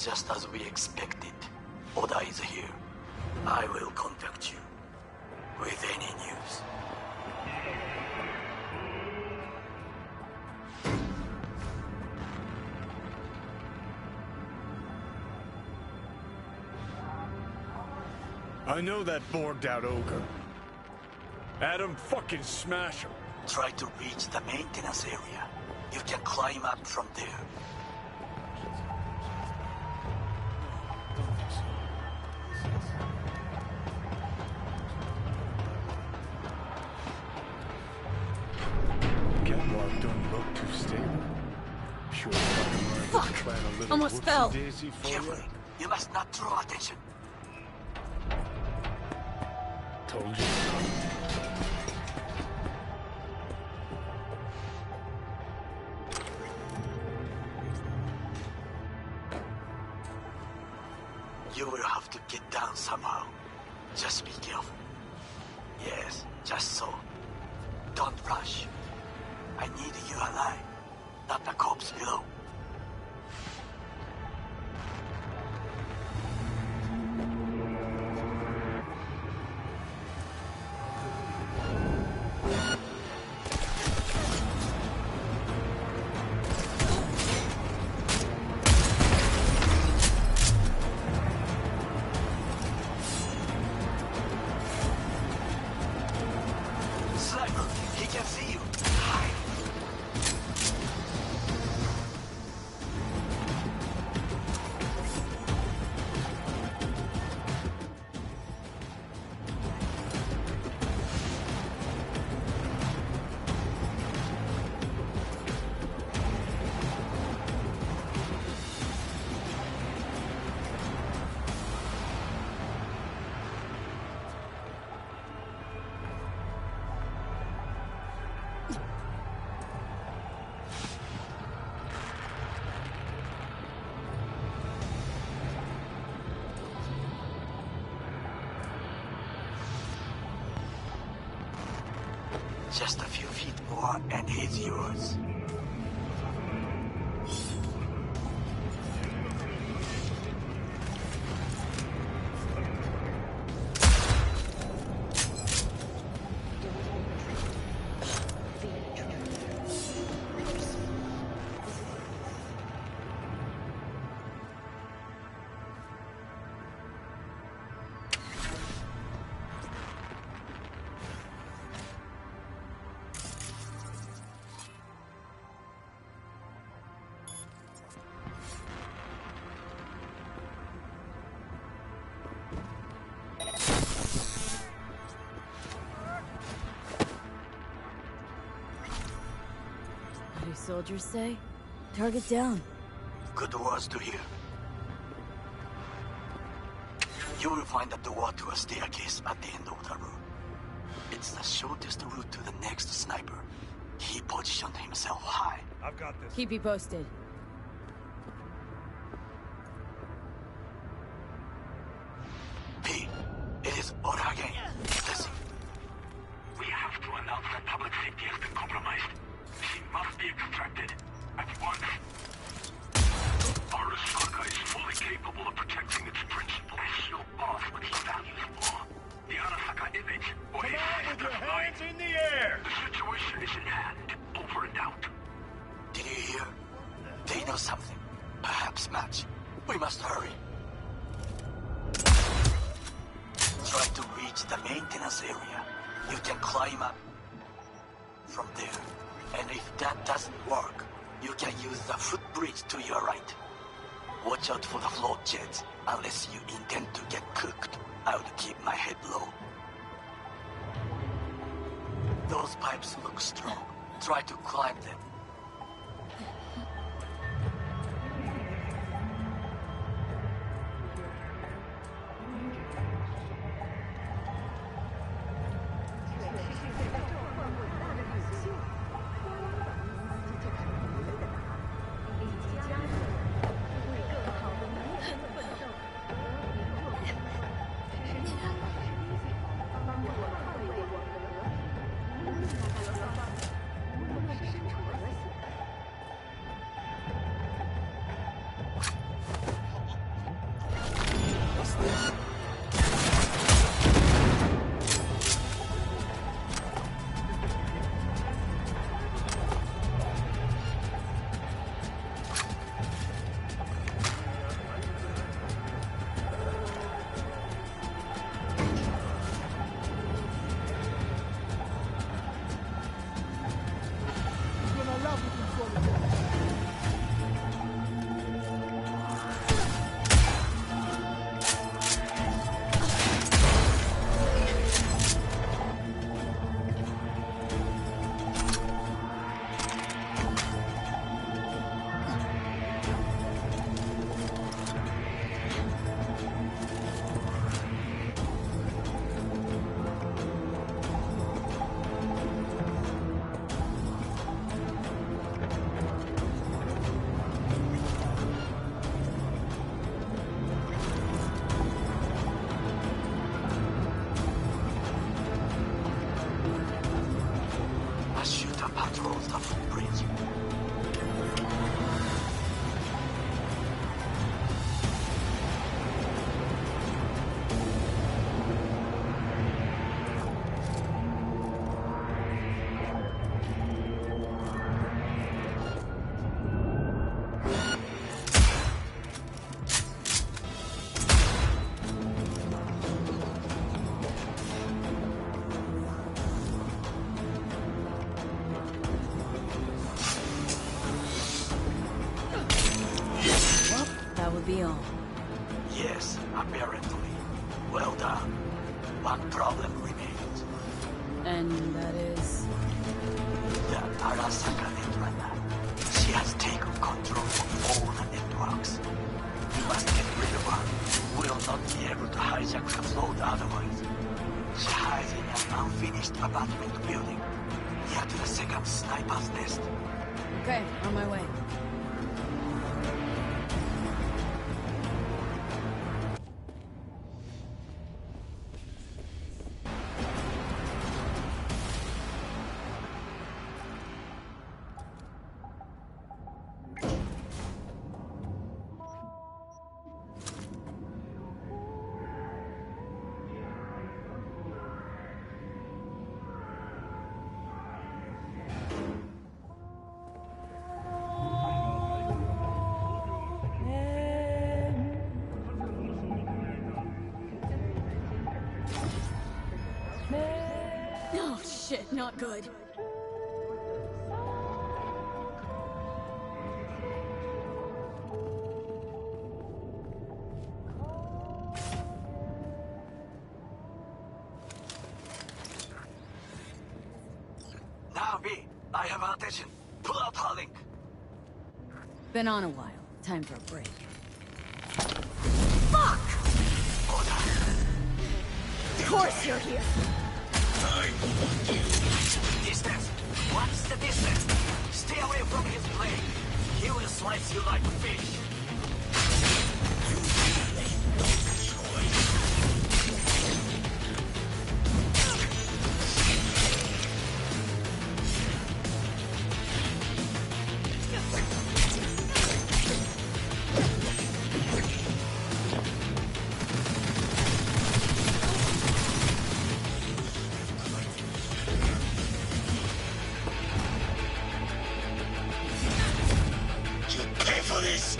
Just as we expected. Oda is here. I will contact you with any news. I know that borged out ogre. Adam, fucking smash him. Try to reach the maintenance area. You can climb up from there. Fuck! Almost fell. Carefully. You must not draw attention. Told you. You will have to get down somehow. Just be careful. Yes, just so. Don't rush. I need you alive, not the corpse below. Just a few feet more and he's yours. Soldiers say? Target down. Good words to hear. You will find a door to a staircase at the end of the room. It's the shortest route to the next sniper. He positioned himself high. I've got this. Keep you posted. P, it is Oda again. Listen. We have to announce that public safety has been compromised. She must be extracted at once. Arasaka is fully capable of protecting its principles. Your boss what he values more. The Arasaka image, or his with your hands in the air! The situation is in hand. Over and out. Did you hear? They know something. Perhaps much. We must hurry. Try to reach the maintenance area. You can climb up from there. And if that doesn't work, you can use the footbridge to your right. Watch out for the float jets, unless you intend to get cooked. I would keep my head low. Those pipes look strong. Try to climb them. Be all. Yes, apparently. Well done. One problem remains. And that is? The Arasaka Netrunner. She has taken control of all the networks. We must get rid of her. We'll not be able to hijack the float otherwise. She hides in an unfinished apartment building, near to the second sniper's nest. Okay, on my way. Oh shit, not good. Now, B, I have our attention. Pull out our link. Been on a while. Time for a break. Fuck! Of course you're here. Distance. What's the distance? Stay away from his blade. He will slice you like fish. You pay for this!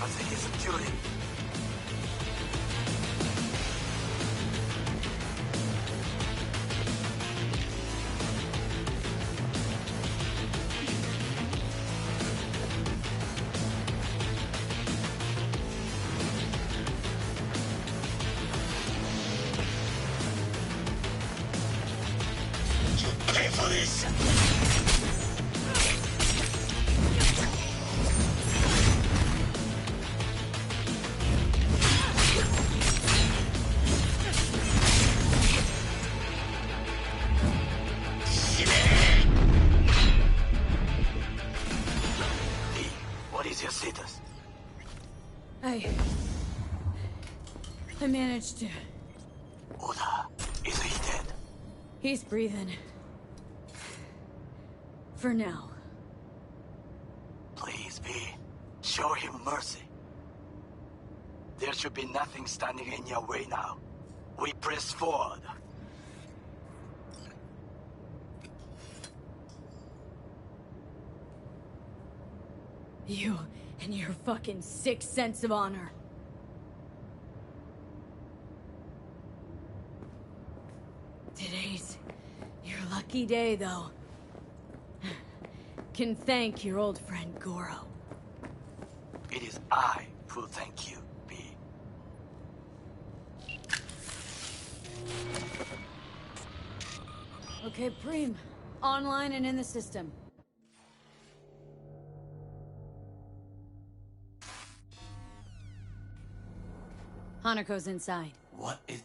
was his duty. Pay for this! What is your status? I managed to... Oda, is he dead? He's breathing. For now. Please, V. Show him mercy. There should be nothing standing in your way now. We press forward. You and your fucking sick sense of honor. Today's your lucky day, though. Can thank your old friend Goro. It is I who thank you, B. Okay, Preem. Online and in the system. Hanako's inside. What is...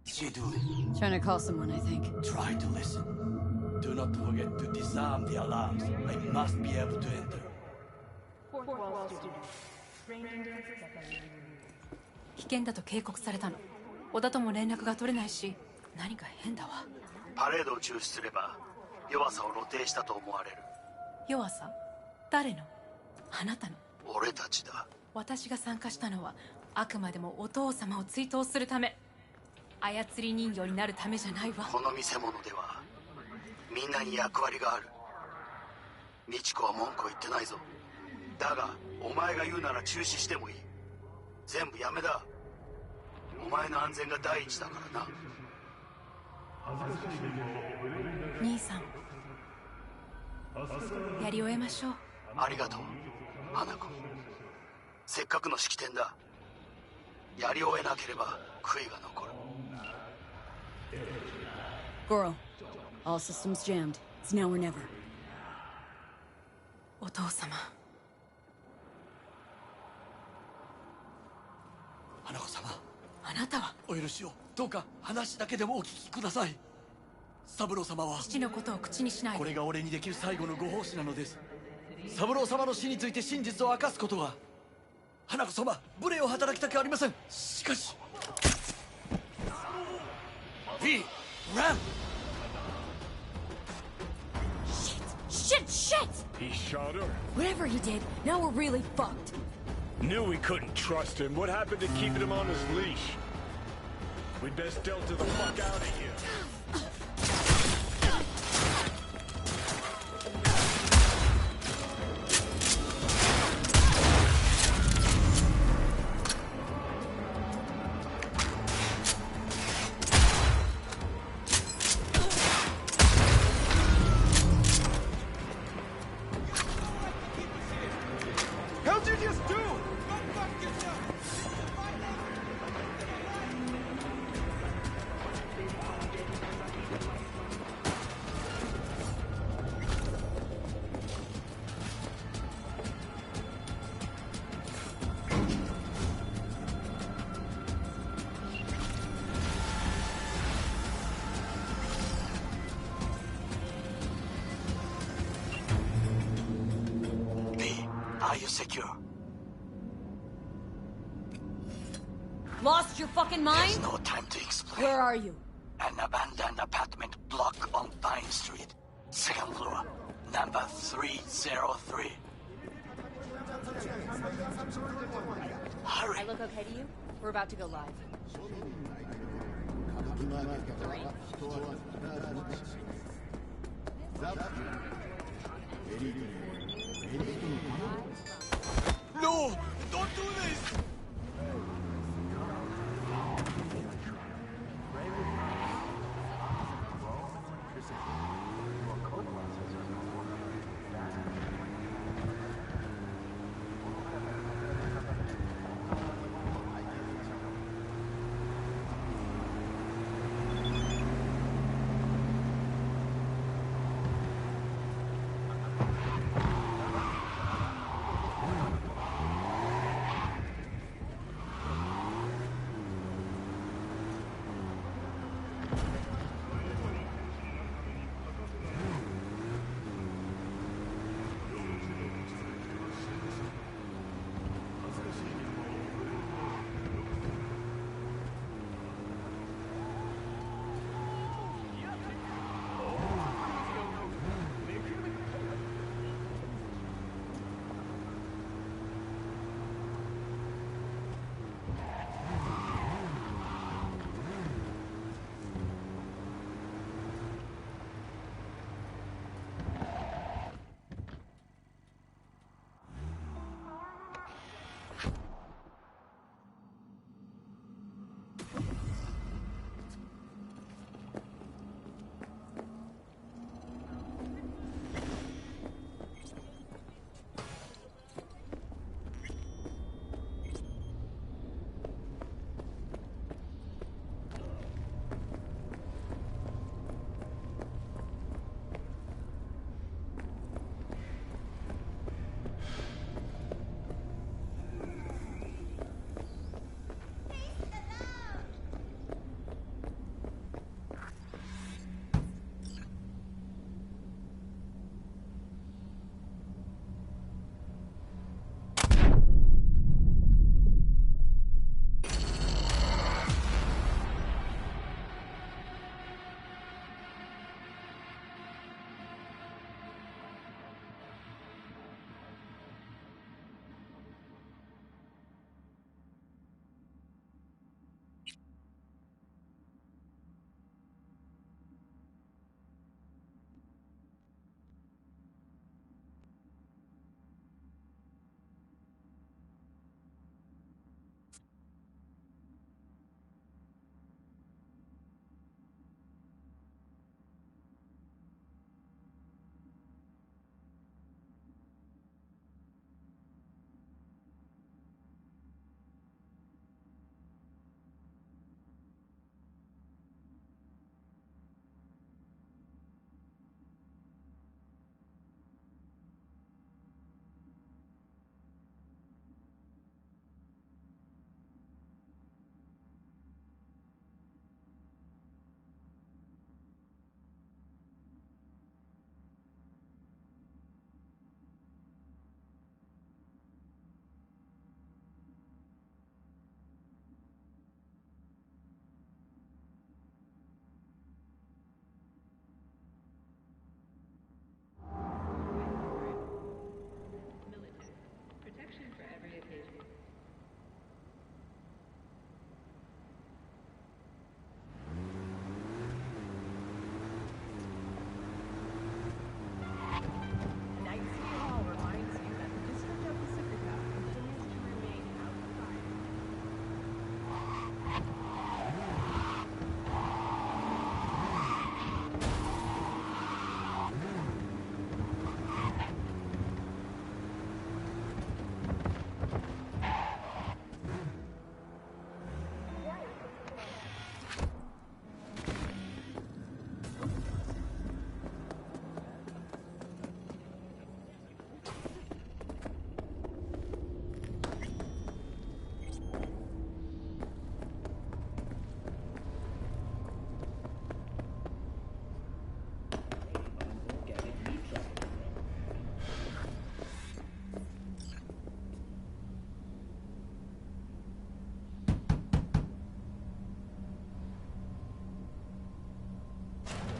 she doing? Trying to call someone, I think. Try to listen. Do not forget to disarm the alarms. I must be able to enter. 危険だと警告されたの。小田とも連絡が取れないし、何か変だわ。パレードを中止すれば弱さを露呈したと思われる。弱さ？誰の？あなたの。俺たちだ。私が参加したのはあくまでもお父様を追悼するため。操り人形になるためじゃないわ。この見せ物ではみんなに役割がある。美智子は文句を言ってないぞ。だがお前が言うなら中止してもいい。全部やめだ。お前の安全が第一だからな。兄さん、やり終えましょう。ありがとう、花子。せっかくの式典だ。やり終えなければ悔いが残る。Goro, all systems jammed. It's now or never. お父様。花子様。あなたは。お許しを。どうか話だけでもお聞きください。三郎様は父のことを口にしないで。これが俺にできる最後のご奉仕なのです。三郎様の死について真実を明かすことは花子様無礼を働きたくありません。しかし V run Shit! He shot her? Whatever he did, now we're really fucked. Knew we couldn't trust him. What happened to keeping him on his leash? We'd best delta the fuck out of here. How'd you just do? Are you secure? Lost your fucking mind? There's no time to explain. Where are you? An abandoned apartment block on Pine Street. Second floor. Number 303. Hurry. I look okay to you? We're about to go live. No! Don't do this!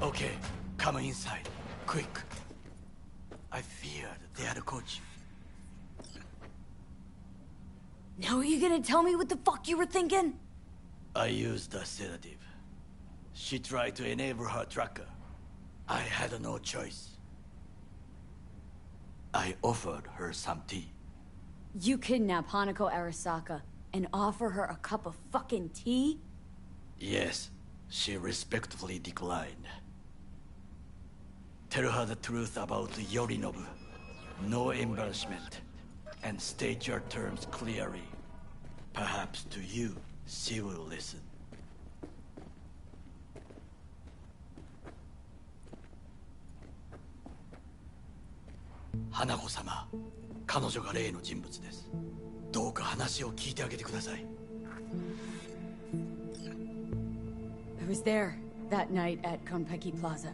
Okay, come inside. Quick. I feared they had caught you. Now are you gonna tell me what the fuck you were thinking? I used a sedative. She tried to enable her tracker. I had no choice. I offered her some tea. You kidnap Hanako Arasaka and offer her a cup of fucking tea? Yes, she respectfully declined. Tell her the truth about Yorinobu. No embellishment. And state your terms clearly. Perhaps to you, she will listen. Hanako-sama, 彼女が例の人物です。どうか話を聞いてあげてください。I was there that night at Konpeki Plaza.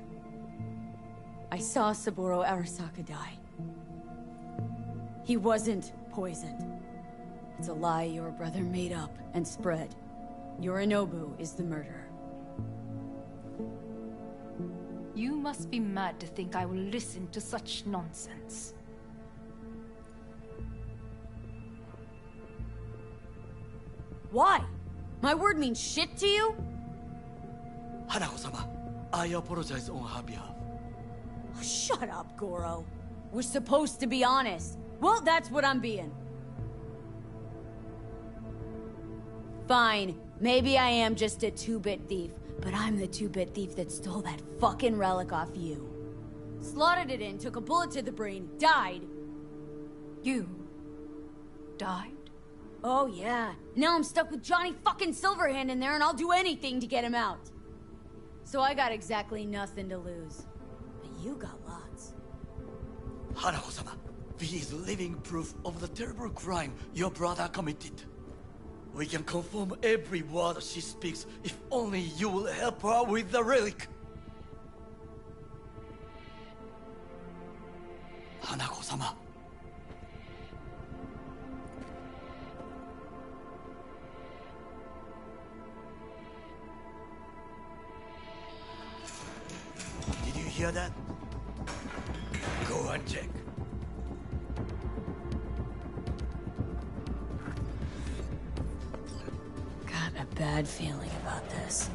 I saw Saburo Arasaka die. He wasn't poisoned. It's a lie your brother made up and spread. Yorinobu is the murderer. You must be mad to think I will listen to such nonsense. Why? My word means shit to you? Hanako-sama, I apologize on her behalf. Oh, shut up, Goro. We're supposed to be honest. Well, that's what I'm being. Fine. Maybe I am just a 2-bit thief, but I'm the 2-bit thief that stole that fucking relic off you. Slotted it in, took a bullet to the brain, died. You... died? Oh yeah. Now I'm stuck with Johnny fucking Silverhand in there and I'll do anything to get him out. So I got exactly nothing to lose. But you got lots. Hanako-sama, V is living proof of the terrible crime your brother committed. We can confirm every word she speaks if only you will help her with the relic. Hanako-sama. Did you hear that? Go and check. Got a bad feeling about this.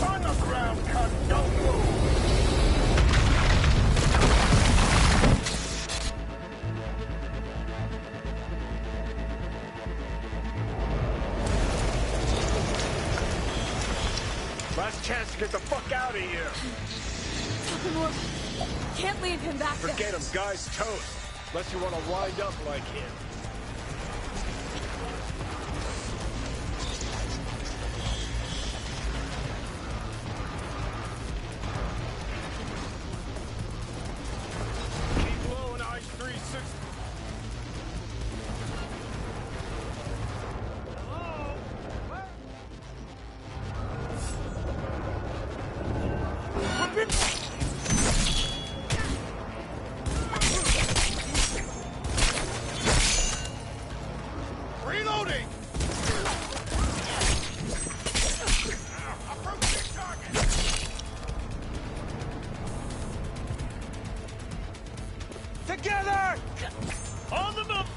On the ground, cunt! Don't move! Last chance to get the fuck out of here. Can't leave him back there. Forget him, guy's toast. Unless you want to wind up like him. Keep low and ice 360. Reloading! Approaching target! Together! On the move!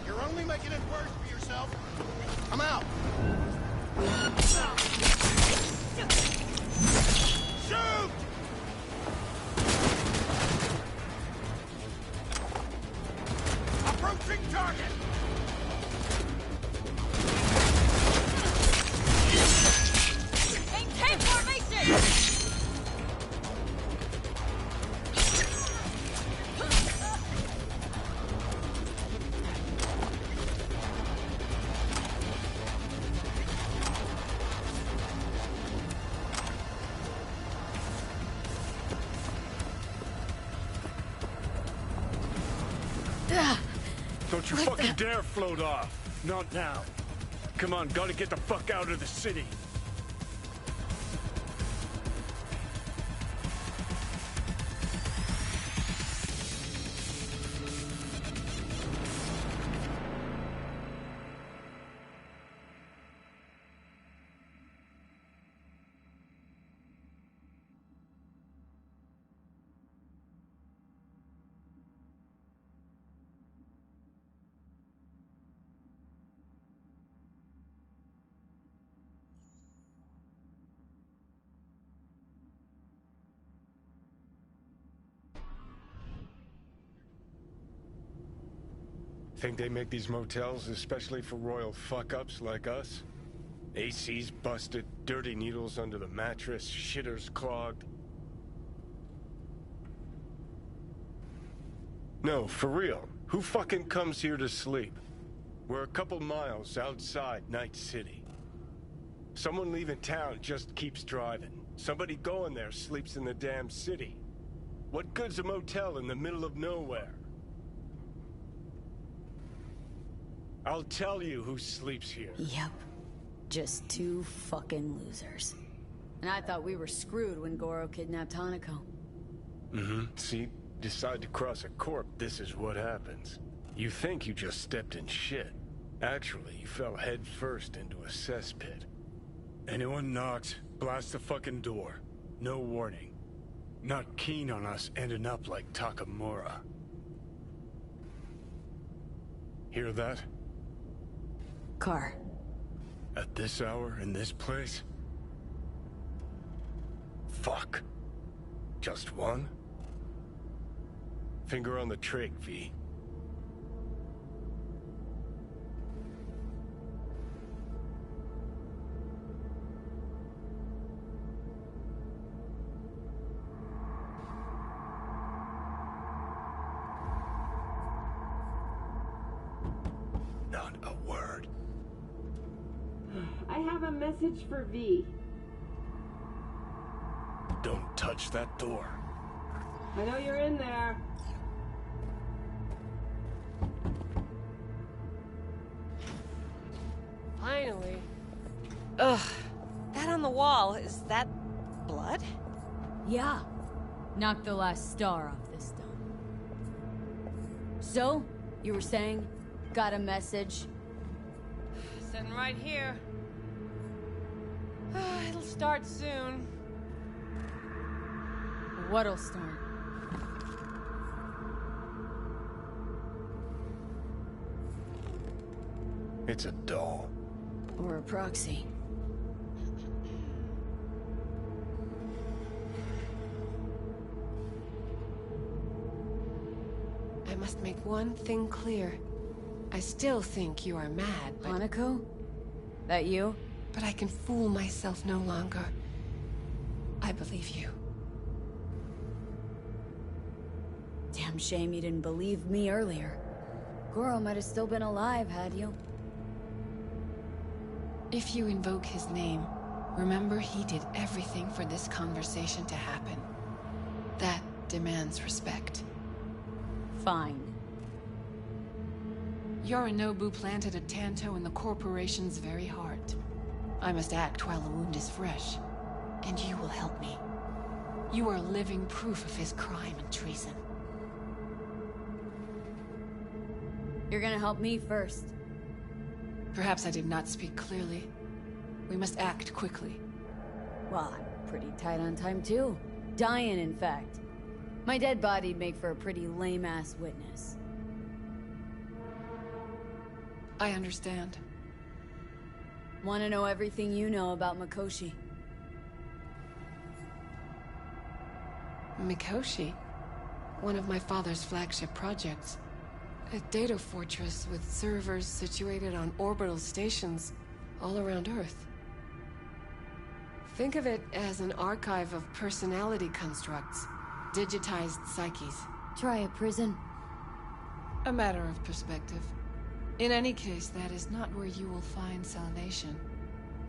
You're only making it worse for yourself. I'm out. Shoot! Approaching target! Maintain formation! Don't you fucking dare float off. Not now. Come on, gotta get the fuck out of the city. Think they make these motels especially for royal fuck-ups like us? AC's busted, dirty needles under the mattress, shitters clogged. No, for real. Who fucking comes here to sleep? We're a couple miles outside Night City. Someone leaving town just keeps driving. Somebody going there sleeps in the damn city. What good's a motel in the middle of nowhere? I'll tell you who sleeps here. Yep. Just two fucking losers. And I thought we were screwed when Goro kidnapped Hanako. Mm-hmm. See? Decide to cross a corp, this is what happens. You think you just stepped in shit. Actually, you fell head first into a cesspit. Anyone knocks, blast the fucking door. No warning. Not keen on us ending up like Takamura. Hear that? Car. At this hour, in this place? Fuck. Just one? Finger on the trig, V. Not a word. I have a message for V. Don't touch that door. I know you're in there. Finally. Ugh. That on the wall, is that blood? Yeah. Knocked the last star off this stone. So, you were saying? Got a message? Sitting right here. It'll start soon. What'll start? It's a doll. Or a proxy. I must make one thing clear. I still think you are mad, but... Hanako? That you? But I can fool myself no longer. I believe you. Damn shame you didn't believe me earlier. Goro might have still been alive, had you? If you invoke his name, remember he did everything for this conversation to happen. That demands respect. Fine. Yorinobu planted a Tanto in the corporation's very heart. I must act while the wound is fresh, and you will help me. You are living proof of his crime and treason. You're gonna help me first. Perhaps I did not speak clearly. We must act quickly. Well, I'm pretty tight on time too. Dying, in fact. My dead body'd make for a pretty lame-ass witness. I understand. Want to know everything you know about Mikoshi? Mikoshi? One of my father's flagship projects. A data fortress with servers situated on orbital stations all around Earth. Think of it as an archive of personality constructs, digitized psyches. Try a prison. A matter of perspective. In any case, that is not where you will find salvation.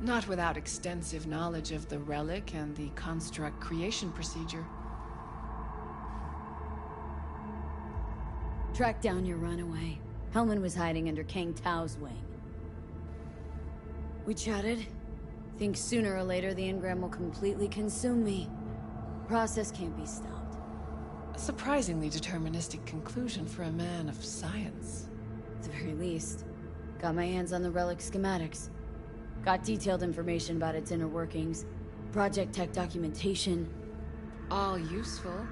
Not without extensive knowledge of the relic and the construct creation procedure. Track down your runaway. Hellman was hiding under Kang Tao's wing. We chatted. Think sooner or later the engram will completely consume me. Process can't be stopped. A surprisingly deterministic conclusion for a man of science. At the very least, got my hands on the relic schematics. Got detailed information about its inner workings, project tech documentation. All useful.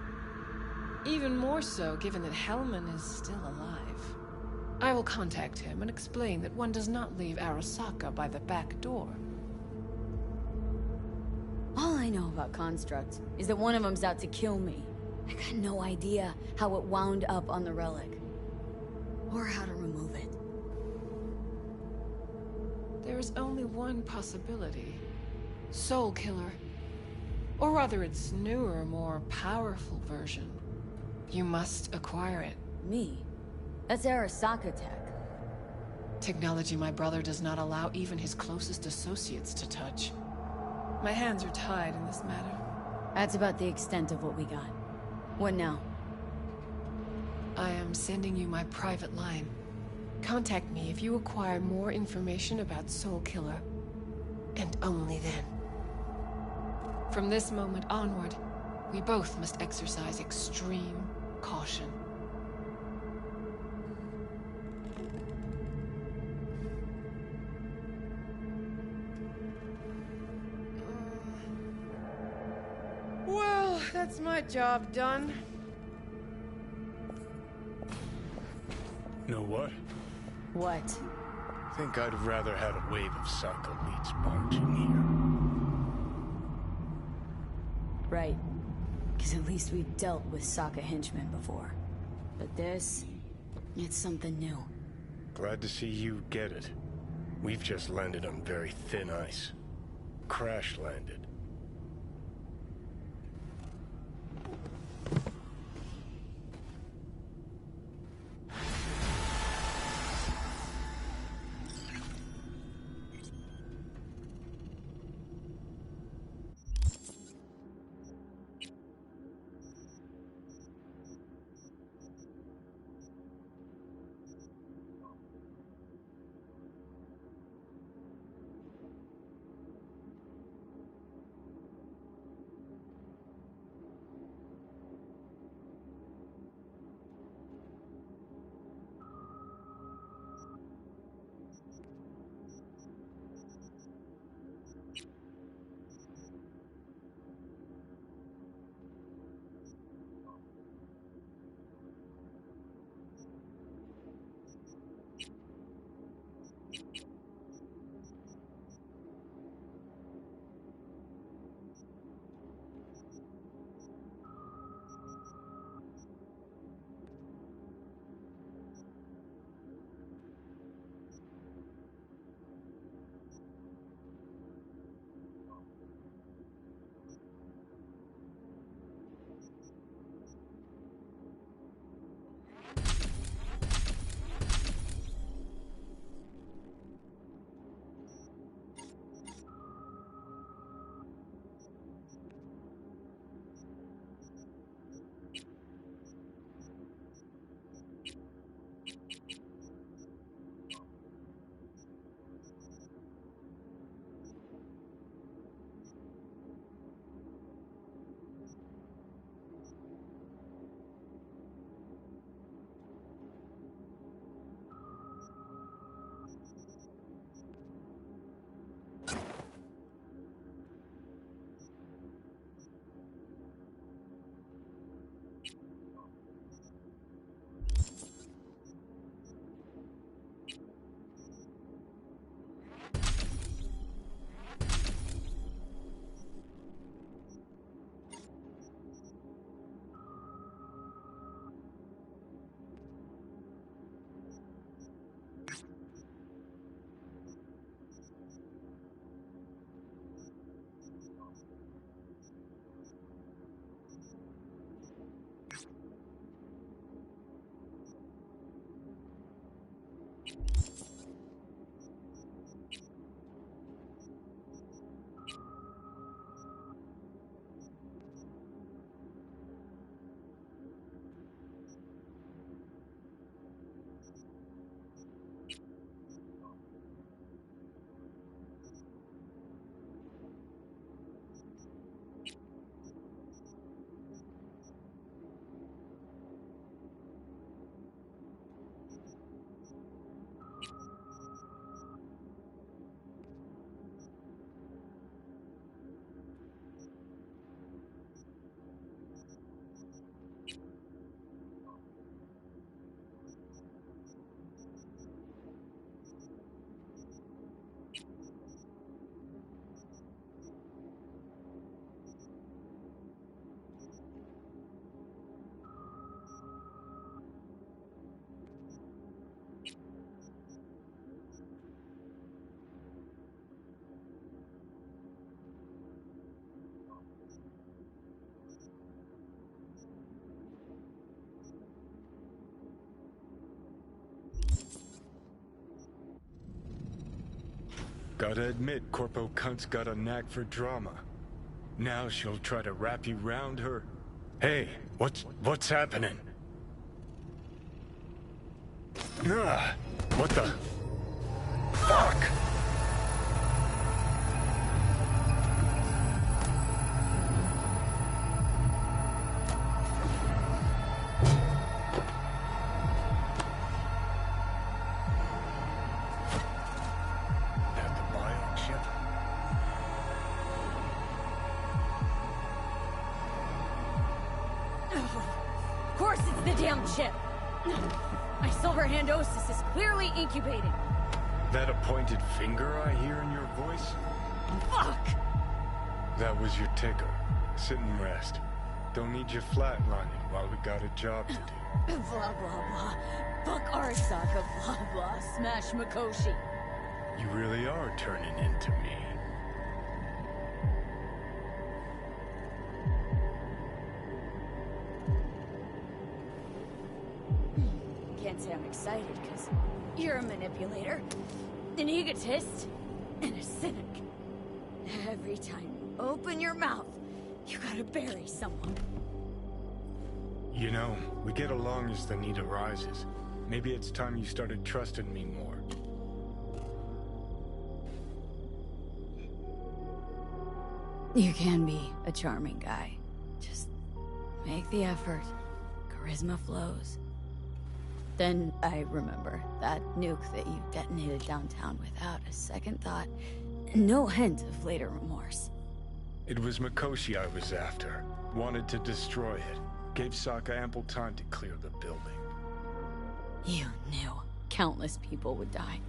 Even more so given that Hellman is still alive. I will contact him and explain that one does not leave Arasaka by the back door. All I know about constructs is that one of them's out to kill me. I got no idea how it wound up on the relic. Or how to remove it. There is only one possibility. Soul Killer. Or rather, its newer, more powerful version. You must acquire it. Me? That's Arasaka tech. Technology my brother does not allow even his closest associates to touch. My hands are tied in this matter. That's about the extent of what we got. What now? I am sending you my private line. Contact me if you acquire more information about Soul Killer. And only then. From this moment onward, we both must exercise extreme caution. Well, that's my job done. Know what? What? Think I'd rather had a wave of Saka leads marching here. Right. Because at least we've dealt with Saka henchmen before. But this... it's something new. Glad to see you get it. We've just landed on very thin ice. Crash landed. Gotta admit, Corpo Cunt's got a knack for drama. Now she'll try to wrap you round her. Hey, what's happening? Ah, what the? Fuck! Of course it's the damn chip! My Silverhand Osis is clearly incubating. That a pointed finger I hear in your voice? Fuck! That was your ticker. Sit and rest. Don't need you flatlining while we got a job to do. Blah, blah, blah. Fuck Arasaka, blah, blah. Smash Mikoshi. You really are turning into me. Can't say I'm excited, because you're a manipulator, an egotist, and a cynic. Every time you open your mouth, you gotta bury someone. You know, we get along as the need arises. Maybe it's time you started trusting me more. You can be a charming guy. Just make the effort. Charisma flows. Then I remember that nuke that you detonated downtown without a second thought. No hint of later remorse. It was Mikoshi I was after. Wanted to destroy it. Gave Sokka ample time to clear the building. You knew countless people would die.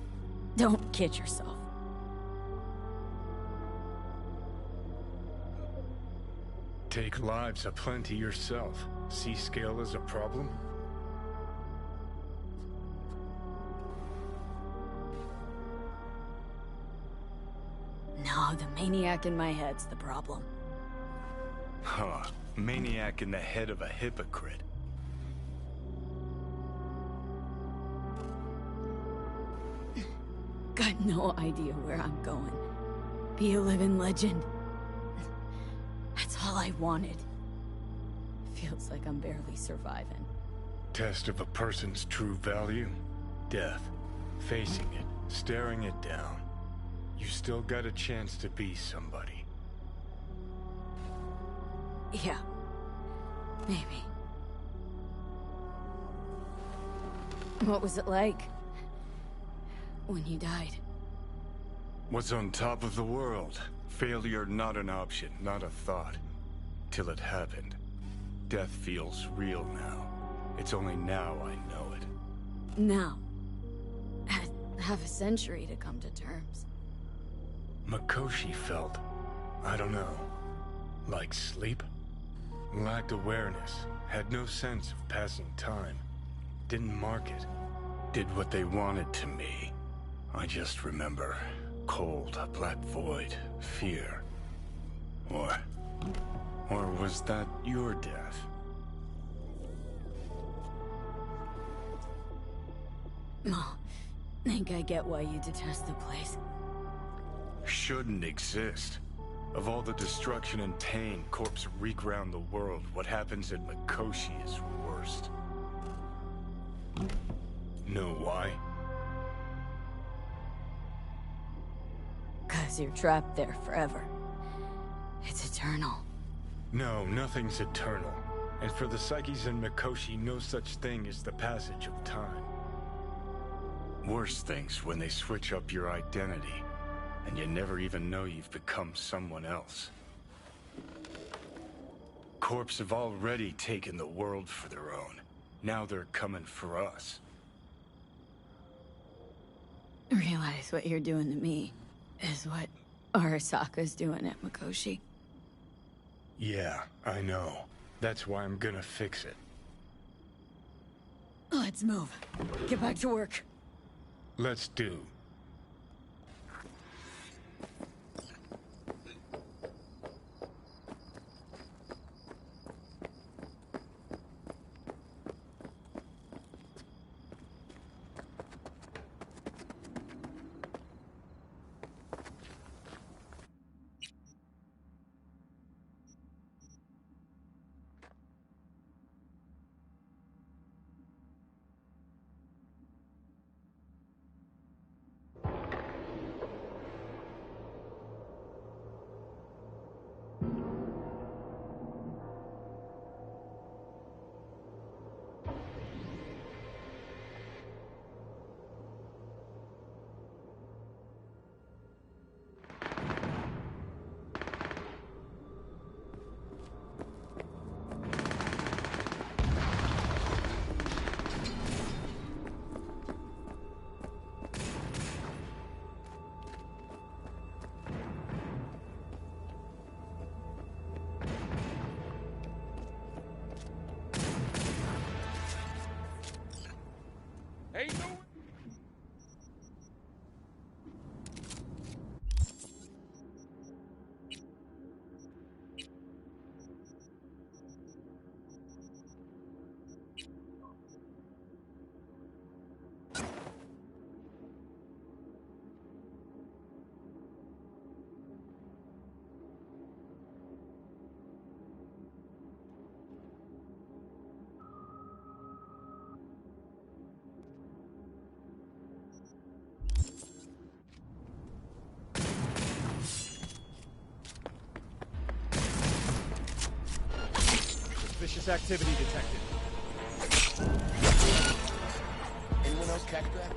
Don't kid yourself. Take lives aplenty yourself. See scale as a problem? No, the maniac in my head's the problem. Huh. Maniac in the head of a hypocrite. Got no idea where I'm going. Be a living legend. That's all I wanted. Feels like I'm barely surviving. Test of a person's true value? Death. Facing it. Staring it down. You still got a chance to be somebody. Yeah. Maybe. What was it like? When you died? Was on top of the world. Failure not an option, not a thought. Till it happened. Death feels real now. It's only now I know it. Now. Had half a century to come to terms. Mikoshi felt, I don't know, like sleep? Lacked awareness, had no sense of passing time. Didn't mark it. Did what they wanted to me. I just remember cold, a black void, fear. Or was that your death? Oh, think I get why you detest the place. Shouldn't exist. Of all the destruction and pain corpses wreak round the world, what happens at Mikoshi is worst. Know why? 'Cause you're trapped there forever. It's eternal. No, nothing's eternal. And for the psyches in Mikoshi, no such thing as the passage of time. Worse things when they switch up your identity, and you never even know you've become someone else. Corps have already taken the world for their own. Now they're coming for us. Realize what you're doing to me is what Arasaka's doing at Mikoshi. Yeah, I know. That's why I'm gonna fix it. Let's move. Get back to work. Let's do. Suspicious activity detected. Anyone else catch that?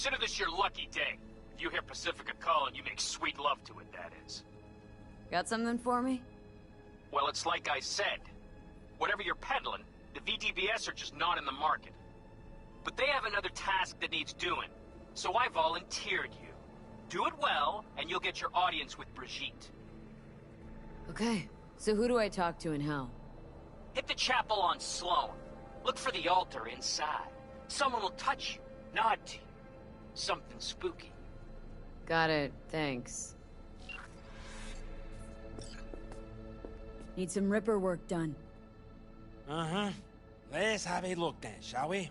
Consider this your lucky day. If you hear Pacifica calling, you make sweet love to it, that is. Got something for me? Well, it's like I said. Whatever you're peddling, the VDBS are just not in the market. But they have another task that needs doing, so I volunteered you. Do it well, and you'll get your audience with Brigitte. Okay, so who do I talk to and how? Hit the chapel on Sloan. Look for the altar inside. Someone will touch you, nod to you. Something spooky. Got it, thanks. Need some Ripper work done. Uh-huh. Let's have a look then, shall we?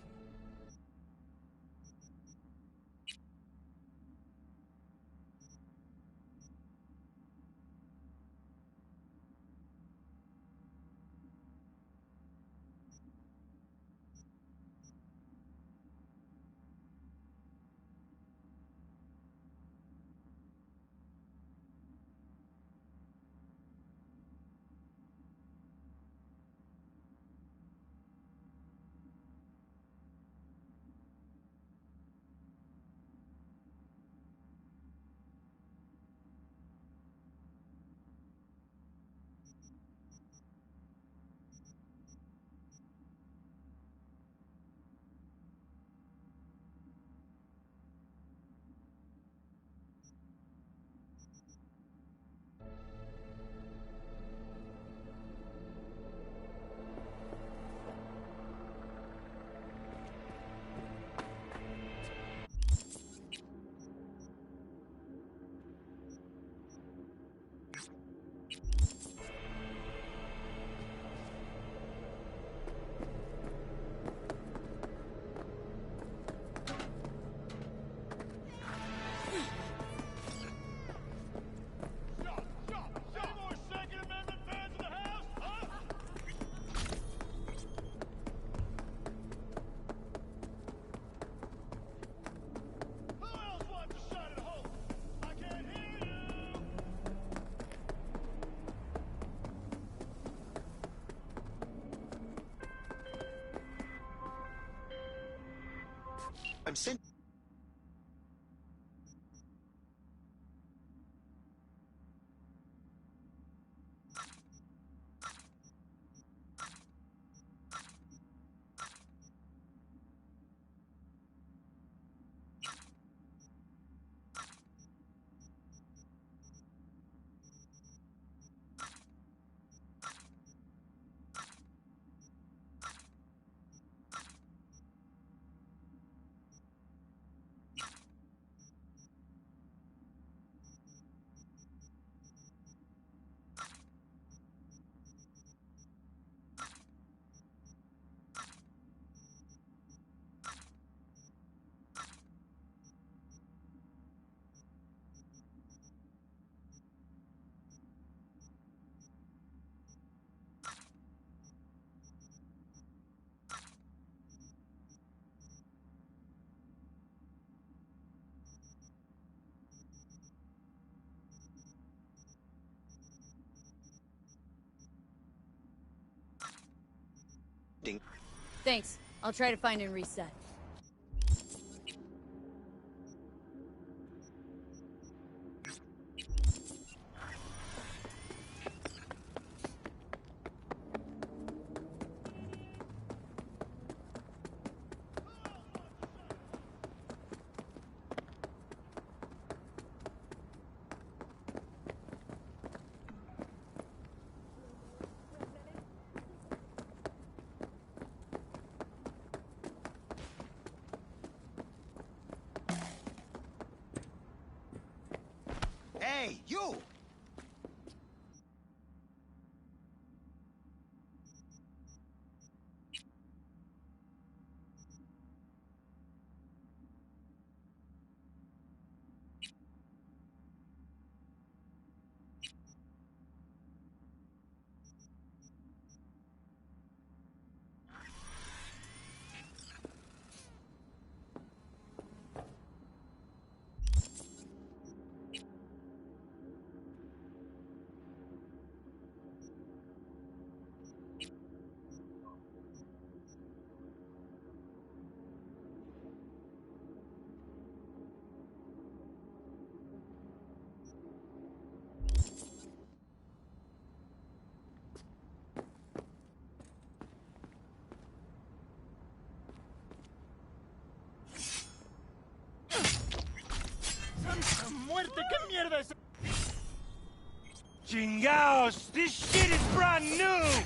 I'm sending. Thanks. I'll try to find and reset. Hey, you! ¡Santa muerte! ¿Qué mierda es? ¡Chingaos! This shit is brand new!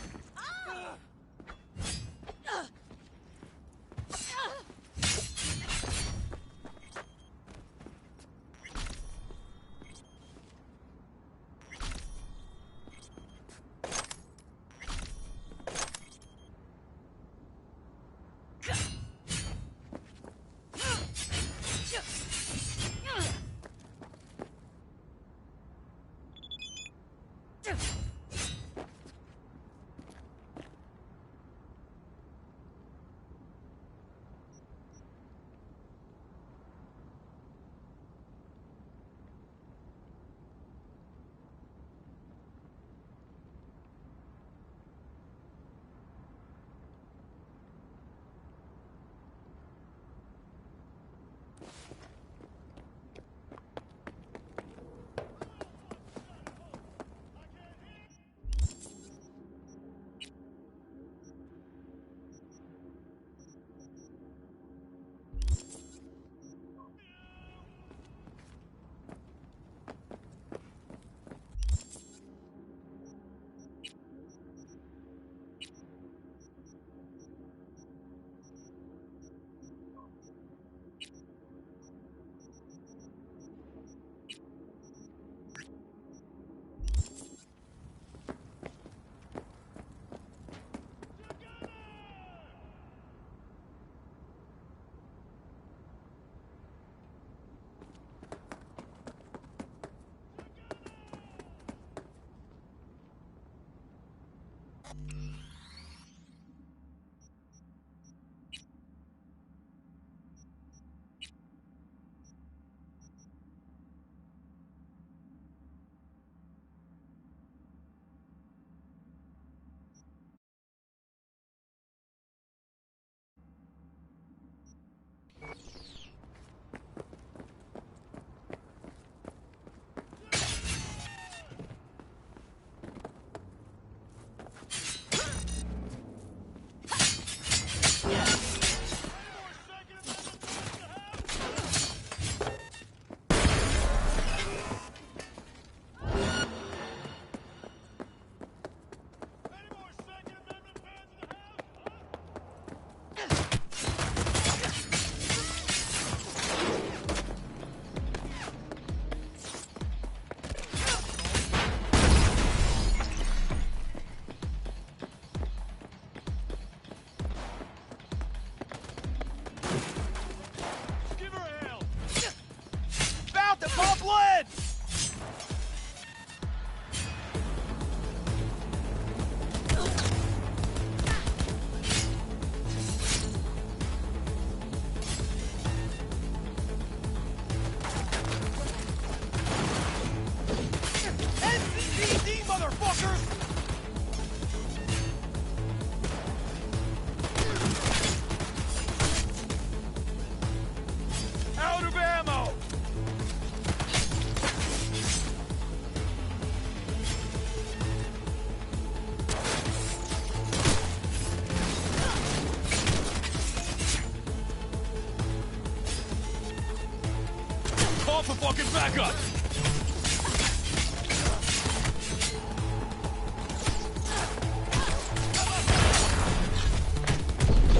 for fucking backup!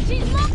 She's look!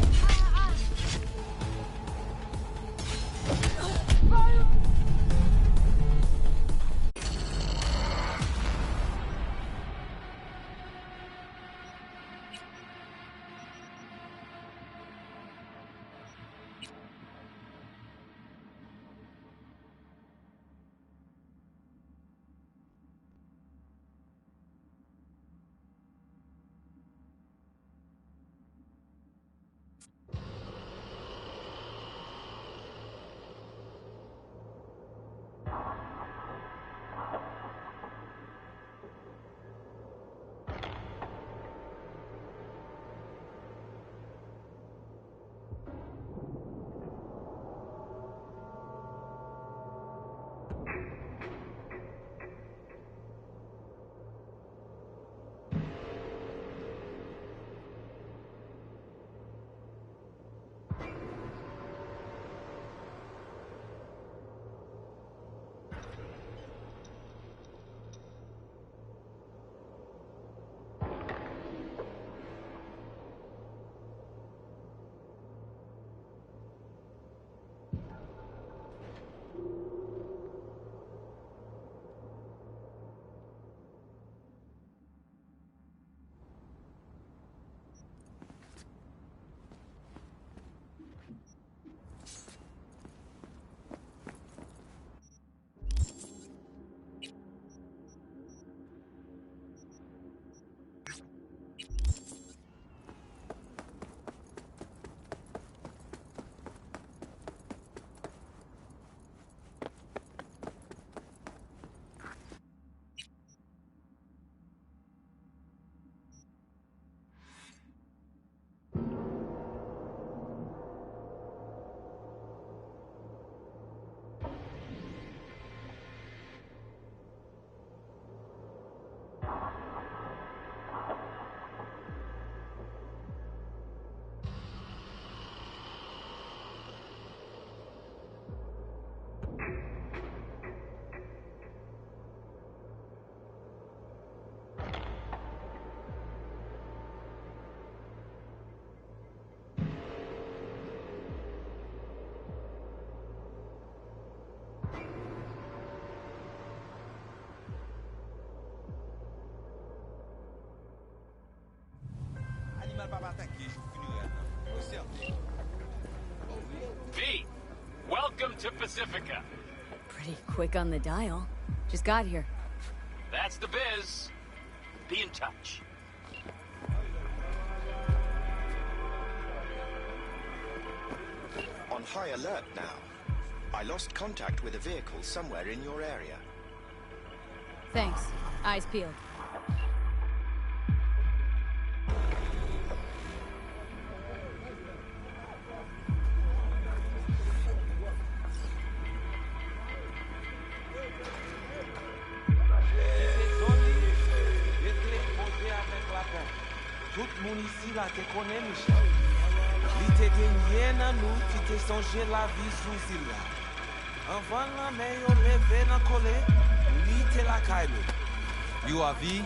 V, welcome to Pacifica. Pretty quick on the dial. Just got here. That's the biz. Be in touch. On high alert now. I lost contact with a vehicle somewhere in your area. Thanks. Eyes peeled. Tout moun ici la te connaît, Michel. Li te genye nan nou ki te sonje la vie sous île la. Avant la men yo leve nan kole, li te la kay nou. You are V?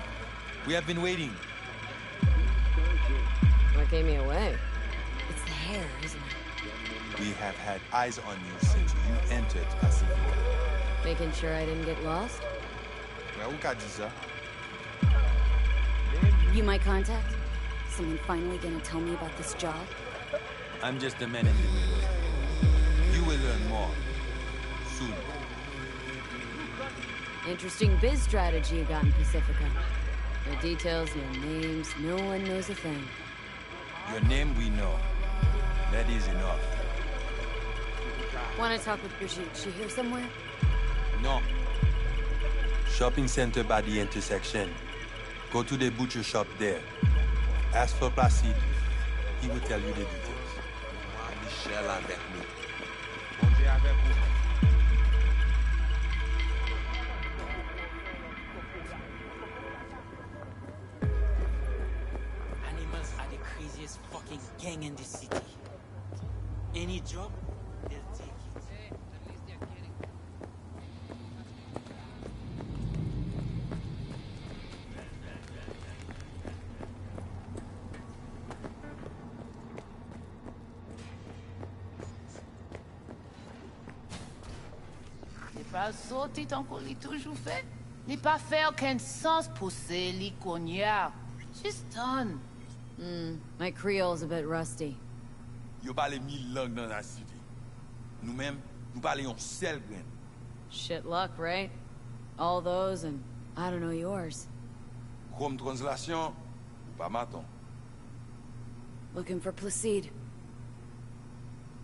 We have been waiting. What gave me away? It's the hair, isn't it? We have had eyes on you since you entered Pacifica. Making sure I didn't get lost? Well, we got you, sir. You my contact? Someone finally gonna tell me about this job? I'm just a man in the middle. You will learn more. Soon. Interesting biz strategy you got in Pacifica. No details, no names, no one knows a thing. Your name we know. That is enough. Wanna talk with Brigitte? She here somewhere? No. Shopping center by the intersection. Go to the butcher shop there. Ask for Placide. He will tell you the details. Michel avec nous. Bon Dieu avec vous. Animals are the craziest fucking gang in the city. Any job, they'll take it. Pral sorti tant qu'on li toujours fait. Li pas fait aucun sens pousser li konya. She's done. My Creole's a bit rusty. Yo parle 1000 langues dans la cité. Nous-mêmes, nous parlons seul grain. Shit luck, right? All those and I don't know yours. Comme translation, pas maton. Looking for Placide.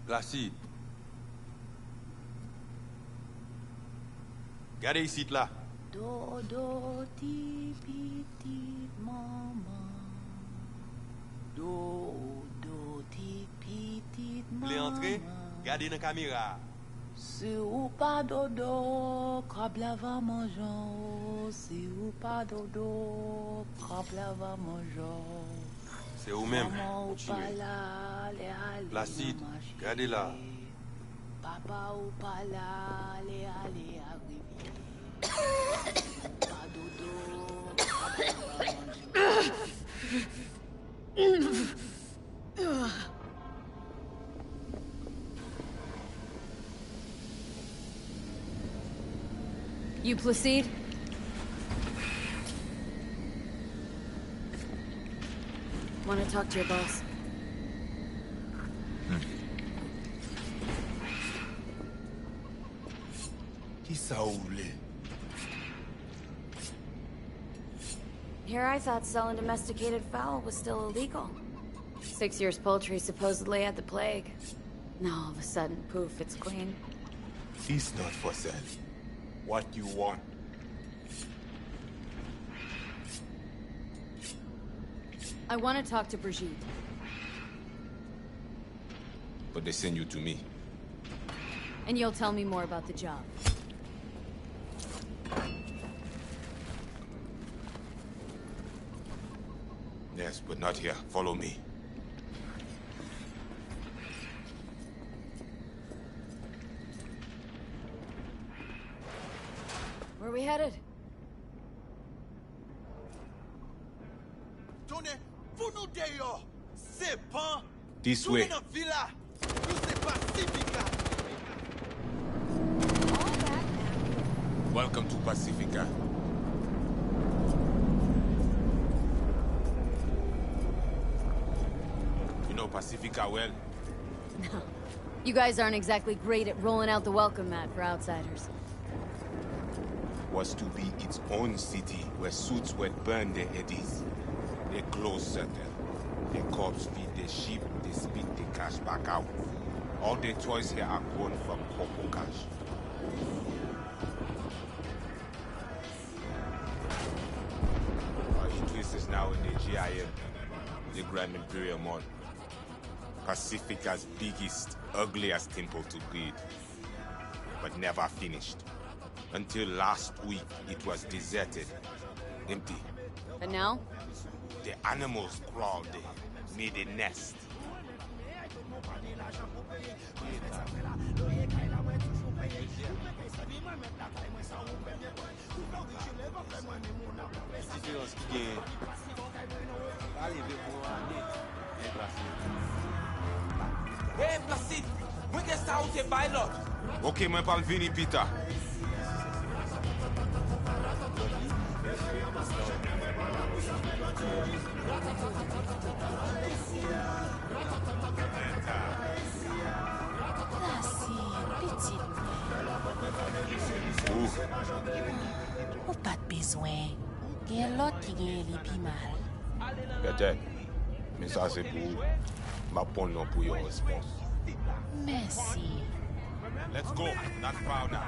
Placide. Regardez ici là. Dodo ti petite maman. Dodo ti petite maman. Vous voulez entrer? Regardez dans la caméra. Si ou pas dodo, kabla va manger. Si ou pas dodo, kabla va manger. C'est vous-même. Maman ou Continuez. pas là, les allées. Placide, regardez là. Papa ou pas là, les allées arriver. Pas dodo, kabla va manger. You Placide? Want to talk to your boss? Qui ça ou voulez? Here I thought selling domesticated fowl was still illegal. 6 years poultry supposedly had the plague. Now all of a sudden, poof, it's clean. It's not for sale. What you want? I want to talk to Brigitte. But they send you to me. And you'll tell me more about the job. Yes, but not here. Follow me. Where are we headed? Tony, vous nous d'ailleurs. C'est pas. This way. Nous dans villa. Nous c'est Pacifica. Welcome to Pacifica. You know Pacifica well? No. You guys aren't exactly great at rolling out the welcome mat for outsiders. Was to be its own city where suits were burned their eddies. They close certain. The corpse feed their sheep, they spit the cash back out. All the toys here are grown from Popo cash. Our interest is now in the GIM, the Grand Imperial Mall. Pacifica's biggest, ugliest temple to greed. But never finished. Until last week, it was deserted. Empty. But now? The animals crawled there, made a nest. Hey, Placide! Mwen gen sa ou te bay lot? Ok, mwen pal vini, Peter. Ou pas de besoin. Gen lot ki gen li pi mal. Peut-être. Mais ça, c'est pour... ma bonne nom pour your response. Merci. Let's go. Not proud now.